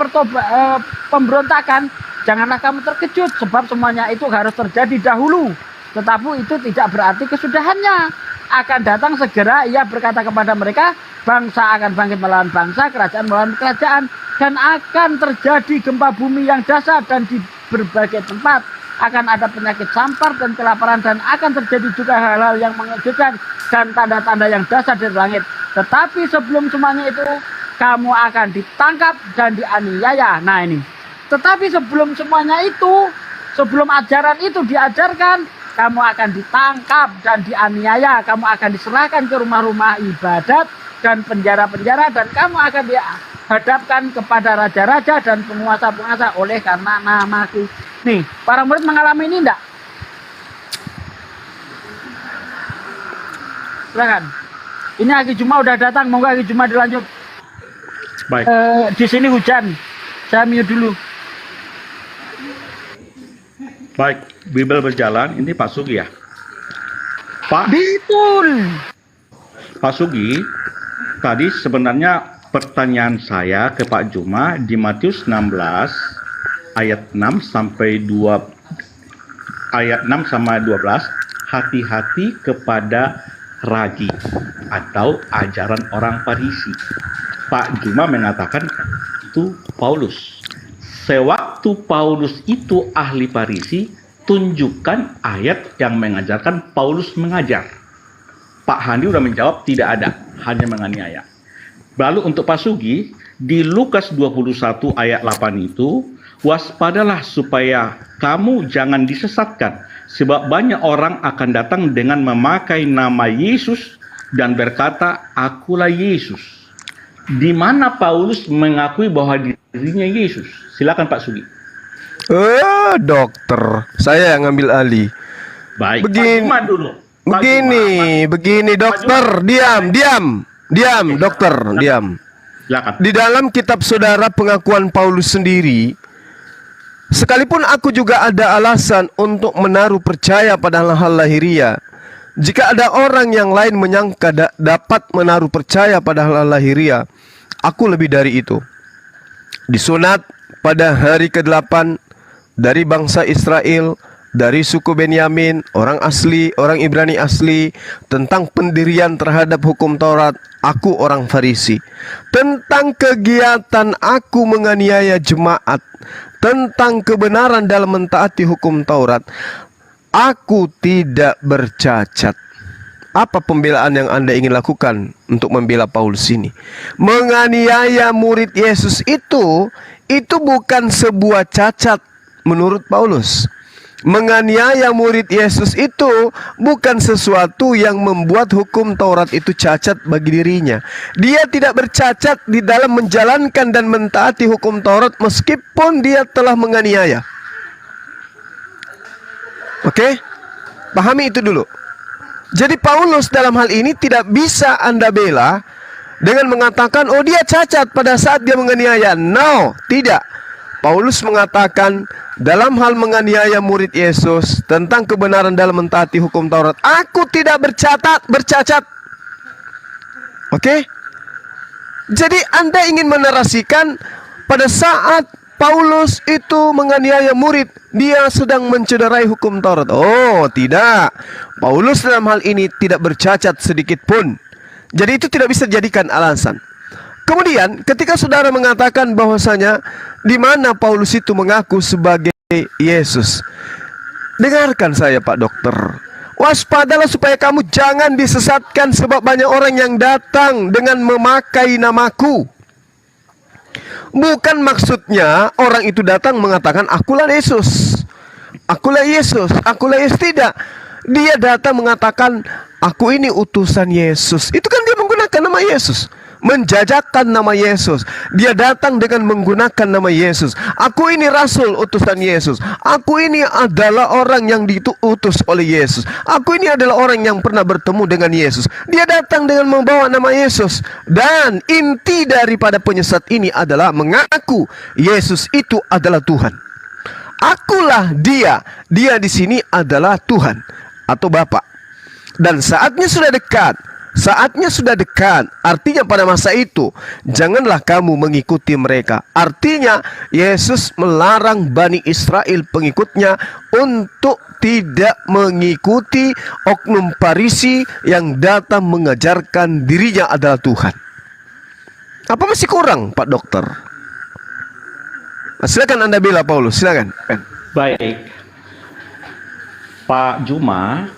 S9: pemberontakan, janganlah kamu terkejut, sebab semuanya itu harus terjadi dahulu. Tetapi itu tidak berarti kesudahannya. Akan datang segera, ia berkata kepada mereka, bangsa akan bangkit melawan bangsa, kerajaan melawan kerajaan, dan akan terjadi gempa bumi yang dahsyat, dan di berbagai tempat akan ada penyakit sampar dan kelaparan, dan akan terjadi juga hal-hal yang mengejutkan dan tanda-tanda yang dahsyat dari langit. Tetapi sebelum semuanya itu, kamu akan ditangkap dan dianiaya. Nah ini, tetapi sebelum semuanya itu, sebelum ajaran itu diajarkan, kamu akan ditangkap dan dianiaya, kamu akan diserahkan ke rumah-rumah ibadat dan penjara-penjara, dan kamu akan dihadapkan kepada raja-raja dan penguasa-penguasa oleh karena namaku. Nih, para murid mengalami ini enggak? Silakan. Ini Aki Juma udah datang, monggo Aki Juma dilanjut.
S2: Baik.
S9: Di sini hujan. Saya mute dulu.
S2: Baik, Bible berjalan. Ini Pak Sugi ya. Pak
S9: Betul.
S2: Pak Sugi, tadi sebenarnya pertanyaan saya ke Pak Juma di Matius 16 ayat 6 sampai 2 ayat 6 sama 12, hati-hati kepada ragi atau ajaran orang Farisi. Pak Juma mengatakan itu Paulus. Sewaktu Paulus itu ahli Farisi, tunjukkan ayat yang mengajarkan Paulus mengajar. Pak Handi udah menjawab tidak ada, hanya menganiaya. Lalu untuk Pak Sugi, di Lukas 21 ayat 8 itu, waspadalah supaya kamu jangan disesatkan, sebab banyak orang akan datang dengan memakai nama Yesus dan berkata, "Akulah Yesus." Di mana Paulus mengakui bahwa dirinya Yesus? Silakan Pak Sugi.
S6: Dokter, saya yang ngambil alih.
S2: Baik,
S6: Begini-
S2: Pak Juma dulu. Pak
S6: Begini dokter, diam, dokter, diam.
S2: Silakan.
S6: Di dalam kitab saudara pengakuan Paulus sendiri, sekalipun aku juga ada alasan untuk menaruh percaya pada hal lahiriah, jika ada orang yang lain menyangka dapat menaruh percaya pada hal lahiriah, aku lebih dari itu. Disunat pada hari ke-8 dari bangsa Israel, dari suku Benyamin, orang asli, orang Ibrani asli, tentang pendirian terhadap hukum Taurat, aku orang Farisi. Tentang kegiatan aku menganiaya jemaat, tentang kebenaran dalam mentaati hukum Taurat, Aku tidak bercacat. Apa pembelaan yang Anda ingin lakukan untuk membela Paulus ini? Menganiaya murid Yesus itu bukan sebuah cacat menurut Paulus. Menganiaya murid Yesus itu bukan sesuatu yang membuat hukum Taurat itu cacat bagi dirinya. Dia tidak bercacat di dalam menjalankan dan mentaati hukum Taurat meskipun dia telah menganiaya. Oke? Pahami itu dulu. Jadi Paulus dalam hal ini tidak bisa Anda bela dengan mengatakan, oh dia cacat pada saat dia menganiaya. No, tidak. Paulus mengatakan dalam hal menganiaya murid Yesus tentang kebenaran dalam mentaati hukum Taurat, aku tidak bercacat. Oke? Jadi Anda ingin menarasikan pada saat Paulus itu menganiaya murid, dia sedang mencederai hukum Taurat. Oh, tidak. Paulus dalam hal ini tidak bercacat sedikit pun. Jadi itu tidak bisa dijadikan alasan. Kemudian ketika saudara mengatakan bahwasanya di mana Paulus itu mengaku sebagai Yesus, dengarkan saya Pak Dokter. Waspadalah supaya kamu jangan disesatkan sebab banyak orang yang datang dengan memakai namaku. Bukan maksudnya orang itu datang mengatakan akulah Yesus. Akulah Yesus, akulah Yesus, tidak. Dia datang mengatakan aku ini utusan Yesus. Itu kan dia menggunakan nama Yesus, menjajakan nama Yesus. Dia datang dengan menggunakan nama Yesus. Aku ini rasul utusan Yesus. Aku ini adalah orang yang diutus oleh Yesus. Aku ini adalah orang yang pernah bertemu dengan Yesus. Dia datang dengan membawa nama Yesus. Dan inti daripada penyesat ini adalah mengaku Yesus itu adalah Tuhan. Akulah dia. Dia di sini adalah Tuhan atau Bapa. Dan saatnya sudah dekat. Saatnya sudah dekat. Artinya pada masa itu janganlah kamu mengikuti mereka. Artinya Yesus melarang Bani Israel pengikutnya untuk tidak mengikuti oknum Farisi yang datang mengajarkan dirinya adalah Tuhan. Apa masih kurang Pak Dokter? Silakan Anda bela Paulus, silakan.
S2: Baik, Pak Juma,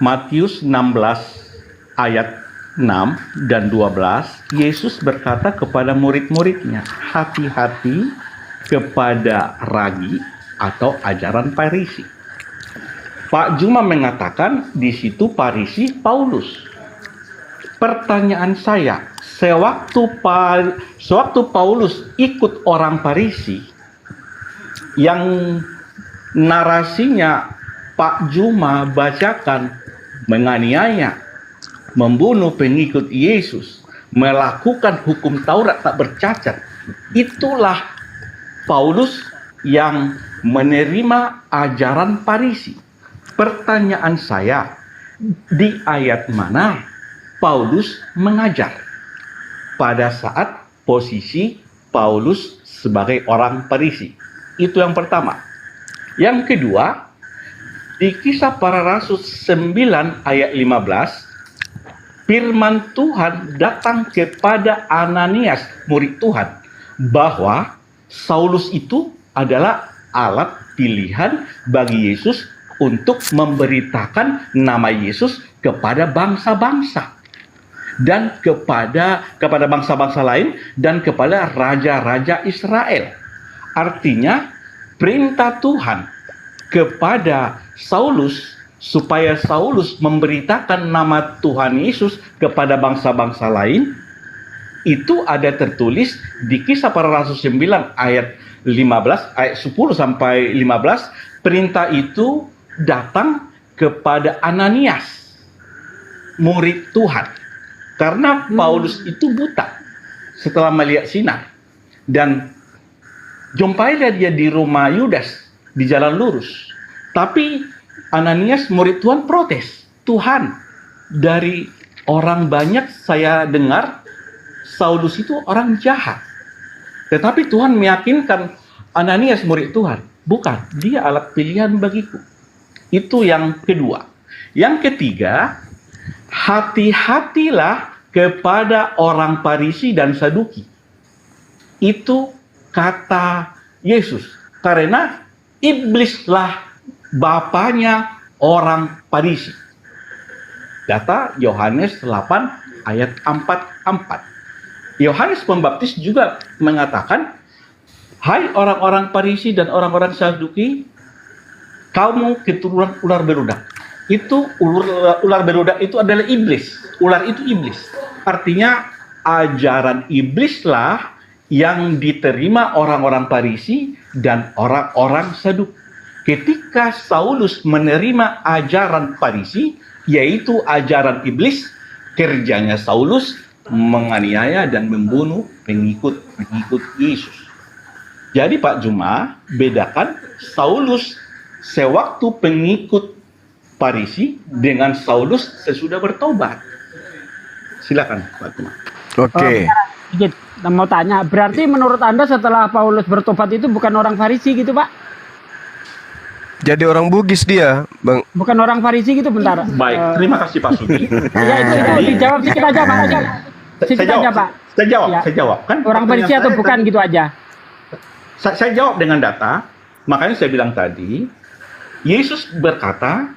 S2: Matius 16 ayat 6 dan 12, Yesus berkata kepada murid-muridnya, hati-hati kepada ragi atau ajaran Farisi. Pak Juma mengatakan di situ Farisi Paulus. Pertanyaan saya, sewaktu Paulus ikut orang Farisi yang narasinya Pak Juma bacakan menganiaya, membunuh pengikut Yesus, melakukan hukum Taurat tak bercacat, itulah Paulus yang menerima ajaran Farisi. Pertanyaan saya, di ayat mana Paulus mengajar pada saat posisi Paulus sebagai orang Farisi? Itu yang pertama. Yang kedua, di Kisah Para Rasul 9 ayat 15, firman Tuhan datang kepada Ananias, murid Tuhan, bahwa Saulus itu adalah alat pilihan bagi Yesus untuk memberitakan nama Yesus kepada bangsa-bangsa dan kepada bangsa-bangsa lain dan kepada raja-raja Israel. Artinya perintah Tuhan kepada Saulus supaya Saulus memberitakan nama Tuhan Yesus kepada bangsa-bangsa lain, itu ada tertulis di Kisah Para Rasul 9 ayat 15, ayat 10 sampai 15. Perintah itu datang kepada Ananias, murid Tuhan. Karena Paulus itu buta setelah melihat sinar. Dan jumpailah dia di rumah Yudas di jalan lurus. Tapi Ananias murid Tuhan protes. Tuhan, dari orang banyak saya dengar Saulus itu orang jahat. Tetapi Tuhan meyakinkan Ananias murid Tuhan, bukan, dia alat pilihan bagiku. Itu yang kedua. Yang ketiga, hati-hatilah kepada orang Farisi dan Saduki. Itu kata Yesus. Karena iblislah bapaknya orang Farisi. Data Yohanes 8 ayat 44. Yohanes Pembaptis juga mengatakan, hai orang-orang Farisi dan orang-orang Saduki, kamu keturunan ular beludak. Itu ular beludak itu adalah iblis. Ular itu iblis. Artinya ajaran iblislah yang diterima orang-orang Farisi dan orang-orang Saduki. Ketika Saulus menerima ajaran Farisi, yaitu ajaran iblis, kerjanya Saulus menganiaya dan membunuh pengikut Yesus. Jadi Pak Juma, bedakan Saulus sewaktu pengikut Farisi dengan Saulus sesudah bertobat. Silakan Pak Juma.
S6: Oke.
S9: Sedikit, mau tanya, berarti menurut Anda setelah Paulus bertobat itu bukan orang Farisi gitu, Pak?
S6: Jadi orang Bugis dia, Bang.
S9: Bukan orang Farisi gitu, bentar.
S2: Baik, terima kasih Pak Sugi.
S9: Ya itu dijawab sedikit aja, Pak. Sedikit aja, Pak.
S2: Saya jawab. Kan
S9: Orang Farisi
S2: pertanyaan
S9: atau
S2: saya
S9: bukan
S2: tadi-
S9: gitu aja?
S2: Saya jawab dengan data. Makanya saya bilang tadi, Yesus berkata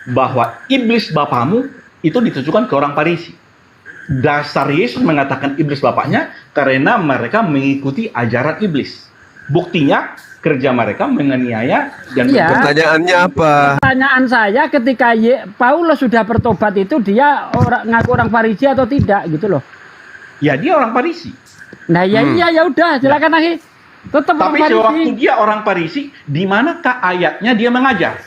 S2: bahwa iblis bapamu itu ditujukan ke orang Farisi. Dasar Yesus mengatakan iblis bapaknya karena mereka mengikuti ajaran iblis. Buktinya kerja mereka menganiaya dan
S9: Iya.
S6: Pertanyaannya apa?
S9: Pertanyaan saya ketika Paulus sudah bertobat itu dia ngaku orang Farisi atau tidak gitu loh.
S2: ya dia orang Farisi.
S9: Nah ya iya ya udah silakan lagi. Tetap orang
S2: Tapi
S9: Farisi.
S2: sewaktu dia orang Farisi, di manakah ayatnya dia mengajar?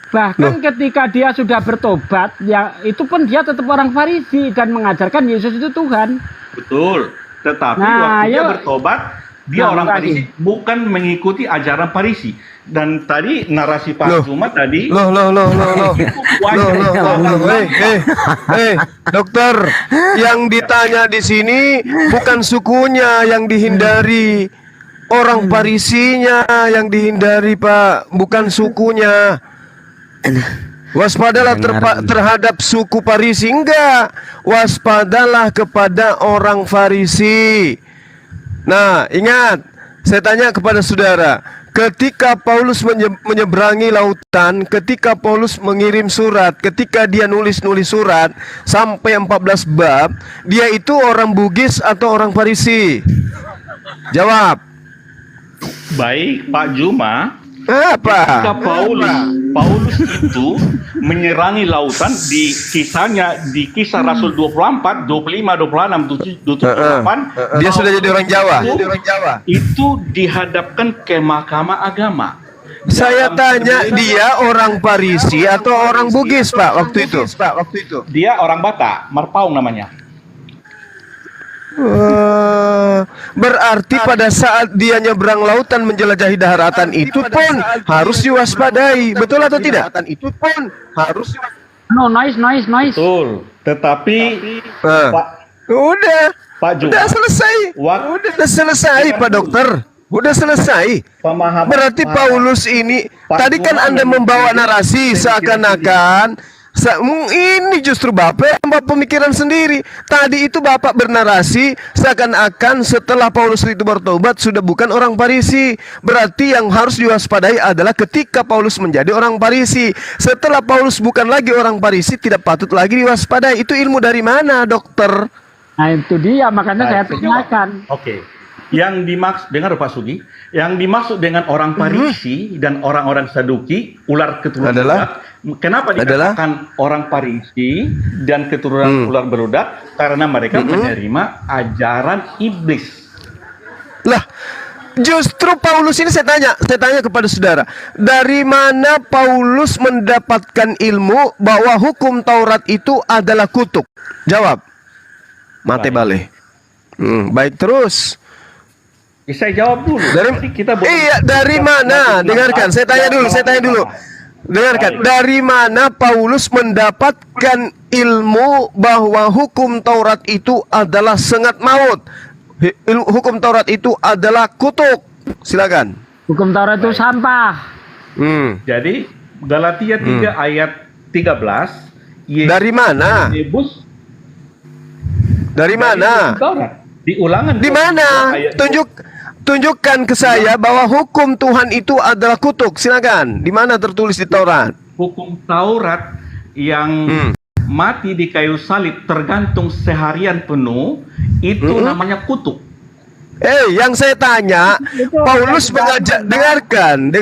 S9: Bahkan ketika dia sudah bertobat, ya itu pun dia tetap orang Farisi dan mengajarkan Yesus itu Tuhan.
S2: Betul. Tetapi
S9: Nah,
S2: waktu dia
S9: yuk.
S2: bertobat, dia
S9: Nah,
S2: orang
S9: lagi.
S2: Farisi, bukan mengikuti ajaran Farisi. Dan tadi narasi Pak
S6: Loh.
S2: Juma tadi
S6: Loh. Dokter, yang ditanya di sini bukan sukunya yang dihindari, orang Farisinya yang dihindari, Pak, bukan sukunya. Waspadalah terhadap suku Farisi, enggak. Waspadalah kepada orang Farisi. Nah, ingat, saya tanya kepada saudara, ketika Paulus menyeberangi lautan, ketika Paulus mengirim surat, ketika dia nulis surat sampai 14 bab, dia itu orang Bugis atau orang Farisi? Jawab.
S2: baik Pak Juma,
S6: Apa?
S2: ketika Paulus itu menyerangi lautan di kisahnya, di kisah Rasul 24, 25, 26, 28,
S6: Dia sudah jadi orang Jawa.
S2: itu dihadapkan ke mahkamah agama.
S6: Saya tanya, dia orang Farisi atau orang Bugis, Pak, waktu itu?
S2: Dia orang Batak, Marpaung namanya.
S6: Berarti pada saat dia nyebrang lautan menjelajahi daratan itu pun harus diwaspadai, betul atau tidak?
S9: No noise.
S2: Betul. Tetapi
S6: Nah,
S2: Pak
S6: udah
S2: Juma,
S6: selesai. Udah selesai, Pak Dokter. Udah selesai.
S2: pemahaman
S6: Berarti Paulus ini
S2: Pak
S6: tadi kan
S2: Juma
S6: Anda membawa
S2: memikirkan
S6: narasi seakan-akan ini justru Bapak yang bawa pemikiran sendiri. Tadi itu Bapak bernarasi seakan-akan setelah Paulus itu bertobat sudah bukan orang Farisi. Berarti yang harus diwaspadai adalah ketika Paulus menjadi orang Farisi. Setelah Paulus bukan lagi orang Farisi, tidak patut lagi diwaspadai. Itu ilmu dari mana, dokter?
S9: Nah itu dia makanya saya
S2: Baik,
S9: tanyakan.
S2: Oke. Yang dimaksud, dengar Pak Sugi, yang dimaksud dengan orang Farisi dan orang-orang Saduki, ular keturunan
S6: Adalah?
S2: beludak, kenapa dikatakan orang Farisi dan keturunan ular beludak? Karena mereka menerima ajaran iblis.
S6: Lah, justru Paulus ini saya tanya kepada saudara, dari mana Paulus mendapatkan ilmu bahwa hukum Taurat itu adalah kutuk? Jawab. Mate bale. Baik terus.
S2: Saya jawab dulu. Jadi kita
S6: Dari mana? Dengarkan, saya tanya dulu. Dengarkan, dari mana Paulus mendapatkan ilmu bahwa hukum Taurat itu adalah sengat maut? Hukum Taurat itu adalah kutuk. Silakan.
S9: Hukum Taurat itu sampah.
S2: Jadi Galatia 3 ayat 13.
S6: Dari mana?
S2: Dari mana? Di Ulangan.
S6: Di mana?
S2: Ayat
S6: Tunjuk. tunjukkan ke saya bahwa hukum Tuhan itu adalah kutuk. Silakan. Di mana tertulis di Taurat?
S2: Hukum Taurat yang mati di kayu salib tergantung seharian penuh itu namanya kutuk.
S6: Yang saya tanya, Paulus dengarkan.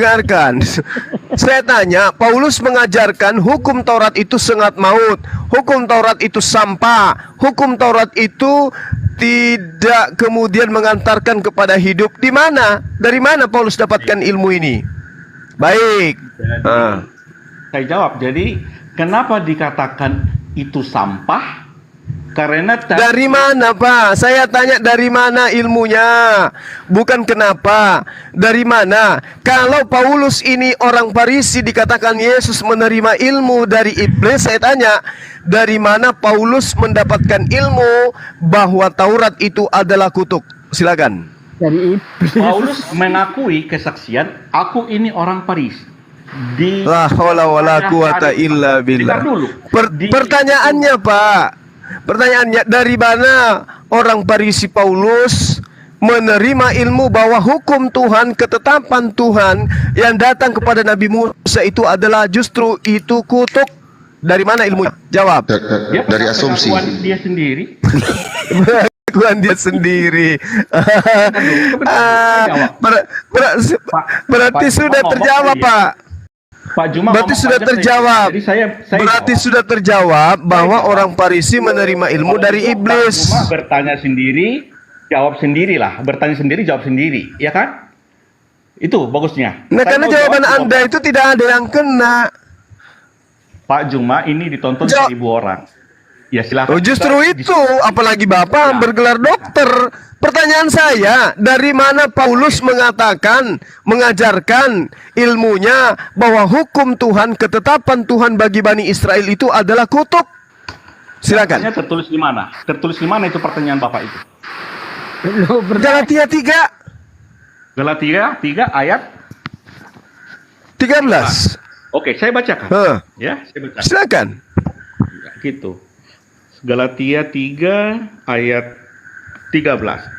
S6: Saya tanya, Paulus mengajarkan hukum Taurat itu sengat maut, hukum Taurat itu sampah, hukum Taurat itu tidak kemudian mengantarkan kepada hidup. Di mana? Dari mana Paulus dapatkan ilmu ini? Baik.
S2: Saya jawab, jadi kenapa dikatakan itu sampah? Karena
S6: dari mana, Pak? Saya tanya dari mana ilmunya, bukan kenapa. Dari mana? Kalau Paulus ini orang Farisi, dikatakan Yesus menerima ilmu dari iblis, saya tanya, dari mana Paulus mendapatkan ilmu bahwa Taurat itu adalah kutuk? Silakan.
S9: Dari iblis.
S2: Paulus mengakui kesaksian, aku ini orang Farisi.
S6: La haula wala quwata illa billah. Pertanyaannya, Pak, pertanyaannya, dari mana orang Farisi Paulus menerima ilmu bahwa hukum Tuhan, ketetapan Tuhan yang datang kepada Nabi Musa itu adalah justru itu kutuk? Dari mana ilmunya? Jawab.
S2: Dari asumsi dia sendiri.
S6: Pengakuan dia sendiri. Berarti sudah terjawab, Pak.
S2: Pak Juma,
S6: berarti sudah terjawab. Berarti sudah terjawab bahwa orang Farisi menerima ilmu dari iblis.
S2: Pak Juma bertanya sendiri, jawab sendirilah. Bertanya sendiri, jawab sendiri, ya kan? Itu bagusnya.
S6: Nah, karena jawaban Anda itu tidak ada yang kena.
S2: Pak Juma, ini ditonton 1.000 orang. Ya silakan.
S6: Oh, justru itu, apalagi Bapak bergelar dokter. Pertanyaan saya, dari mana Paulus mengatakan, mengajarkan ilmunya bahwa hukum Tuhan, ketetapan Tuhan bagi Bani Israel itu adalah kutuk? Silakan.
S2: Tertulis di mana? Tertulis di mana itu pertanyaan Bapak itu?
S6: Galatia 3.
S2: Galatia 3 ayat
S6: 13.
S2: Oke, saya bacakan. Ya, saya bacakan.
S6: Silakan.
S2: Gitu. Galatia 3 ayat 13.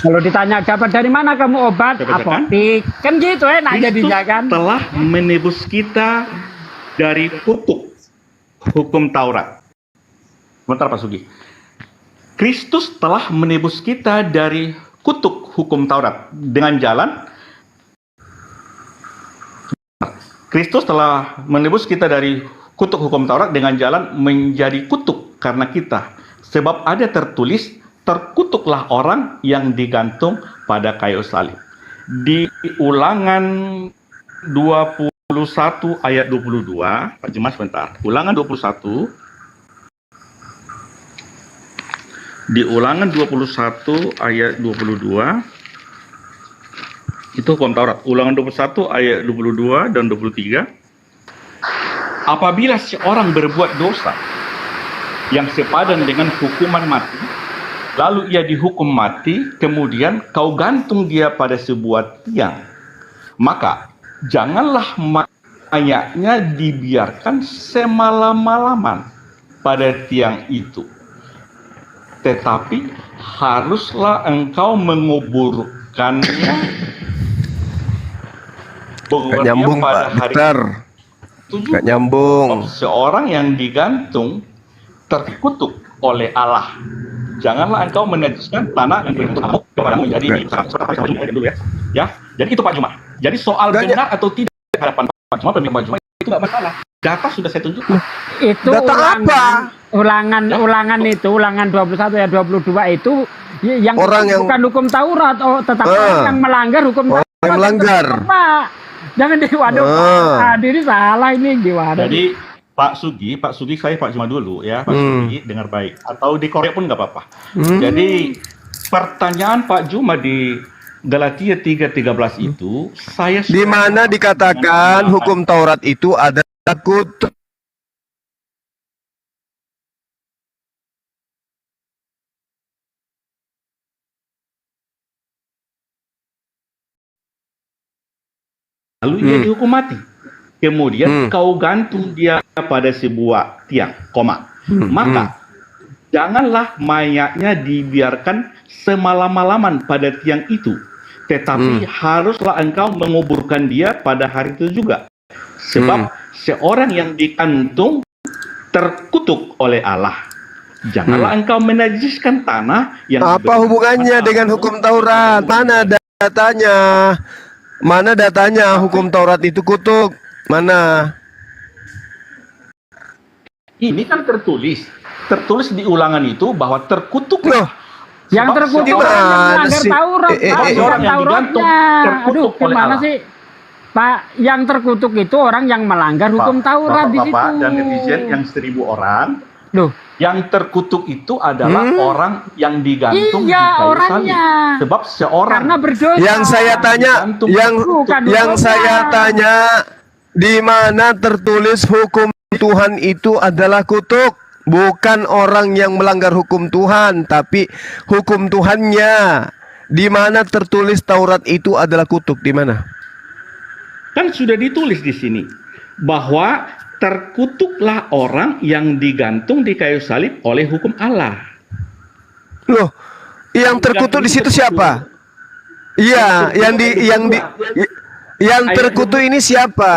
S9: Kalau ditanya dapat dari mana kamu obat? Apotik. Kan gitu enak jadinya kan.
S2: Telah menebus kita dari kutuk hukum Taurat. Sebentar Pak Sugi. Kristus telah menebus kita dari kutuk hukum Taurat dengan jalan. Kristus telah menebus kita dari kutuk hukum Taurat dengan jalan menjadi kutuk karena kita. Sebab ada tertulis, terkutuklah orang yang digantung pada kayu salib. Di Ulangan 21 ayat 22, Pak Jemaat sebentar. Ulangan 21. Di Ulangan 21 ayat 22. Itu hukum Taurat. Ulangan 21 ayat 22 dan 23. Apabila seorang berbuat dosa yang sepadan dengan hukuman mati, lalu ia dihukum mati, kemudian kau gantung dia pada sebuah tiang, maka janganlah mayatnya dibiarkan semalam-malaman pada tiang itu, tetapi haruslah engkau menguburkannya.
S6: Gak nyambung, Pak. Bentar. Gak nyambung.
S2: Seorang yang digantung terkutuk oleh Allah. Janganlah engkau menajiskan tanah yang berbentuk kepada menjadi dulu ya. Ya. Jadi itu Pak Juma. Jadi soal benar atau tidak hadapan Pak Juma, pemimpin Pak Juma itu nggak masalah. Data sudah saya tunjukkan.
S9: Itu
S6: data
S9: ulangan itu, ulangan 21 ya 22 itu yang
S6: orang yang
S9: bukan hukum Taurat, tetapi yang melanggar hukum Taurat.
S6: Yang melanggar.
S9: Pak. Jangan diwaduh. Diri salah ini diwaduh.
S2: Jadi Pak Sugi, saya Pak Juma dulu ya, Pak Sugi dengar baik. Atau dikorek pun nggak apa-apa. Jadi pertanyaan Pak Juma di Galatia 3:13 itu, saya
S6: di mana dikatakan hukum Taurat itu ada kutuk.
S2: Lalu ia dihukum mati. Kemudian kau gantung dia pada sebuah tiang, koma. Maka janganlah mayatnya dibiarkan semalam-malaman pada tiang itu, tetapi haruslah engkau menguburkan dia pada hari itu juga. Sebab seorang yang digantung terkutuk oleh Allah. Janganlah engkau menajiskan tanah yang
S6: Apa hubungannya dengan hukum Taurat? Mana datanya? Mana datanya hukum Taurat itu kutuk? Mana?
S2: Ini kan tertulis di ulangan itu bahwa terkutuk.
S6: Loh,
S9: Yang
S2: Sebab
S9: terkutuk
S6: gimana
S9: orang yang melanggar
S6: sih?
S9: Taurat, Pak,
S2: orang
S9: bukan
S2: yang digantung
S9: Tauratnya.
S2: terkutuk
S9: Aduh,
S2: oleh
S9: gimana
S2: Allah.
S9: sih? Pak, yang terkutuk itu orang yang melanggar hukum Taurat di situ.
S2: Bapak dan netizen yang 1000 orang,
S9: Loh,
S2: yang terkutuk itu adalah orang yang digantung di
S9: iya,
S2: kayu
S9: orangnya.
S2: salib. Sebab seorang
S9: karena berdosa.
S6: Yang saya tanya,
S2: Gantung.
S9: Bukan
S6: yang
S9: hukumnya.
S6: saya tanya, di mana tertulis hukum Tuhan itu adalah kutuk? Bukan orang yang melanggar hukum Tuhan, tapi hukum Tuhannya. Di mana tertulis Taurat itu adalah kutuk? Di mana?
S2: Kan sudah ditulis di sini bahwa terkutuklah orang yang digantung di kayu salib oleh hukum Allah.
S6: Loh, yang terkutuk di situ siapa? Iya, yang terkutuk ini siapa?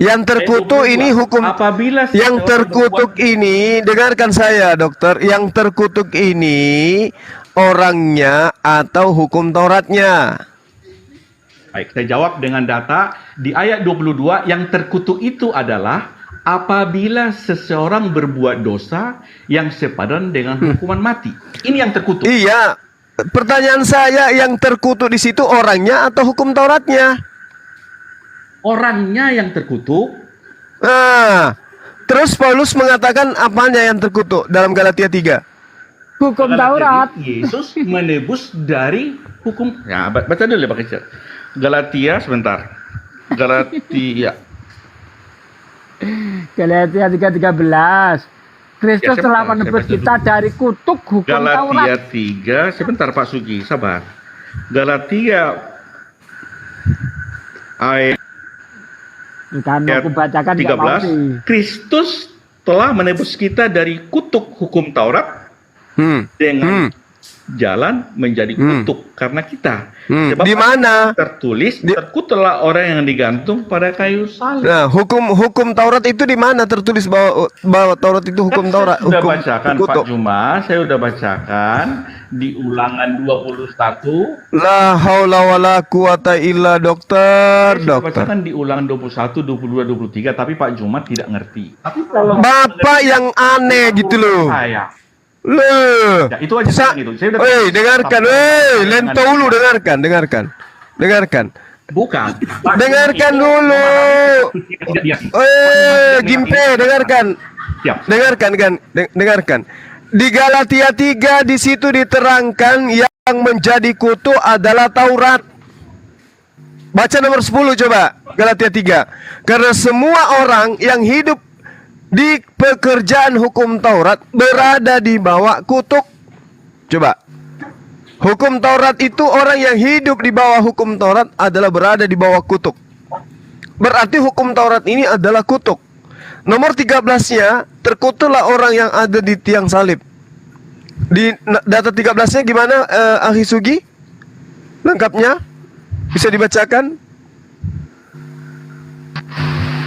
S6: Yang terkutuk ini hukum.
S2: Apabila
S6: Yang terkutuk ini, dengarkan saya, dokter. Yang terkutuk ini orangnya atau hukum Tauratnya?
S2: Baik, saya jawab dengan data di ayat 22, yang terkutuk itu adalah apabila seseorang berbuat dosa yang sepadan dengan hukuman mati. Ini yang terkutuk.
S6: Iya. Pertanyaan saya, yang terkutuk di situ orangnya atau hukum Tauratnya?
S2: Orangnya yang terkutuk.
S6: Nah, terus Paulus mengatakan apanya yang terkutuk dalam Galatia 3?
S9: Hukum Taurat.
S2: Jadi, Yesus menebus dari hukum. Ya, baca dulu ya Pak Kecil. Galatia sebentar. Galatia.
S9: Galatia 3:13. Kristus
S2: Ya,
S9: telah
S2: sebentar,
S9: menebus
S2: saya baca
S9: kita dari kutuk hukum
S2: Galatia
S9: Taurat.
S2: 3, sebentar Pak Sugi, sabar. Galatia ayat
S9: Bukan aku bacakan nggak mau
S2: 13,
S9: sih.
S2: Kristus telah menebus kita dari kutuk hukum Taurat dengan jalan menjadi kutuk karena kita. Sebab
S6: Di mana?
S2: tertulis terkutuklah orang yang digantung pada kayu salib.
S6: Nah, hukum Taurat itu di mana tertulis bahwa Taurat itu hukum Taurat?
S2: Saya sudah
S6: Hukum
S2: bacakan
S6: kutuk.
S2: Pak Juma, saya sudah bacakan di ulangan 21.
S6: La haula wala quwata illa dokter,
S2: Saya sudah
S6: dokter.
S2: bacakan di ulangan 21, 22, 23, tapi Pak Juma tidak ngerti. Tapi kalau
S6: Bapak yang aneh gitu loh.
S2: saya,
S6: Loh.
S2: ya, itu aja gitu. Saya udah
S6: Dengarkan, lento dulu, dengarkan.
S2: Bukan.
S6: Dengarkan dulu. Gimpe, dengarkan.
S2: Siap.
S6: Dengarkan. Di Galatia 3 di situ diterangkan yang menjadi kutu adalah Taurat. Baca nomor 10 coba, Galatia 3. Karena semua orang yang hidup di pekerjaan hukum Taurat berada di bawah kutuk. Coba. Hukum Taurat itu orang yang hidup di bawah hukum Taurat adalah berada di bawah kutuk. Berarti hukum Taurat ini adalah kutuk. Nomor 13-nya, terkutuklah orang yang ada di tiang salib. Di data 13-nya gimana, Ahli Sugi? Lengkapnya? Bisa dibacakan?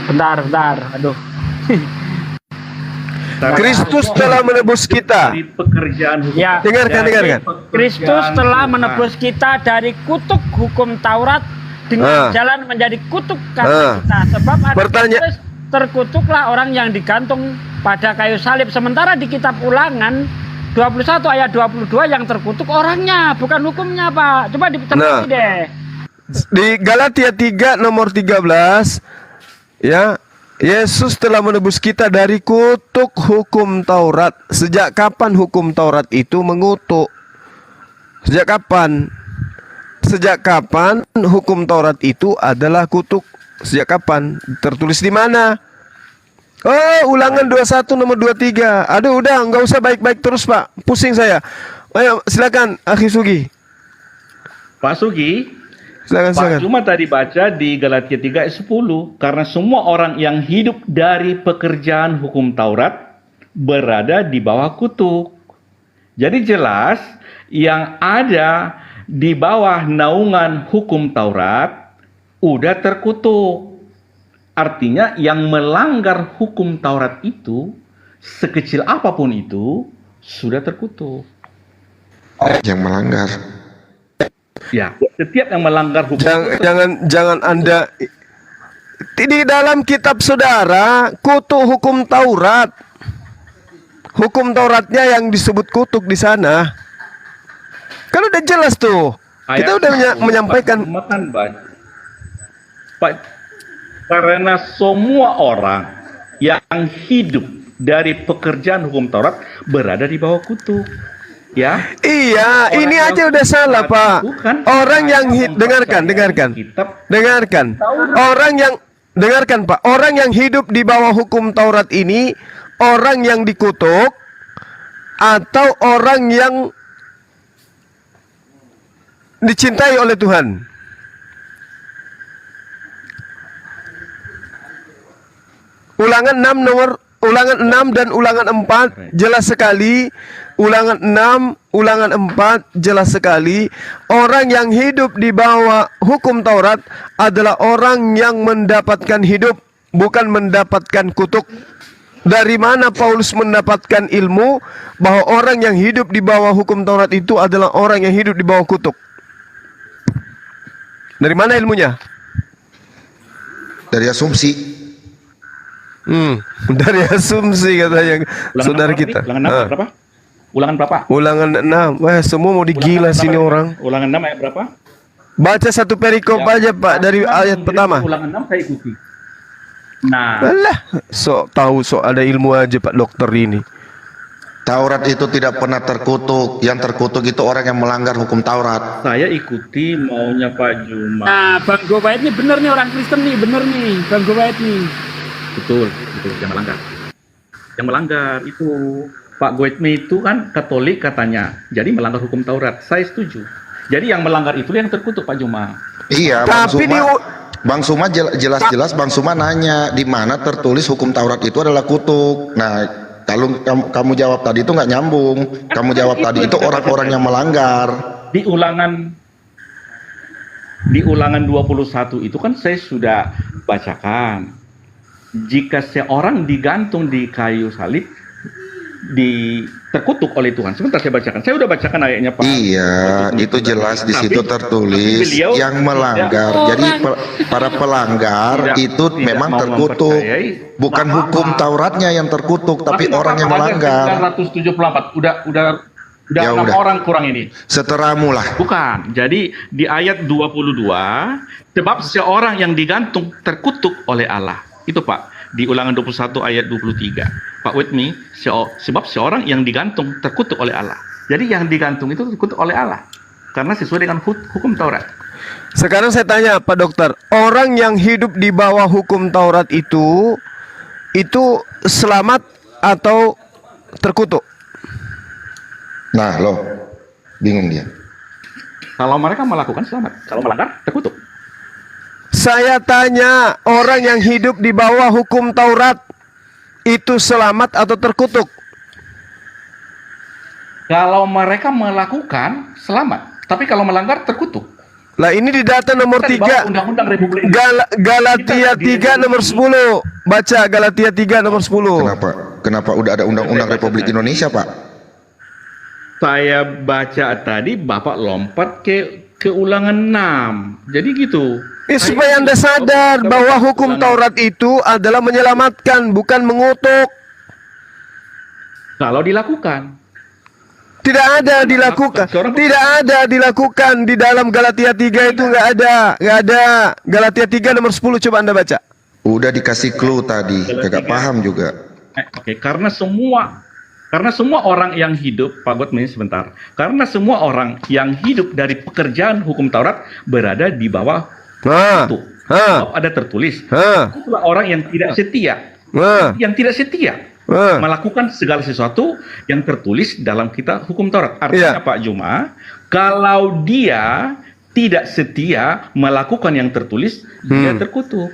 S9: Bentar. Aduh.
S6: Kristus telah menebus kita.
S2: Dari pekerjaan hukum.
S9: Ya.
S6: Dengarkan.
S9: Kristus telah menebus kita dari kutuk hukum Taurat dengan jalan menjadi kutuk karena kita. Sebab ada
S6: Pertanyaan-
S9: tertulis, terkutuklah orang yang digantung pada kayu salib. Sementara di kitab Ulangan 21 ayat 22 yang terkutuk orangnya, bukan hukumnya, Pak. Coba diteliti deh.
S6: Di Galatia 3 nomor 13, ya, Yesus telah menebus kita dari kutuk hukum Taurat. Sejak kapan hukum Taurat itu mengutuk? Sejak kapan? Sejak kapan hukum Taurat itu adalah kutuk? Sejak kapan? Tertulis di mana? Oh, Ulangan 21 nomor 23. Aduh, udah, nggak usah baik-baik terus, Pak. Pusing saya. Ayo, silakan, Akhi Sugi.
S2: Pak Sugi,
S6: Silakan.
S2: Pak Juma tadi baca di Galatia 3 ayat 10. Karena semua orang yang hidup dari pekerjaan hukum Taurat berada di bawah kutuk. Jadi jelas yang ada di bawah naungan hukum Taurat udah terkutuk. Artinya yang melanggar hukum Taurat itu, sekecil apapun itu, sudah terkutuk.
S11: Yang melanggar.
S2: Ya, setiap yang melanggar hukum
S6: Jangan Anda di dalam kitab saudara kutuk hukum Taurat. Hukum Tauratnya yang disebut kutuk di sana. Kan udah jelas tuh. Kita udah menyampaikan.
S2: Karena semua orang yang hidup dari pekerjaan hukum Taurat berada di bawah kutuk. Ya.
S6: Iya,
S2: Orang
S6: ini
S2: yang
S6: aja udah salah, Pak. Orang yang dengarkan. Dengarkan, Pak. Orang yang hidup di bawah hukum Taurat ini orang yang dikutuk atau orang yang dicintai oleh Tuhan. Ulangan 6 dan ulangan 4 jelas sekali. Ulangan 6, ulangan 4 jelas sekali. Orang yang hidup di bawah hukum Taurat adalah orang yang mendapatkan hidup, bukan mendapatkan kutuk. Dari mana Paulus mendapatkan ilmu bahwa orang yang hidup di bawah hukum Taurat itu adalah orang yang hidup di bawah kutuk? Dari mana ilmunya?
S11: Dari asumsi.
S6: Dari asumsi katanya saudara kita.
S2: Ulangan berapa? Ulangan berapa?
S6: Ulangan 6. Wah, semua mau digila sini orang.
S2: Ulangan 6 ayat berapa?
S6: Baca satu perikop aja, Pak, dari ayat pertama.
S2: Ulangan 6 saya ikuti. Nah,
S6: Alah, ada ilmu aja Pak dokter ini.
S11: Taurat itu tidak pernah terkutuk. Yang terkutuk itu orang yang melanggar hukum Taurat.
S2: saya ikuti maunya Pak Juma.
S9: Nah, Bang Gowait nih bener nih, orang Kristen nih, bener nih, Bang Gowait nih.
S2: Betul, yang melanggar. Yang melanggar itu Pak Goetme itu kan Katolik katanya, jadi melanggar hukum Taurat. Saya setuju. Jadi yang melanggar itu yang terkutuk Pak Juma.
S11: Iya, Bang Suma jelas-jelas Bang Suma nanya di mana tertulis hukum Taurat itu adalah kutuk. Nah, kalau kamu jawab tadi itu nggak nyambung. Kamu jawab tadi itu orang-orang yang melanggar.
S2: Di ulangan 21 itu kan saya sudah bacakan. Jika seorang digantung di kayu salib, terkutuk oleh Tuhan. Sebentar saya bacakan. Saya udah bacakan ayatnya Pak.
S11: Iya, itu jelas di situ tertulis yang melanggar. Jadi para pelanggar itu memang terkutuk. Bukan hukum Tauratnya yang terkutuk, tapi orang yang melanggar.
S2: 974. Udah 6 orang kurang ini.
S11: Seteramu lah.
S2: Bukan. Jadi di ayat 22, sebab seorang yang digantung terkutuk oleh Allah. Itu Pak, di ulangan 21 ayat 23. Pak Whitney, sebab seorang yang digantung terkutuk oleh Allah. Jadi yang digantung itu terkutuk oleh Allah. Karena sesuai dengan hukum Taurat.
S6: Sekarang saya tanya Pak Dokter, orang yang hidup di bawah hukum Taurat itu selamat atau terkutuk?
S11: Nah loh, bingung dia.
S2: Kalau mereka melakukan selamat, kalau melanggar terkutuk.
S6: Saya tanya, orang yang hidup di bawah hukum Taurat itu selamat atau terkutuk?
S2: Kalau mereka melakukan selamat, tapi kalau melanggar terkutuk.
S6: Lah ini di data nomor 3
S2: Undang-Undang Republik
S6: Galatia 3 nomor 10. Baca Galatia 3 nomor 10.
S11: Kenapa udah ada Undang-Undang Republik Indonesia, Pak?
S2: Saya baca tadi Bapak lompat ke ulangan 6. Jadi gitu.
S6: Supaya Anda sadar bahwa hukum Taurat itu adalah menyelamatkan, bukan mengutuk.
S2: Kalau dilakukan.
S6: Tidak ada dilakukan. Tidak ada dilakukan di dalam Galatia 3 itu nggak ada. Galatia 3 nomor 10 coba Anda baca.
S11: Udah dikasih clue tadi, kagak paham juga.
S2: Oke, karena semua orang yang hidup, Pak Godmin sebentar. Karena semua orang yang hidup dari pekerjaan hukum Taurat berada di bawah itu. Ada tertulis. Itulah orang yang tidak setia. Yang tidak setia. Melakukan segala sesuatu yang tertulis dalam kitab hukum Taurat. Artinya Pak Juma, kalau dia tidak setia melakukan yang tertulis, dia terkutuk.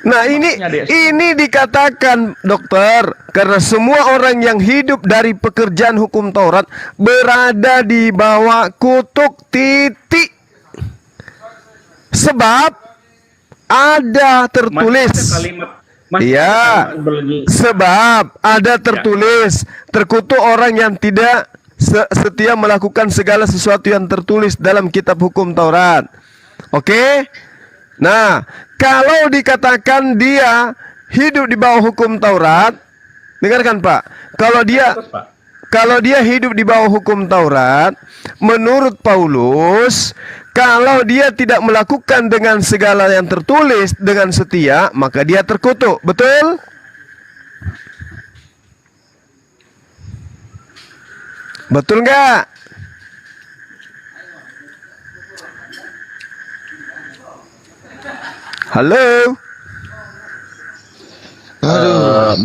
S6: Nah, ini dikatakan dokter karena semua orang yang hidup dari pekerjaan hukum Taurat berada di bawah kutuk titik. Sebab ada tertulis. Iya. Sebab ada tertulis, terkutuk orang yang tidak setia melakukan segala sesuatu yang tertulis dalam kitab hukum Taurat. Oke? Nah, kalau dikatakan dia hidup di bawah hukum Taurat, dengarkan Pak, kalau dia hidup di bawah hukum Taurat, menurut Paulus, kalau dia tidak melakukan dengan segala yang tertulis dengan setia, maka dia terkutuk. Betul? Betul nggak? Halo.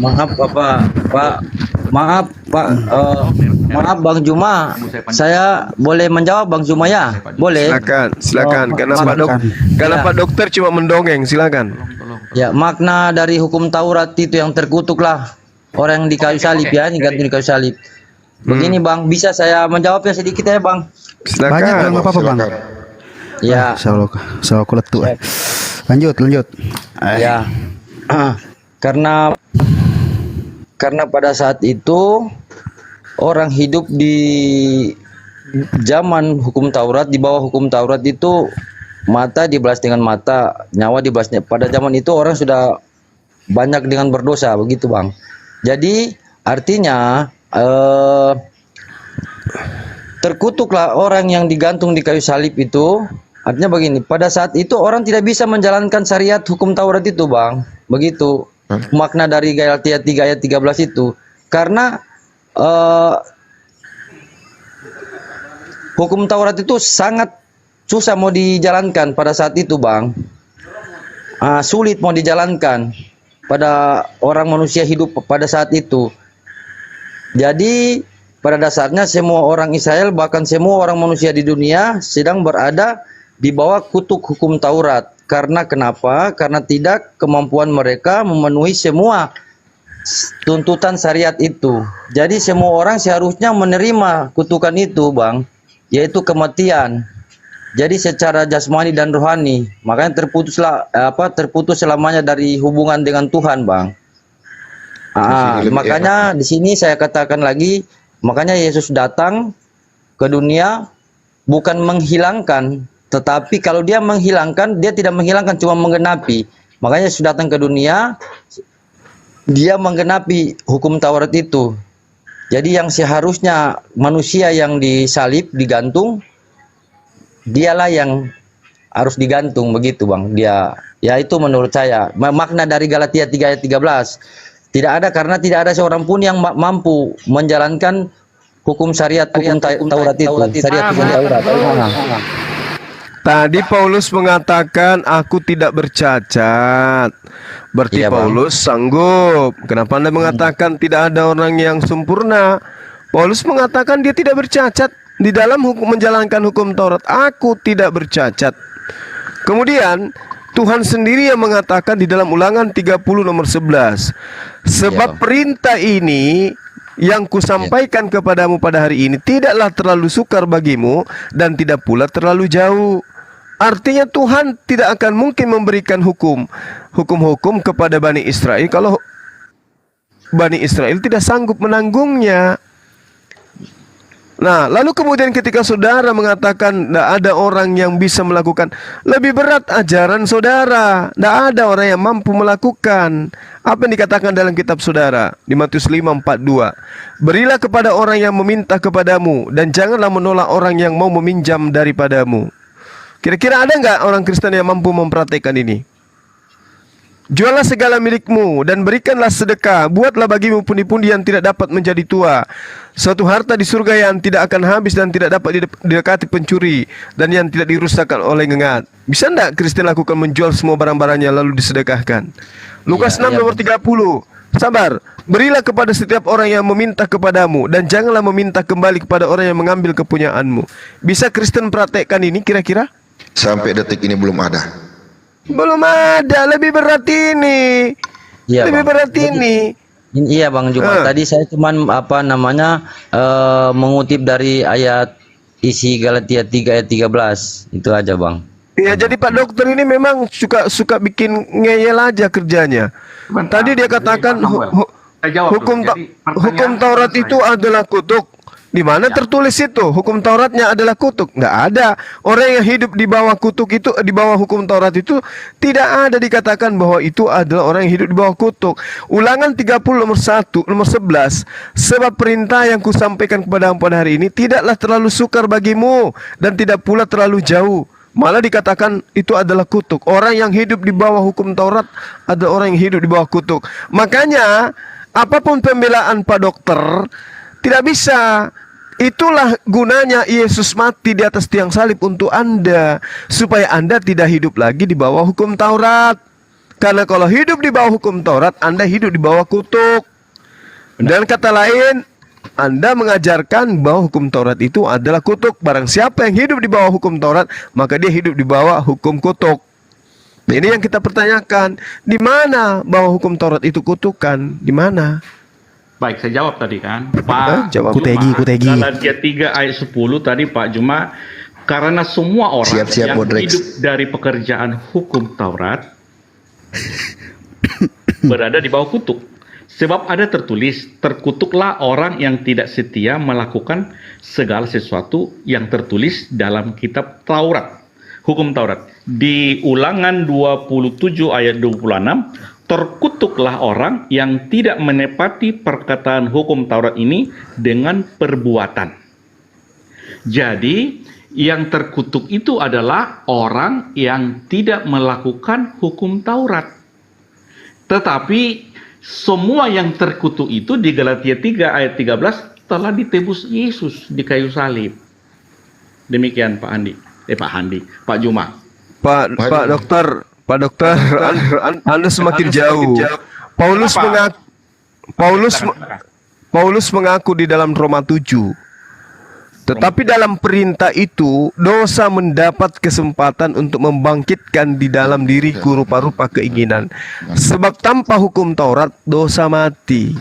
S10: Maaf maaf Bang Juma, saya boleh menjawab Bang Juma ya? Boleh.
S6: Silakan. Karena Pak Dokter cuma mendongeng, silakan.
S10: Ya, makna dari hukum Taurat itu yang terkutuklah orang yang di kayu salib ya, digantung di kayu salib. Begini Bang, bisa saya menjawabnya sedikit ya Bang?
S6: Silakan.
S1: Banyak Bang, apa-apa Bang.
S10: Ya.
S1: Saya letu. Lanjut.
S10: Ya. Karena pada saat itu orang hidup di zaman hukum Taurat, di bawah hukum Taurat itu mata dibalas dengan mata, nyawa dibalas. Pada zaman itu orang sudah banyak dengan berdosa, begitu Bang. Jadi artinya terkutuklah orang yang digantung di kayu salib itu. Artinya begini, pada saat itu orang tidak bisa menjalankan syariat hukum Taurat itu Bang. Begitu makna dari Galatia 3 ayat 13 itu. Karena hukum Taurat itu sangat susah mau dijalankan pada saat itu Bang. Sulit mau dijalankan pada orang manusia hidup pada saat itu. Jadi pada dasarnya semua orang Israel, bahkan semua orang manusia di dunia sedang berada di bawah kutuk hukum Taurat. Karena kenapa? Karena tidak kemampuan mereka memenuhi semua tuntutan syariat itu. Jadi semua orang seharusnya menerima kutukan itu Bang, yaitu kematian. Jadi secara jasmani dan rohani, makanya terputus selamanya dari hubungan dengan Tuhan Bang. Makanya di sini saya katakan lagi, makanya Yesus datang ke dunia bukan menghilangkan, tetapi kalau dia menghilangkan, dia tidak menghilangkan, cuma menggenapi. Makanya Yesus datang ke dunia, dia menggenapi hukum Taurat itu. Jadi yang seharusnya manusia yang disalib, digantung, dialah yang harus digantung, begitu Bang. Dia, ya itu menurut saya makna dari Galatia 3 ayat 13. Tidak ada, karena tidak ada seorang pun yang mampu menjalankan hukum syariat hukum Taurat itu. Syariat hukum Taurat.
S6: Tadi Paulus mengatakan aku tidak bercacat. Berarti Paulus sanggup. Kenapa Anda mengatakan tidak ada orang yang sempurna? Paulus mengatakan dia tidak bercacat di dalam menjalankan hukum Taurat. Aku tidak bercacat. Kemudian Tuhan sendiri yang mengatakan di dalam Ulangan 30 nomor 11. Sebab perintah ini yang kusampaikan kepadamu pada hari ini tidaklah terlalu sukar bagimu dan tidak pula terlalu jauh. Artinya Tuhan tidak akan mungkin memberikan hukum-hukum kepada Bani Israel kalau Bani Israel tidak sanggup menanggungnya. Nah, lalu kemudian ketika saudara mengatakan tidak ada orang yang bisa melakukan, lebih berat ajaran saudara. Tidak ada orang yang mampu melakukan apa yang dikatakan dalam kitab saudara di Matius 5:42. Berilah kepada orang yang meminta kepadamu dan janganlah menolak orang yang mau meminjam daripadamu. Kira-kira ada nggak orang Kristen yang mampu mempraktikkan ini? Juallah segala milikmu dan berikanlah sedekah. Buatlah bagimu pundi-pundi yang tidak dapat menjadi tua, suatu harta di surga yang tidak akan habis dan tidak dapat didekati pencuri, dan yang tidak dirusakkan oleh ngengat. Bisa enggak Kristen lakukan menjual semua barang-barangnya lalu disedekahkan? Lukas 6 nomor 30. Sabar, berilah kepada setiap orang yang meminta kepadamu dan janganlah meminta kembali kepada orang yang mengambil kepunyaanmu. Bisa Kristen praktekkan ini kira-kira?
S11: Sampai detik ini belum ada.
S6: Belum ada, lebih berat ini.
S10: Iya,
S6: Lebih
S10: Bang.
S6: berat ini.
S10: Iya Bang Jumat. Tadi saya cuman mengutip dari ayat isi Galatia 3 ayat 13. Itu aja Bang.
S6: Ya, jadi Pak Dokter ini memang suka bikin ngeyel aja kerjanya. Tadi dia katakan
S2: Saya jawab
S6: hukum
S2: dulu. Jadi,
S6: hukum
S2: pertanyaan
S6: Taurat
S2: saya.
S6: itu adalah kutuk. Di mana tertulis itu? Hukum Tauratnya adalah kutuk. Nggak ada. Orang yang hidup di bawah kutuk itu, di bawah hukum Taurat itu, tidak ada dikatakan bahwa itu adalah orang yang hidup di bawah kutuk. Ulangan 30 nomor 1, nomor 11. Sebab perintah yang kusampaikan kepadamu pada hari ini tidaklah terlalu sukar bagimu dan tidak pula terlalu jauh. Malah dikatakan itu adalah kutuk. Orang yang hidup di bawah hukum Taurat adalah orang yang hidup di bawah kutuk. Makanya apapun pembelaan Pak Dokter tidak bisa. Itulah gunanya Yesus mati di atas tiang salib untuk Anda, supaya Anda tidak hidup lagi di bawah hukum Taurat. Karena kalau hidup di bawah hukum Taurat, Anda hidup di bawah kutuk. Dan kata lain, Anda mengajarkan bahwa hukum Taurat itu adalah kutuk. Barang siapa yang hidup di bawah hukum Taurat, maka dia hidup di bawah hukum kutuk. Ini yang kita pertanyakan. Di mana bahwa hukum Taurat itu kutukan? Di mana?
S2: Baik, saya jawab tadi kan. Pak
S6: Jawab.
S1: Kutegi.
S2: Galatia 3 ayat 10 tadi Pak Juma, karena semua orang
S11: Siap-siap,
S2: yang
S11: Bodrex.
S2: hidup dari pekerjaan hukum Taurat berada di bawah kutuk. Sebab ada tertulis, terkutuklah orang yang tidak setia melakukan segala sesuatu yang tertulis dalam kitab Taurat, hukum Taurat. Di Ulangan 27 ayat 26, terkutuklah orang yang tidak menepati perkataan hukum Taurat ini dengan perbuatan. Jadi, yang terkutuk itu adalah orang yang tidak melakukan hukum Taurat. Tetapi, semua yang terkutuk itu di Galatia 3 ayat 13 telah ditebus Yesus di kayu salib. Demikian Pak Andi. Pak Juma.
S6: Pak Dokter, Anda semakin jauh. Paulus mengaku di dalam Roma 7. Tetapi dalam perintah itu, dosa mendapat kesempatan untuk membangkitkan di dalam diriku rupa-rupa keinginan. Sebab tanpa hukum Taurat, dosa mati.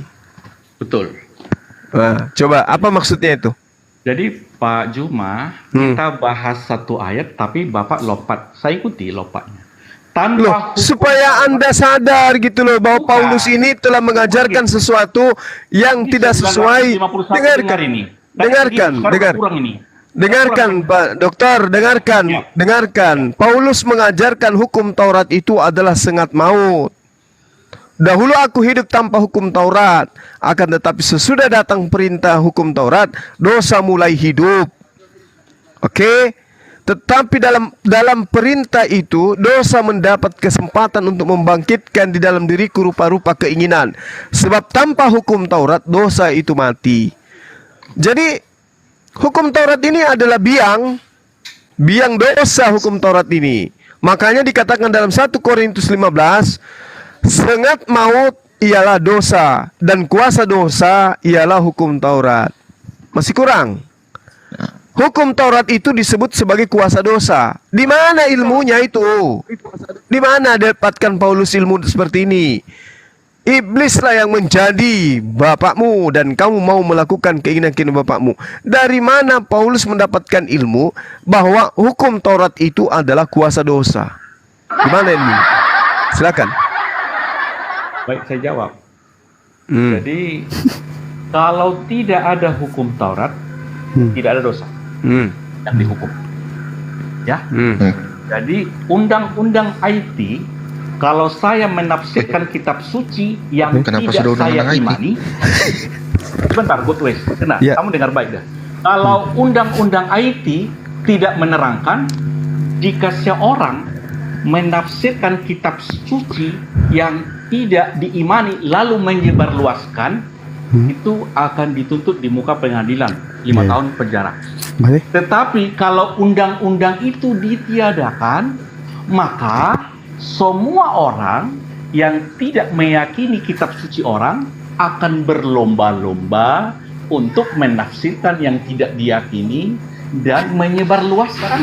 S2: Betul.
S6: Nah, coba apa maksudnya itu?
S2: Jadi Pak Juma, kita bahas satu ayat, tapi Bapak lompat. Saya ikuti lompatnya.
S6: Loh, supaya Anda sadar gitu loh bahwa Paulus ini telah mengajarkan sesuatu yang tidak sesuai. Dengarkan Pak Dokter, dengarkan. Paulus mengajarkan hukum Taurat itu adalah sengat maut. Dahulu aku hidup tanpa hukum Taurat, akan tetapi sesudah datang perintah hukum Taurat, dosa mulai hidup. Oke? Tetapi dalam perintah itu, dosa mendapat kesempatan untuk membangkitkan di dalam diriku rupa-rupa keinginan. Sebab tanpa hukum Taurat, dosa itu mati. Jadi, hukum Taurat ini adalah biang dosa hukum Taurat ini. Makanya dikatakan dalam 1 Korintus 15, sengat maut ialah dosa, dan kuasa dosa ialah hukum Taurat. Masih kurang? Hukum Taurat itu disebut sebagai kuasa dosa. Di mana ilmunya itu? Di mana dapatkan Paulus ilmu seperti ini? Iblislah yang menjadi bapakmu dan kamu mau melakukan keinginan-keinginan bapakmu. Dari mana Paulus mendapatkan ilmu bahwa hukum Taurat itu adalah kuasa dosa? Di mana ini? Silakan.
S2: Baik, saya jawab. Jadi, kalau tidak ada hukum Taurat, tidak ada dosa yang dihukum. Ya. Jadi, undang-undang IT, kalau saya menafsirkan kitab suci yang tidak saya imani, sebentar, good ways. Kamu dengar baik dah. Kalau undang-undang IT tidak menerangkan, jika seorang menafsirkan kitab suci yang tidak diimani lalu menyebarluaskan, itu akan dituntut di muka pengadilan 5 tahun penjara. Tetapi kalau undang-undang itu ditiadakan, maka semua orang yang tidak meyakini kitab suci orang akan berlomba-lomba untuk menafsirkan yang tidak diyakini dan menyebarluaskan.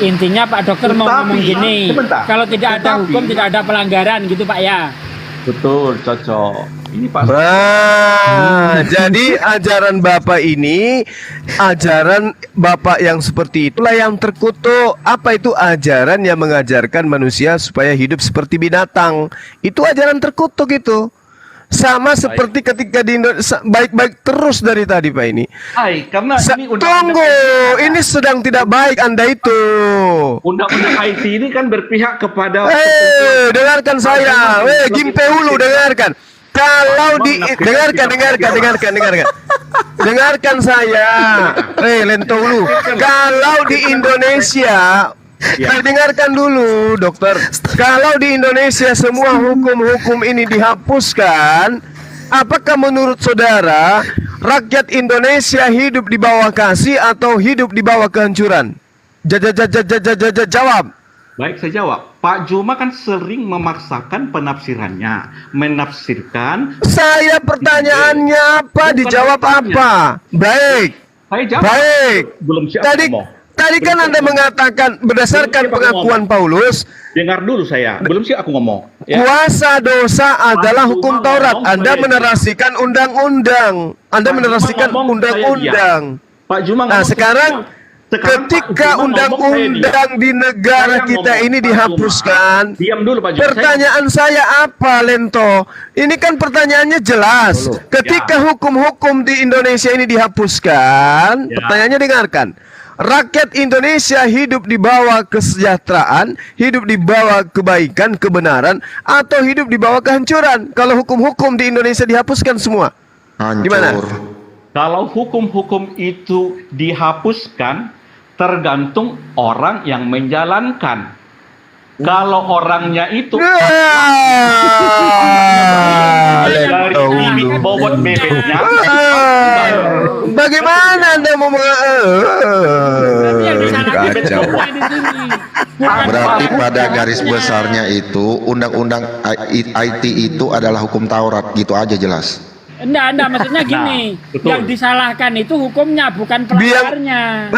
S9: Intinya Pak Dokter mau ngomong gini,
S2: sebentar.
S9: kalau tidak ada
S2: Tetapi-
S9: hukum tidak ada pelanggaran gitu Pak ya.
S2: Betul, cocok. Ini Pak.
S6: Jadi ajaran Bapak ini, ajaran Bapak yang seperti itulah yang terkutuk. Apa itu ajaran yang mengajarkan manusia supaya hidup seperti binatang? Itu ajaran terkutuk itu. Sama seperti ketika di Indonesia, baik-baik terus dari tadi Pak ini.
S2: Hai, karena ini
S6: Tunggu, ini sedang tidak baik Anda itu.
S2: Undang-undang IT ini kan berpihak kepada
S6: Dengarkan saya. Gimpe Hulu, dengarkan. Kalau dengarkan saya. Lento Hulu. Kalau di Indonesia, dengarkan dulu, dokter. Kalau di Indonesia semua hukum-hukum ini dihapuskan, apakah menurut saudara rakyat Indonesia hidup di bawah kasih atau hidup di bawah kehancuran? Jawab.
S2: Baik, saya jawab. Pak Juma kan sering memaksakan penafsirannya, menafsirkan.
S6: Saya pertanyaannya apa? Dijawab apa? Baik.
S2: Saya jawab.
S6: Baik.
S2: Belum siap ngomong.
S6: Tadi kan Anda mengatakan berdasarkan pengakuan Paulus,
S2: Dengar dulu saya. Belum siap aku ngomong. Ya.
S6: kuasa dosa adalah hukum Taurat. Anda menerasikan undang-undang. Anda menerasikan undang-undang.
S2: Pak Juma
S6: Nah,
S2: ngomong
S6: sekarang
S2: Pak
S6: ketika
S2: Juma ngomong, saya
S6: undang-undang di negara
S2: Saya
S6: kita
S2: ngomong,
S6: ini
S2: Pak
S6: dihapuskan,
S2: Juma. Diam dulu Pak Juma.
S6: pertanyaan saya apa, Lento? Ini kan pertanyaannya jelas. Ketika hukum-hukum di Indonesia ini dihapuskan, pertanyaannya dengarkan. Rakyat Indonesia hidup di bawah kesejahteraan, hidup di bawah kebaikan, kebenaran, atau hidup di bawah kehancuran? Kalau hukum-hukum di Indonesia dihapuskan semua, gimana?
S2: Kalau hukum-hukum itu dihapuskan, tergantung orang yang menjalankan. Kalau orangnya itu dari bibit bobot bebeknya,
S6: bagaimana Anda mau kacau?
S11: Berarti pada garis besarnya itu undang-undang IT itu adalah hukum Taurat, gitu aja jelas.
S9: Enggak, maksudnya gini, yang disalahkan itu hukumnya bukan pelanggarnya.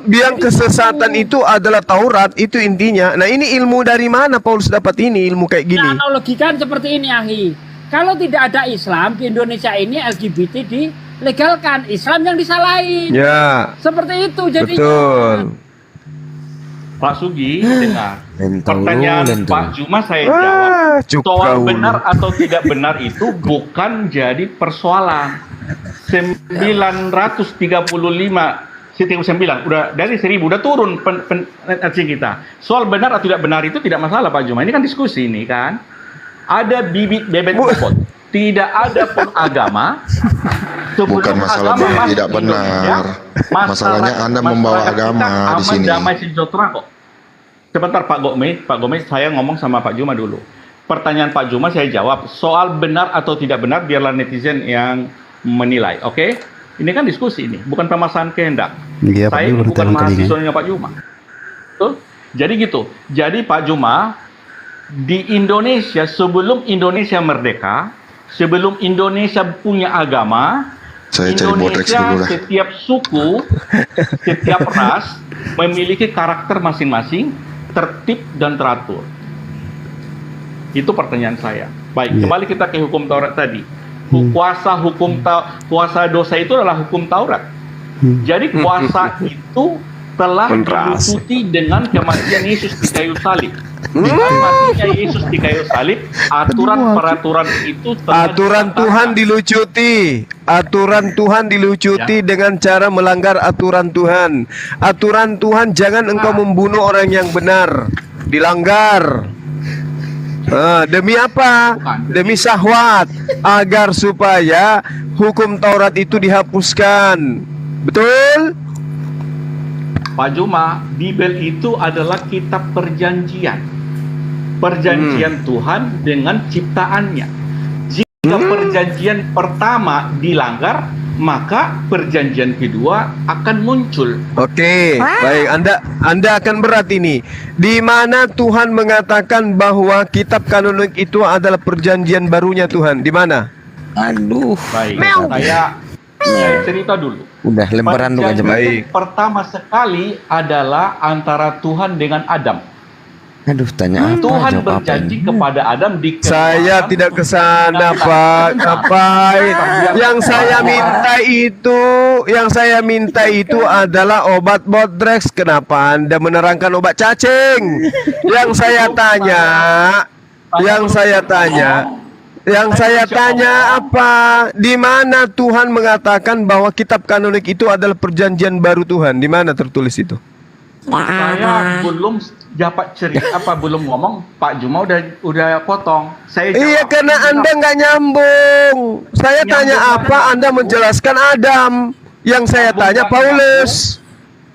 S6: Biang kesesatan itu adalah Taurat, itu intinya. Nah, ini ilmu dari mana Paulus dapat ini ilmu kayak gini?
S9: Nah, analogikan seperti ini, Ahi. Kalau tidak ada Islam di Indonesia ini, LGBT dilegalkan, Islam yang disalahin.
S6: Ya.
S9: Seperti itu jadinya.
S6: Betul.
S2: Pak Sugi, dengar. Pertanyaan Pak Juma saya jawab. Soal benar atau tidak benar itu bukan jadi persoalan. 935 udah dari 1000 udah turun penetrasi kita. Soal benar atau tidak benar itu tidak masalah Pak Juma. Ini kan diskusi ini kan. Ada bibit bebek bobot. Tidak ada pun agama.
S11: Bukan masalah benar tidak benar. Masalahnya Anda membawa agama di sini.
S2: Damai sejahtera kok. Sebentar Pak Gomez, saya ngomong sama Pak Juma dulu. Pertanyaan Pak Juma saya jawab. Soal benar atau tidak benar biarlah netizen yang menilai, oke? Ini kan diskusi ini, bukan pemasangan kehendak.
S1: Iya,
S2: Saya
S1: Pak,
S2: bukan
S1: tadi kan.
S2: mahasiswanya Pak Juma. Betul? Jadi gitu. Jadi Pak Juma, di Indonesia sebelum Indonesia merdeka, sebelum Indonesia punya agama,
S11: Saya cari Bodrex
S2: Indonesia
S11: dulu dah.
S2: setiap suku, setiap ras memiliki karakter masing-masing, tertib dan teratur. Itu pertanyaan saya. Baik, kembali kita ke hukum Taurat tadi. Kuasa dosa itu adalah hukum Taurat. Jadi kuasa itu telah dilucuti dengan kematian Yesus di kayu salib. Dengan matinya Yesus di kayu salib, aturan-peraturan itu telah
S6: Aturan Tuhan dilucuti. Aturan Tuhan dilucuti dengan cara melanggar aturan Tuhan. Aturan Tuhan jangan engkau membunuh orang yang benar. Dilanggar. Demi apa? Demi syahwat. Agar supaya hukum Taurat itu dihapuskan. Betul?
S2: Pak Juma, Bible itu adalah kitab perjanjian. Perjanjian Tuhan dengan ciptaannya. Jika perjanjian pertama dilanggar, maka perjanjian kedua akan muncul.
S6: Oke, baik. Anda akan berat ini. Di mana Tuhan mengatakan bahwa kitab kanonik itu adalah perjanjian barunya Tuhan? Di mana?
S4: Aduh.
S2: Baik, Saya cerita dulu.
S4: Udah lembaran dulu aja.
S2: Perjanjian pertama sekali adalah antara Tuhan dengan Adam.
S4: Aduh, tanya apa?
S2: Tuhan
S4: Jawab apa
S2: berjanji
S4: ini?
S2: kepada Adam di
S6: Saya tidak ke sana, Pak. Apa yang saya minta itu adalah obat Bodrex. Kenapa Anda menerangkan obat cacing? Yang saya tanya apa? Di mana Tuhan mengatakan bahwa kitab kanonik itu adalah perjanjian baru Tuhan? Di mana tertulis itu?
S2: Saya belum dapat cerita belum ngomong, Pak Juma udah potong. Saya
S6: Iya,
S2: jawab.
S6: karena Anda nggak nyambung. Saya tanya apa, Anda menjelaskan Adam. Yang saya tanya Paulus.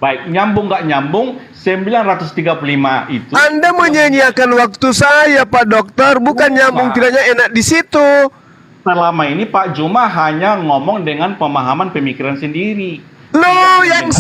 S2: Baik, nyambung nggak nyambung 935 itu.
S6: Anda menyanyiakan waktu saya, Pak Dokter, bukan nyambung tidaknya enak di situ.
S2: Selama ini Pak Juma hanya ngomong dengan pemahaman pemikiran sendiri.
S6: Loh, yang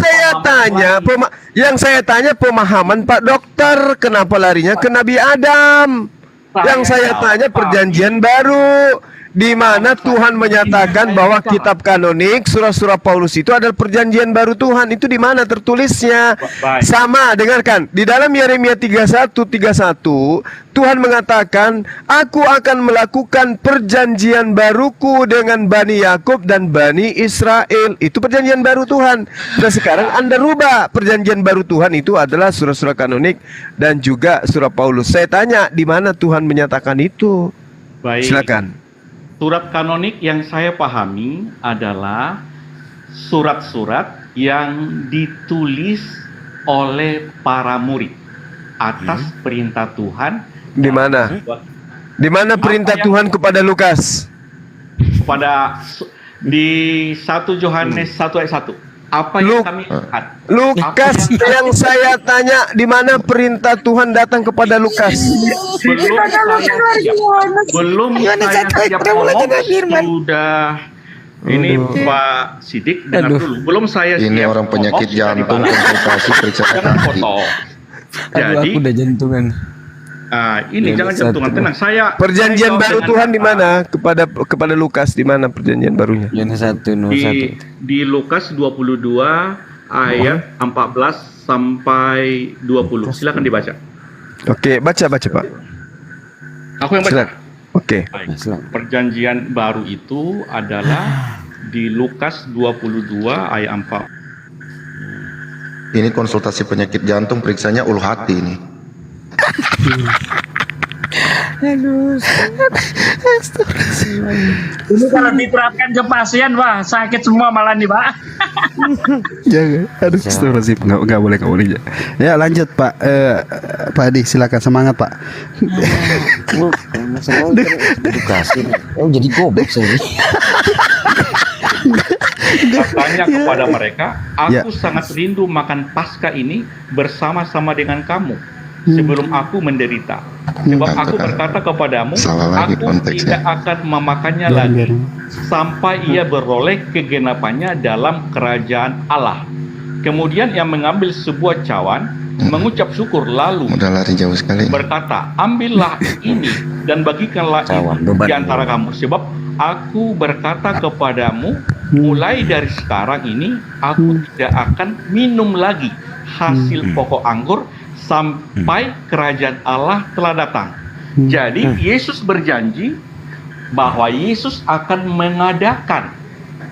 S6: saya tanya pemahaman Pak Dokter, kenapa larinya ke Nabi Adam? Yang saya tanya perjanjian baru, di mana Tuhan menyatakan bahwa kitab kanonik, surah-surah Paulus itu adalah perjanjian baru Tuhan. Itu di mana tertulisnya? Sama, dengarkan. Di dalam Yeremia 31:31, Tuhan mengatakan, aku akan melakukan perjanjian baruku dengan Bani Yakub dan Bani Israel. Itu perjanjian baru Tuhan. Dan sekarang Anda rubah. Perjanjian baru Tuhan itu adalah surah-surah kanonik dan juga surah Paulus. Saya tanya, di mana Tuhan menyatakan itu?
S2: Baik.
S6: Silakan.
S2: Surat kanonik yang saya pahami adalah surat-surat yang ditulis oleh para murid atas perintah Tuhan.
S6: Di mana? Di mana perintah Tuhan kepada Lukas?
S2: Di 1 Yohanes 1 ayat 1. Apa yang kami lihat?
S6: Lukas yang saya tanya, di mana perintah Tuhan datang kepada Lukas?
S2: Belum saya siap ngomong, sudah ini Pak Sidik dengar dulu. Belum saya siap
S11: Ini orang penyakit jantung konsultasi periksa kaki.
S2: Jadi
S4: aku udah jantungan.
S2: ini jangan jantungan, tenang. Saya
S6: Perjanjian baru Tuhan di mana kepada Lukas, di mana perjanjian barunya?
S4: Yohanes 1:1.
S2: Di Lukas 22 ayat 14 sampai 20. Silakan dibaca.
S6: Oke, baca Pak.
S2: Aku yang baca.
S6: Oke.
S2: Baik. Perjanjian baru itu adalah di Lukas 22 ayat 4.
S11: Ini konsultasi penyakit jantung, periksanya ulu hati ini.
S9: Ini kalau diterapkan ke pasien, wah sakit semua malah nih, Pak.
S1: Jangan. Aduh, astagfirullahaladzim. Nggak boleh. Ya, lanjut Pak. Pak Adi, silakan, semangat Pak.
S4: Edukasi. Jadi goblok saya.
S2: Katanya kepada mereka, aku sangat rindu makan Paskah ini bersama-sama dengan kamu sebelum aku menderita. Sebab aku berkata kepadamu, aku tidak akan memakannya lagi sampai ia beroleh kegenapannya dalam kerajaan Allah. Kemudian ia mengambil sebuah cawan, mengucap syukur, lalu berkata, ambillah ini dan bagikanlah ini di antara kamu. Sebab aku berkata kepadamu, mulai dari sekarang ini aku tidak akan minum lagi hasil pokok anggur sampai kerajaan Allah telah datang. Jadi Yesus berjanji bahwa Yesus akan mengadakan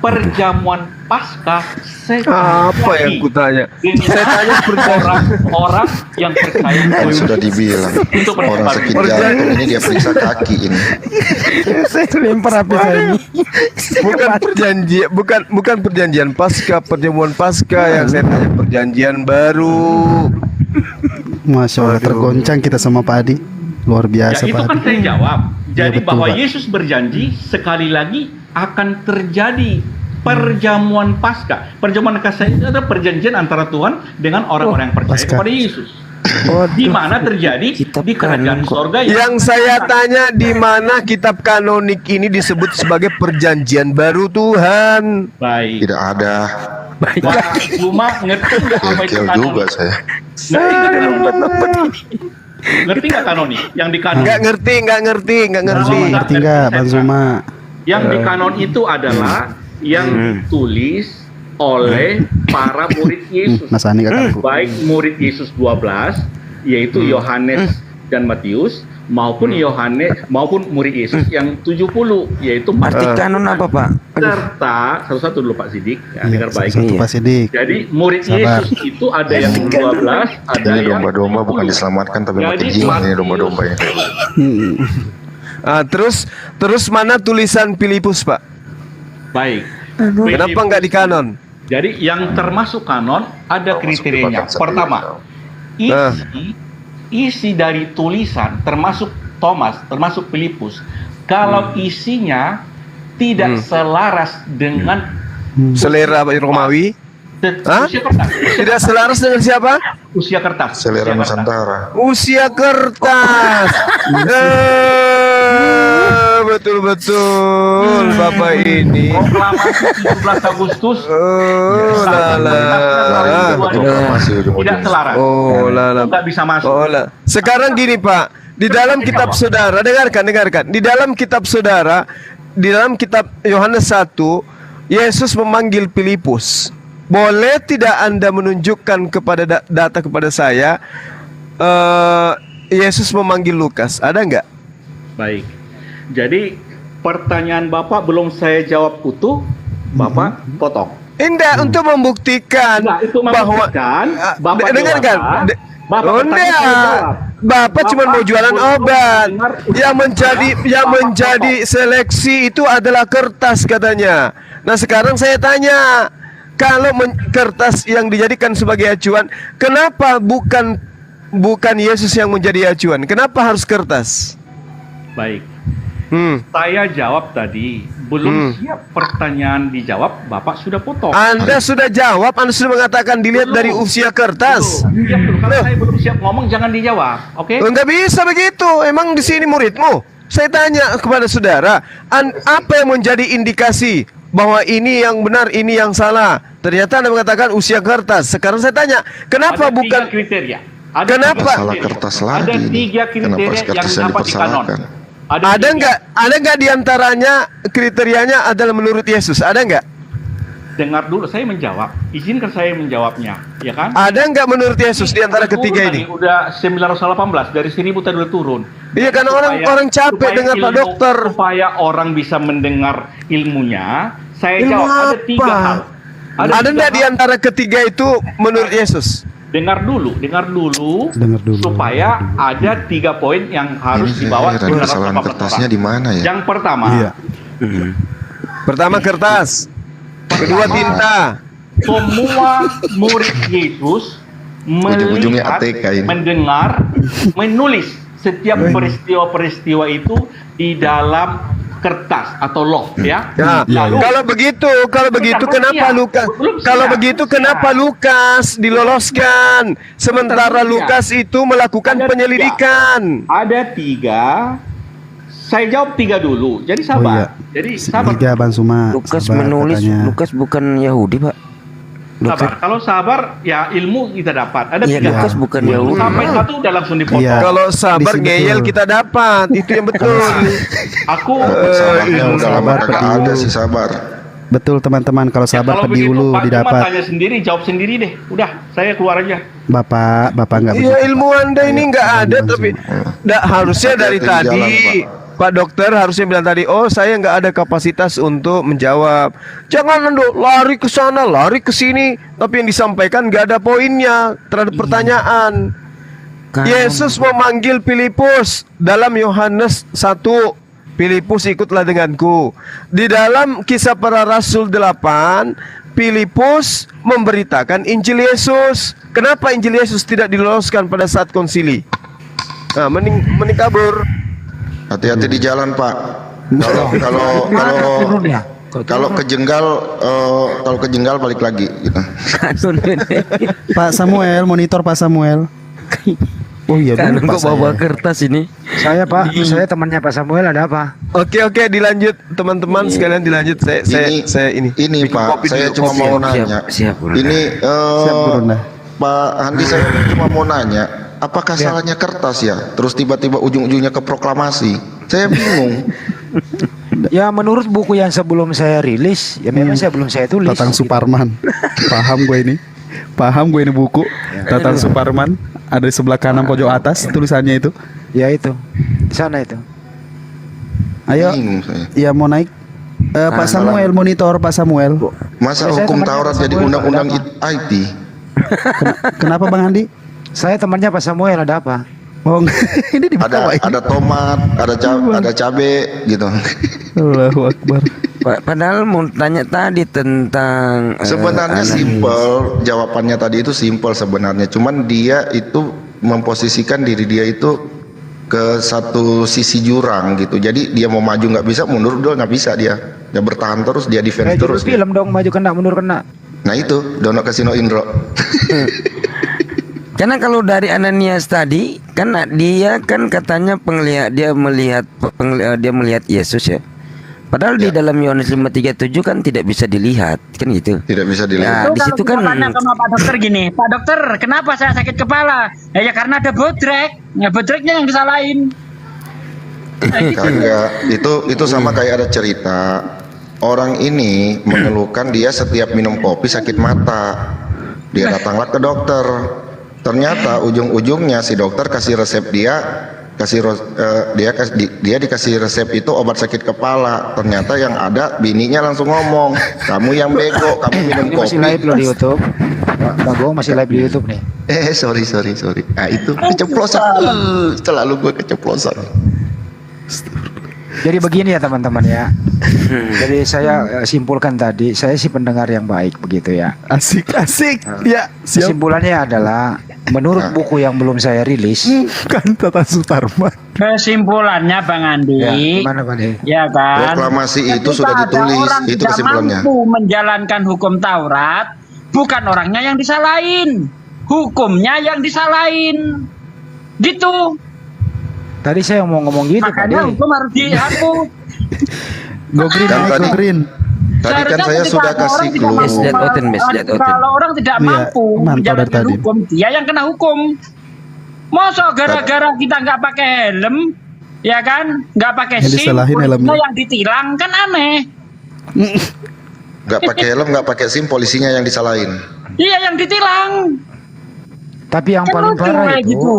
S2: perjamuan Paskah
S6: Apa yang kutanya? Saya tanya
S2: orang yang percaya.
S11: Sudah dibilang orang sakit jantung ini dia periksa kaki ini.
S1: Saya lempar HP saya ini.
S6: Bukan perjanjian Paskah, perjamuan Paskah yang saya tanya perjanjian baru.
S1: Masya Allah, tergoncang kita sama Pak Adi. Luar biasa
S2: Ya, itu
S1: Pak
S2: kan
S1: Adi.
S2: saya jawab. Jadi
S1: betul,
S2: bahwa
S1: Pak.
S2: Yesus berjanji sekali lagi akan terjadi perjamuan Paskah. Perjamuan Paskah itu adalah perjanjian antara Tuhan dengan orang-orang yang percaya
S1: Paskah.
S2: kepada Yesus. Di mana terjadi di kerajaan sorga
S6: Yang saya tanya, di mana kitab kanonik ini disebut sebagai perjanjian baru Tuhan?
S2: Baik.
S11: Tidak ada.
S2: Wah, cuma ngerti nggak apa itu
S11: Bengkel
S2: kanonik?
S11: juga saya.
S2: Ngerti nggak kanonik? Yang di kanon.
S6: Nggak ngerti.
S1: Ngerti nggak Bang Zuma?
S2: Yang di kanon itu adalah yang ditulis oleh para murid Yesus.
S1: Mas Ani kakakku.
S2: Baik murid Yesus 12 yaitu Yohanes dan Matius maupun murid Yesus yang 70 yaitu
S4: Arti kanon apa, Pak?
S2: serta satu-satu dulu Pak Sidik ya, dengar baik.
S1: Satu Pak Sidik.
S2: Jadi murid
S1: Sabar.
S2: Yesus itu ada yang 12, ada
S11: Ini
S2: yang
S11: domba-domba bukan diselamatkan tapi mati
S2: Jadi,
S11: jiwa ini domba-domba ini.
S6: Terus mana tulisan Filipus, Pak?
S2: baik.
S6: Kenapa nggak di kanon?
S2: Jadi yang termasuk kanon ada kriterianya. Pertama, isi dari tulisan termasuk Thomas, termasuk Filipus. Kalau isinya tidak selaras dengan
S6: Selera Romawi? Hah?
S2: usia kertas.
S6: Tidak selaras dengan siapa?
S2: Usia kertas.
S11: Selera
S2: Usia kertas.
S11: Nusantara.
S6: Usia kertas. Betul-betul Bapak ini.
S2: Proklamasi 17 Agustus.
S6: Oh lala.
S2: Tidak selaras.
S6: Oh lala.
S2: Tidak bisa masuk.
S6: Oh lah. Sekarang gini Pak, di dalam kitab saudara, dengarkan. Di dalam kitab saudara, di dalam kitab Yohanes 1, Yesus memanggil Filipus. Boleh tidak Anda menunjukkan kepada data kepada saya Yesus memanggil Lukas? Ada nggak?
S2: Baik. Jadi pertanyaan Bapak belum saya jawab utuh, Bapak potong.
S6: Indah untuk membuktikan
S2: Nah, itu
S6: bahwa
S2: membuktikan Bapak
S6: dengarkan.
S2: jawab, Bapak
S6: Oh,
S2: bertanya, saya
S6: enggak.
S2: jawab.
S6: Bapak cuma mau jualan obat. Yang menjadi seleksi itu adalah kertas katanya. Nah, sekarang saya tanya, kalau kertas yang dijadikan sebagai acuan, kenapa bukan Yesus yang menjadi acuan? Kenapa harus kertas?
S2: Baik. Saya jawab tadi, belum siap pertanyaan dijawab, Bapak sudah potong.
S6: Anda sudah jawab, Anda sudah mengatakan dilihat dari usia kertas.
S2: Siap dulu. Kalau saya belum siap ngomong, jangan dijawab, oke?
S6: Enggak bisa begitu. Emang di sini muridmu. Saya tanya kepada saudara, apa yang menjadi indikasi bahwa ini yang benar, ini yang salah? Ternyata Anda mengatakan usia kertas. Sekarang saya tanya, kenapa
S2: Ada
S6: bukan
S2: 3 kriteria.
S6: Kenapa?
S11: Salah kertas lagi.
S2: Ada
S11: ini.
S2: 3 kriteria
S11: Kenapa
S2: yang
S11: kertasnya
S2: dapat dikanon.
S11: dipersalahkan?
S6: Ada nggak diantaranya kriterianya adalah menurut Yesus? Ada nggak?
S2: Dengar dulu, saya menjawab. Izinkan saya menjawabnya, ya kan?
S6: Ada nggak menurut Yesus di antara ketiga ini?
S2: Udah 918 dari 1000 tadi udah turun.
S6: Iya, karena orang capek
S2: supaya
S6: dengar Pak
S2: ilmu-
S6: Dokter.
S2: Supaya orang bisa mendengar ilmunya, saya
S6: Ilmu
S2: jawab ada 3
S6: apa?
S2: hal.
S6: Ada
S2: tiga
S6: nggak di
S2: hal.
S6: antara ketiga itu menurut Yesus?
S2: Dengar dulu, supaya ada 3 poin yang harus
S11: Ini
S2: dibawa
S11: heran,
S2: 918
S11: kesalahan kertasnya
S2: orang.
S11: di mana ya?
S2: Yang pertama,
S6: Pertama kertas, kedua tinta.
S2: semua murid Yesus
S11: Ujung-ujungnya
S2: melihat,
S11: ATK ini.
S2: mendengar, menulis setiap peristiwa-peristiwa itu di dalam kertas atau log, ya.
S6: Ya,
S2: Lalu
S6: kalau begitu kenapa Lukas? Kalau begitu kenapa Lukas diloloskan sementara Lukas itu melakukan penyelidikan?
S2: ada 3. Saya jawab 3 dulu. Jadi sabar. Jadi sabar.
S1: 3 Bang Suma.
S4: Lukas
S1: Sabar
S4: menulis,
S1: katanya.
S4: Lukas bukan Yahudi, Pak.
S2: Sabar. Kalau sabar, ya ilmu kita dapat. Ada
S4: Iya,
S2: 3
S4: Lukas
S2: hal.
S4: bukan Yahudi.
S2: Sampai 1 udah langsung dipotong.
S1: Iya.
S6: Kalau sabar
S1: Betul.
S6: ngeyel kita dapat, itu yang betul.
S2: Aku
S11: Sabarnya udah lama
S1: sabar,
S11: kagak
S1: Pak.
S11: ada sih sabar.
S1: Betul teman-teman, kalau sabar
S2: kalau
S1: pedih
S2: begitu
S1: dulu
S2: Pak cuma
S1: didapat.
S2: tanya sendiri, jawab sendiri deh. Udah, saya keluar aja.
S1: Bapak nggak begitu.
S6: Iya, ilmu Anda ini nggak ada, tapi harusnya dari
S11: Hati-hati di
S6: tadi
S11: jalan,
S6: Pak Dokter harusnya bilang tadi, oh saya nggak ada kapasitas untuk menjawab. Jangan Anda lari ke sana, lari ke sini, tapi yang disampaikan nggak ada poinnya terhadap pertanyaan. Yesus memanggil Filipus dalam Yohanes 1. Filipus ikutlah denganku. Di dalam Kisah Para Rasul 8, Filipus memberitakan Injil Yesus. Kenapa Injil Yesus tidak diloloskan pada saat konsili? Nah, mending kabur.
S11: Hati-hati di jalan, Pak. Kalau kejenggal balik lagi gitu.
S1: Pak Samuel, monitor Pak Samuel. Oh iya,
S4: Kan
S1: dulu, Pak,
S4: kok bawa
S1: saya.
S4: kertas ini?
S8: Saya Pak, saya temannya Pak Samuel, ada apa?
S6: Oke, dilanjut teman-teman sekalian dilanjut. Saya ini.
S11: Ini
S6: bikin
S11: Pak,
S6: kopi
S11: saya
S6: dulu.
S11: cuma mau nanya.
S4: Siap, Bro.
S11: Ini
S1: Siap, Bro, nah.
S11: Pak Handi, saya cuma mau nanya, apakah salahnya kertas ya? Terus tiba-tiba ujung-ujungnya ke proklamasi. Saya bingung.
S8: Ya menurut buku yang sebelum saya rilis, ya memang belum saya tulis.
S1: Tatang
S8: gitu.
S1: Suparman. Paham gue ini. Paham gue ini buku. Tatang Suparman. Ada di sebelah kanan pojok atas tulisannya itu.
S8: Ya itu, di sana itu.
S1: Ayo,
S11: Bingung saya.
S1: ya mau naik. Pak Samuel, monitor Pak Samuel.
S11: Masa
S8: Saya
S11: hukum
S8: temannya
S11: Taurat
S8: Pak
S11: jadi
S8: Samuel,
S11: undang-undang
S8: ada apa?
S11: IT?
S1: Kenapa Bang Andi?
S8: Saya temannya Pak Samuel, ada apa?
S1: Oh, ini di bawah ini.
S11: Ada tomat, ada cabe gitu.
S1: Allahu Akbar.
S4: Padahal mau tanya tadi tentang
S11: Sebenarnya simple, jawabannya tadi itu simple sebenarnya. Cuman dia itu memposisikan diri dia itu ke satu sisi jurang gitu. Jadi dia mau maju nggak bisa, mundur dia nggak bisa dia. Dia bertahan terus, dia defense
S8: Judul
S11: terus.
S8: film dong, maju kena, mundur kena.
S11: Nah itu Dono Kasino Indro.
S4: Karena kalau dari Ananias tadi kan dia kan katanya dia melihat Yesus ya. Padahal di dalam Yohanes 5:37 kan tidak bisa dilihat, kan gitu.
S11: Tidak bisa
S4: Ya,
S11: dilihat.
S4: di situ
S9: Kalau
S4: kan
S9: kita tanya sama Pak Dokter gini, Pak Dokter, kenapa saya sakit kepala? Ya karena ada bodrek. Ya bodreknya yang disalahin.
S11: Kagak, itu sama kayak ada cerita. Orang ini mengeluhkan dia setiap minum kopi sakit mata. Dia datanglah ke dokter. Ternyata ujung-ujungnya si dokter kasih resep dia dikasih resep itu obat sakit kepala. Ternyata yang ada bininya langsung ngomong, kamu yang bego, kamu minum
S8: Ini masih
S11: kopi.
S8: live loh di YouTube. Bang Go masih live di YouTube nih.
S11: Sorry. Ah itu keceplosan. Selalu gue keceplosan.
S8: Jadi begini ya teman-teman ya. Jadi saya simpulkan tadi, saya sih pendengar yang baik begitu ya.
S1: Asik. Ya, siap.
S8: Kesimpulannya adalah menurut buku yang belum saya rilis.
S1: Kan Tatang Suparman.
S9: Kesimpulannya Bang Andi,
S8: Ya, gimana Pak De?
S9: ya kan?
S11: Proklamasi itu
S9: Ketika
S11: sudah
S9: ada
S11: ditulis,
S9: orang
S11: itu
S9: tidak
S11: kesimpulannya.
S9: mampu menjalankan hukum Taurat, bukan orangnya yang disalahin, hukumnya yang disalahin, gitu.
S8: Tadi saya mau ngomong gitu Pak De.
S9: Makanya hukum harus dihapus.
S1: Go green,
S11: Dan
S1: naik, go
S11: tadi-
S1: green.
S11: Tadi kan
S9: Seharusnya
S11: saya
S9: ketika
S11: sudah
S9: ada
S11: kasih
S9: orang tidak
S11: clue.
S9: mampu
S4: Lihat Oten, Mas, lihat Oten.
S9: kalau orang tidak
S1: Iya,
S9: mampu
S1: mantau dari
S9: menjalankan
S1: tadi.
S9: hukum, dia yang kena hukum. Masa gara-gara kita nggak pakai helm, ya kan, nggak pakai
S1: Yang
S9: SIM,
S1: disalahin
S9: polisinya
S1: helmnya.
S9: yang ditilang, kan aneh.
S11: Nggak pakai helm, nggak pakai SIM, polisinya yang disalahin.
S9: Iya, yang ditilang.
S8: Tapi yang
S9: Kan
S8: paling
S9: lucu
S8: parah
S9: kayak
S8: itu,
S9: gitu.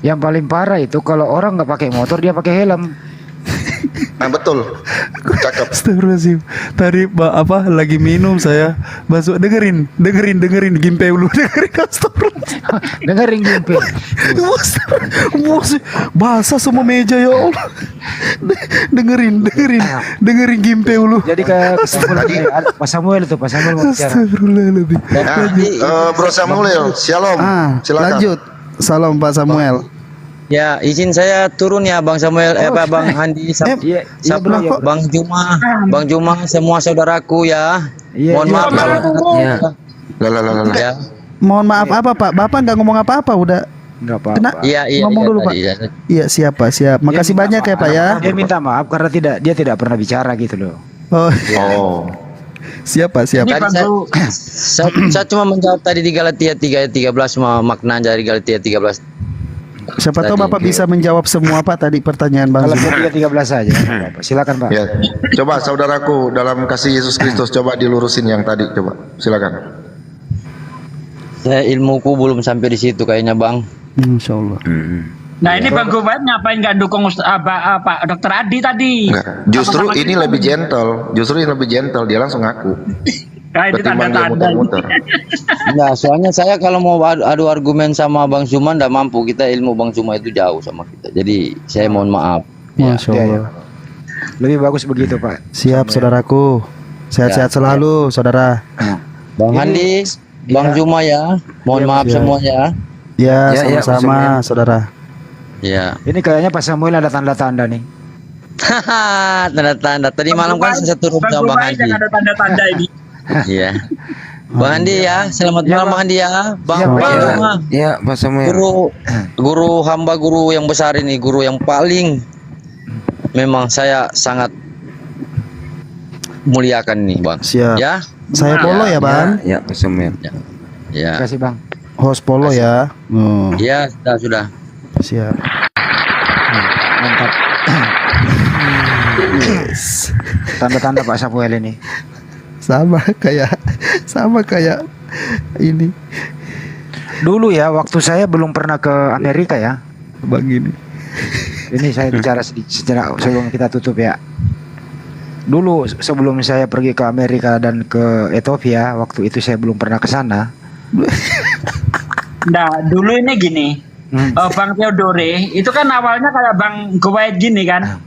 S8: yang paling parah itu kalau orang nggak pakai motor dia pakai helm.
S11: Nah betul, cakep.
S1: Astagfirullahaladzim. Tadi lagi minum saya masuk dengerin gimpe dulu dengerin astagfirullah.
S8: Dengerin Gimpe.
S1: Basah semua meja ya Allah. dengerin gimpe dulu.
S8: Jadi kesimpulan ini, Pak Samuel itu, Pak Samuel mau bicara.
S1: Astagfirullahaladzim.
S11: Nah, Bro Samuel, shalom. Silakan.
S1: Lanjut. Salam Pak Samuel.
S10: Ya, izin saya turun ya Bang Samuel, Bang Handi,
S8: Iya, iya
S1: benar kok.
S10: Bang Juma, semua saudaraku ya.
S8: Iya,
S10: Mohon
S8: iya.
S10: maaf kalau
S4: ya.
S11: Lah.
S10: ya.
S1: Mohon maaf apa Pak? Bapak nggak ngomong apa-apa udah.
S8: Enggak
S1: Kena-
S8: apa-apa.
S10: Iya,
S1: Ngomong dulu, Pak.
S10: tadi, ya.
S1: Iya siap. Makasih
S8: Dia
S1: banyak
S8: minta
S1: ya Pak ya.
S8: maaf. Dia minta maaf karena dia tidak pernah bicara gitu loh.
S1: Oh,
S11: Oh.
S1: siap Pak, siap.
S9: Ini
S10: Tadi
S9: baru
S10: saya cuma menjawab tadi di Galatia 3 ayat 13 makna dari Galatia 13.
S1: Siapa tahu
S10: Tadi.
S1: Bapak bisa menjawab semua Pak tadi pertanyaan Bang
S8: Kalau
S1: Zul.
S8: 13 saja. nggak apa-apa. Silakan Pak.
S11: Ya, coba saudaraku dalam kasih Yesus Kristus coba dilurusin yang tadi coba. Silakan.
S10: Saya ilmuku belum sampai di situ kayaknya Bang.
S1: Insya Allah.
S9: Nah ini Bang Gobert ngapain nggak dukung Pak Dokter Adi tadi?
S11: Enggak, justru
S9: Sama-sama
S11: ini
S9: kita.
S11: lebih gentle. Justru ini lebih gentle, dia langsung ngaku.
S9: Nah, ini
S11: Ketimbang dia
S9: tanda-tanda.
S11: muter-muter.
S10: Nah, soalnya saya kalau mau adu argumen sama Bang Zuma nggak mampu. Kita ilmu Bang Zuma itu jauh sama kita. Jadi saya mohon maaf.
S1: Masya
S8: Iya,
S1: Allah.
S8: Lebih bagus begitu Pak.
S1: Siap saudaraku. Sehat-sehat selalu saudara.
S10: Bang Handi, Bang Zuma ya. Mohon maaf
S1: Iya.
S10: semuanya.
S1: Ya,
S4: Ya,
S1: sama-sama saudara.
S10: Ya.
S8: Ini kayaknya Pak Samuel ada tanda-tanda nih.
S10: Hahaha, tanda-tanda. Tadi malam kan saya turun
S9: Bang
S10: sama Bang
S9: Gobert
S10: Handi.
S9: yang ada tanda-tanda ini.
S10: Iya. Bang Handi ya, selamat malam Bang Handi ya. Bang
S8: Siap,
S10: Bang
S8: Pak.
S10: Zuma.
S4: Ya, Pak Samuel.
S10: Guru hamba, guru yang besar ini, guru yang paling memang saya sangat muliakan nih Bang.
S1: Siap.
S10: Ya.
S1: Saya Polo ya Bang.
S4: Ya, Pak Samuel.
S10: Ya.
S8: Terima kasih Bang.
S1: Host Polo ya. Oh,
S10: Ya, sudah.
S1: siap.
S8: Mantap. Tanda-tanda Pak Samuel ini.
S1: Sama kayak ini
S8: Dulu ya, waktu saya belum pernah ke Amerika ya.
S1: bang ini.
S8: Ini saya bicara secara sebelum kita tutup ya. Dulu sebelum saya pergi ke Amerika dan ke Ethiopia, waktu itu saya belum pernah ke sana.
S9: Nah, dulu ini gini. Bang Theodore itu kan awalnya kayak Bang Gowaid gini kan.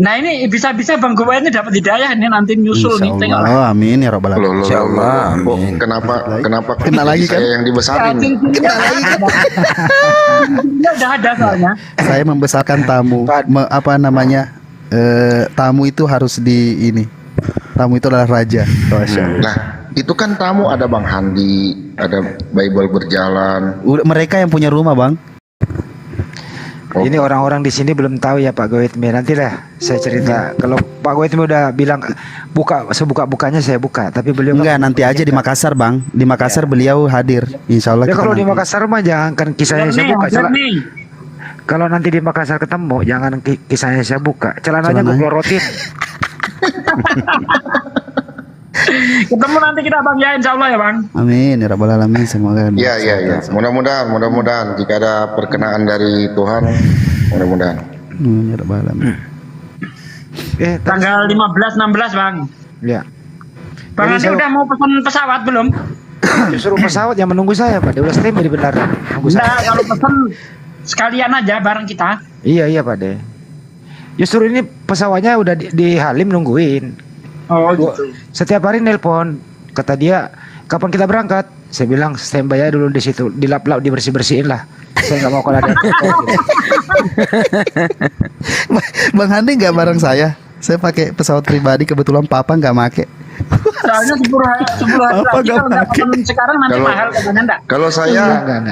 S9: Nah ini bisa-bisa Bang Gowaid ini dapat hidayah ini nanti nyusul nih. Tengok.
S1: Oh, amin ya robbal alamin.
S11: Insyaallah. Kenapa
S1: Kena lagi kan?
S11: saya yang dibesarin?
S9: Udah ada soalnya.
S1: Saya membesarkan tamu. Tamu itu harus di ini. Tamu itu adalah raja. Masya Allah.
S11: Nah, itu kan tamu ada Bang Handi, ada Bible berjalan.
S1: Mereka yang punya rumah, Bang.
S8: Ini orang-orang di sini belum tahu ya Pak Goitme. Nantilah saya cerita. Kalau Pak Goitme udah bilang sebuka-bukanya saya buka, tapi beliau
S1: Enggak, nanti aja di Makassar, Bang. Di Makassar beliau hadir. Insya Allah.
S8: Ya kalau di Makassar mah jangan kan kisahnya saya buka. Kalau nanti di Makassar ketemu, jangan kisahnya saya buka. Celananya gue pelorotin.
S9: Ketemu nanti kita Bang ya, insya Allah ya Bang.
S1: Amin ya rabbal alamin, semoga.
S11: Iya. Mudah-mudahan jika ada perkenaan dari Tuhan, mudah-mudahan.
S1: Amin ya rabbal alamin.
S9: Tanggal 15-16 Bang.
S8: Ya.
S9: Bang Andi udah mau pesan pesawat belum?
S8: Justru pesawat yang menunggu saya Pak. Dia udah standby di bandara.
S9: Nah, kalau pesan sekalian aja bareng kita.
S8: Iya Pak De. Justru ini pesawatnya udah di Halim nungguin.
S9: Oh gitu.
S8: Setiap hari nelpon, kata dia kapan kita berangkat? Saya bilang standby aja dulu di situ, dilap-lap, dibersih-bersihin lah. Saya nggak mau kalau ada.
S1: Bang Handi nggak bareng saya. Saya pakai pesawat pribadi, kebetulan Papa nggak make.
S9: Soalnya 10 hari lagi kalau nggak pesan sekarang nanti mahal katanya enggak.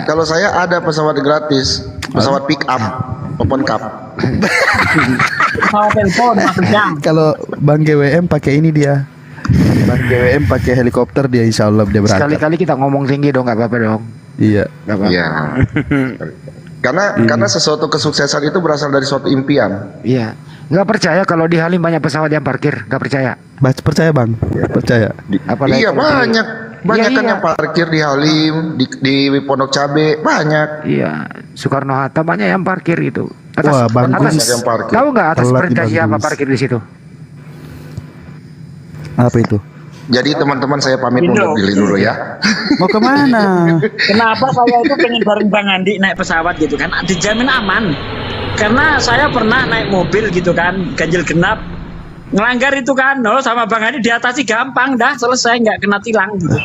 S11: Kalau saya ada pesawat gratis, pesawat pick up, open cup.
S9: Pesawat telepon maksudnya.
S1: Kalau Bang GWM pakai ini dia. Bang GWM pakai helikopter dia, insya Allah dia berangkat.
S8: Sekali-kali kita ngomong tinggi dong, nggak apa-apa dong.
S1: Iya.
S11: Iya. Karena sesuatu kesuksesan itu berasal dari suatu impian.
S8: Iya. Nggak percaya kalau di Halim banyak pesawat yang parkir, nggak percaya.
S1: Percaya Bang, percaya.
S8: Apalagi
S11: Iya banyak kan yang parkir di Halim, di Pondok Cabe banyak.
S8: Iya, Soekarno Hatta banyak yang parkir itu.
S1: Wah, bagus.
S11: Yang parkir.
S8: Tahu nggak atas
S1: Telat
S8: perintah siapa
S1: bagus.
S8: parkir di situ?
S1: Apa itu?
S11: Jadi teman-teman saya pamit undur diri dulu ya.
S1: Mau kemana?
S9: Kenapa saya itu pengen bareng Bang Andi naik pesawat gitu kan? Dijamin aman. Karena saya pernah naik mobil gitu kan, ganjil genap, ngelanggar itu kan, sama Bang Andi diatasi gampang dah, selesai nggak kena tilang gitu.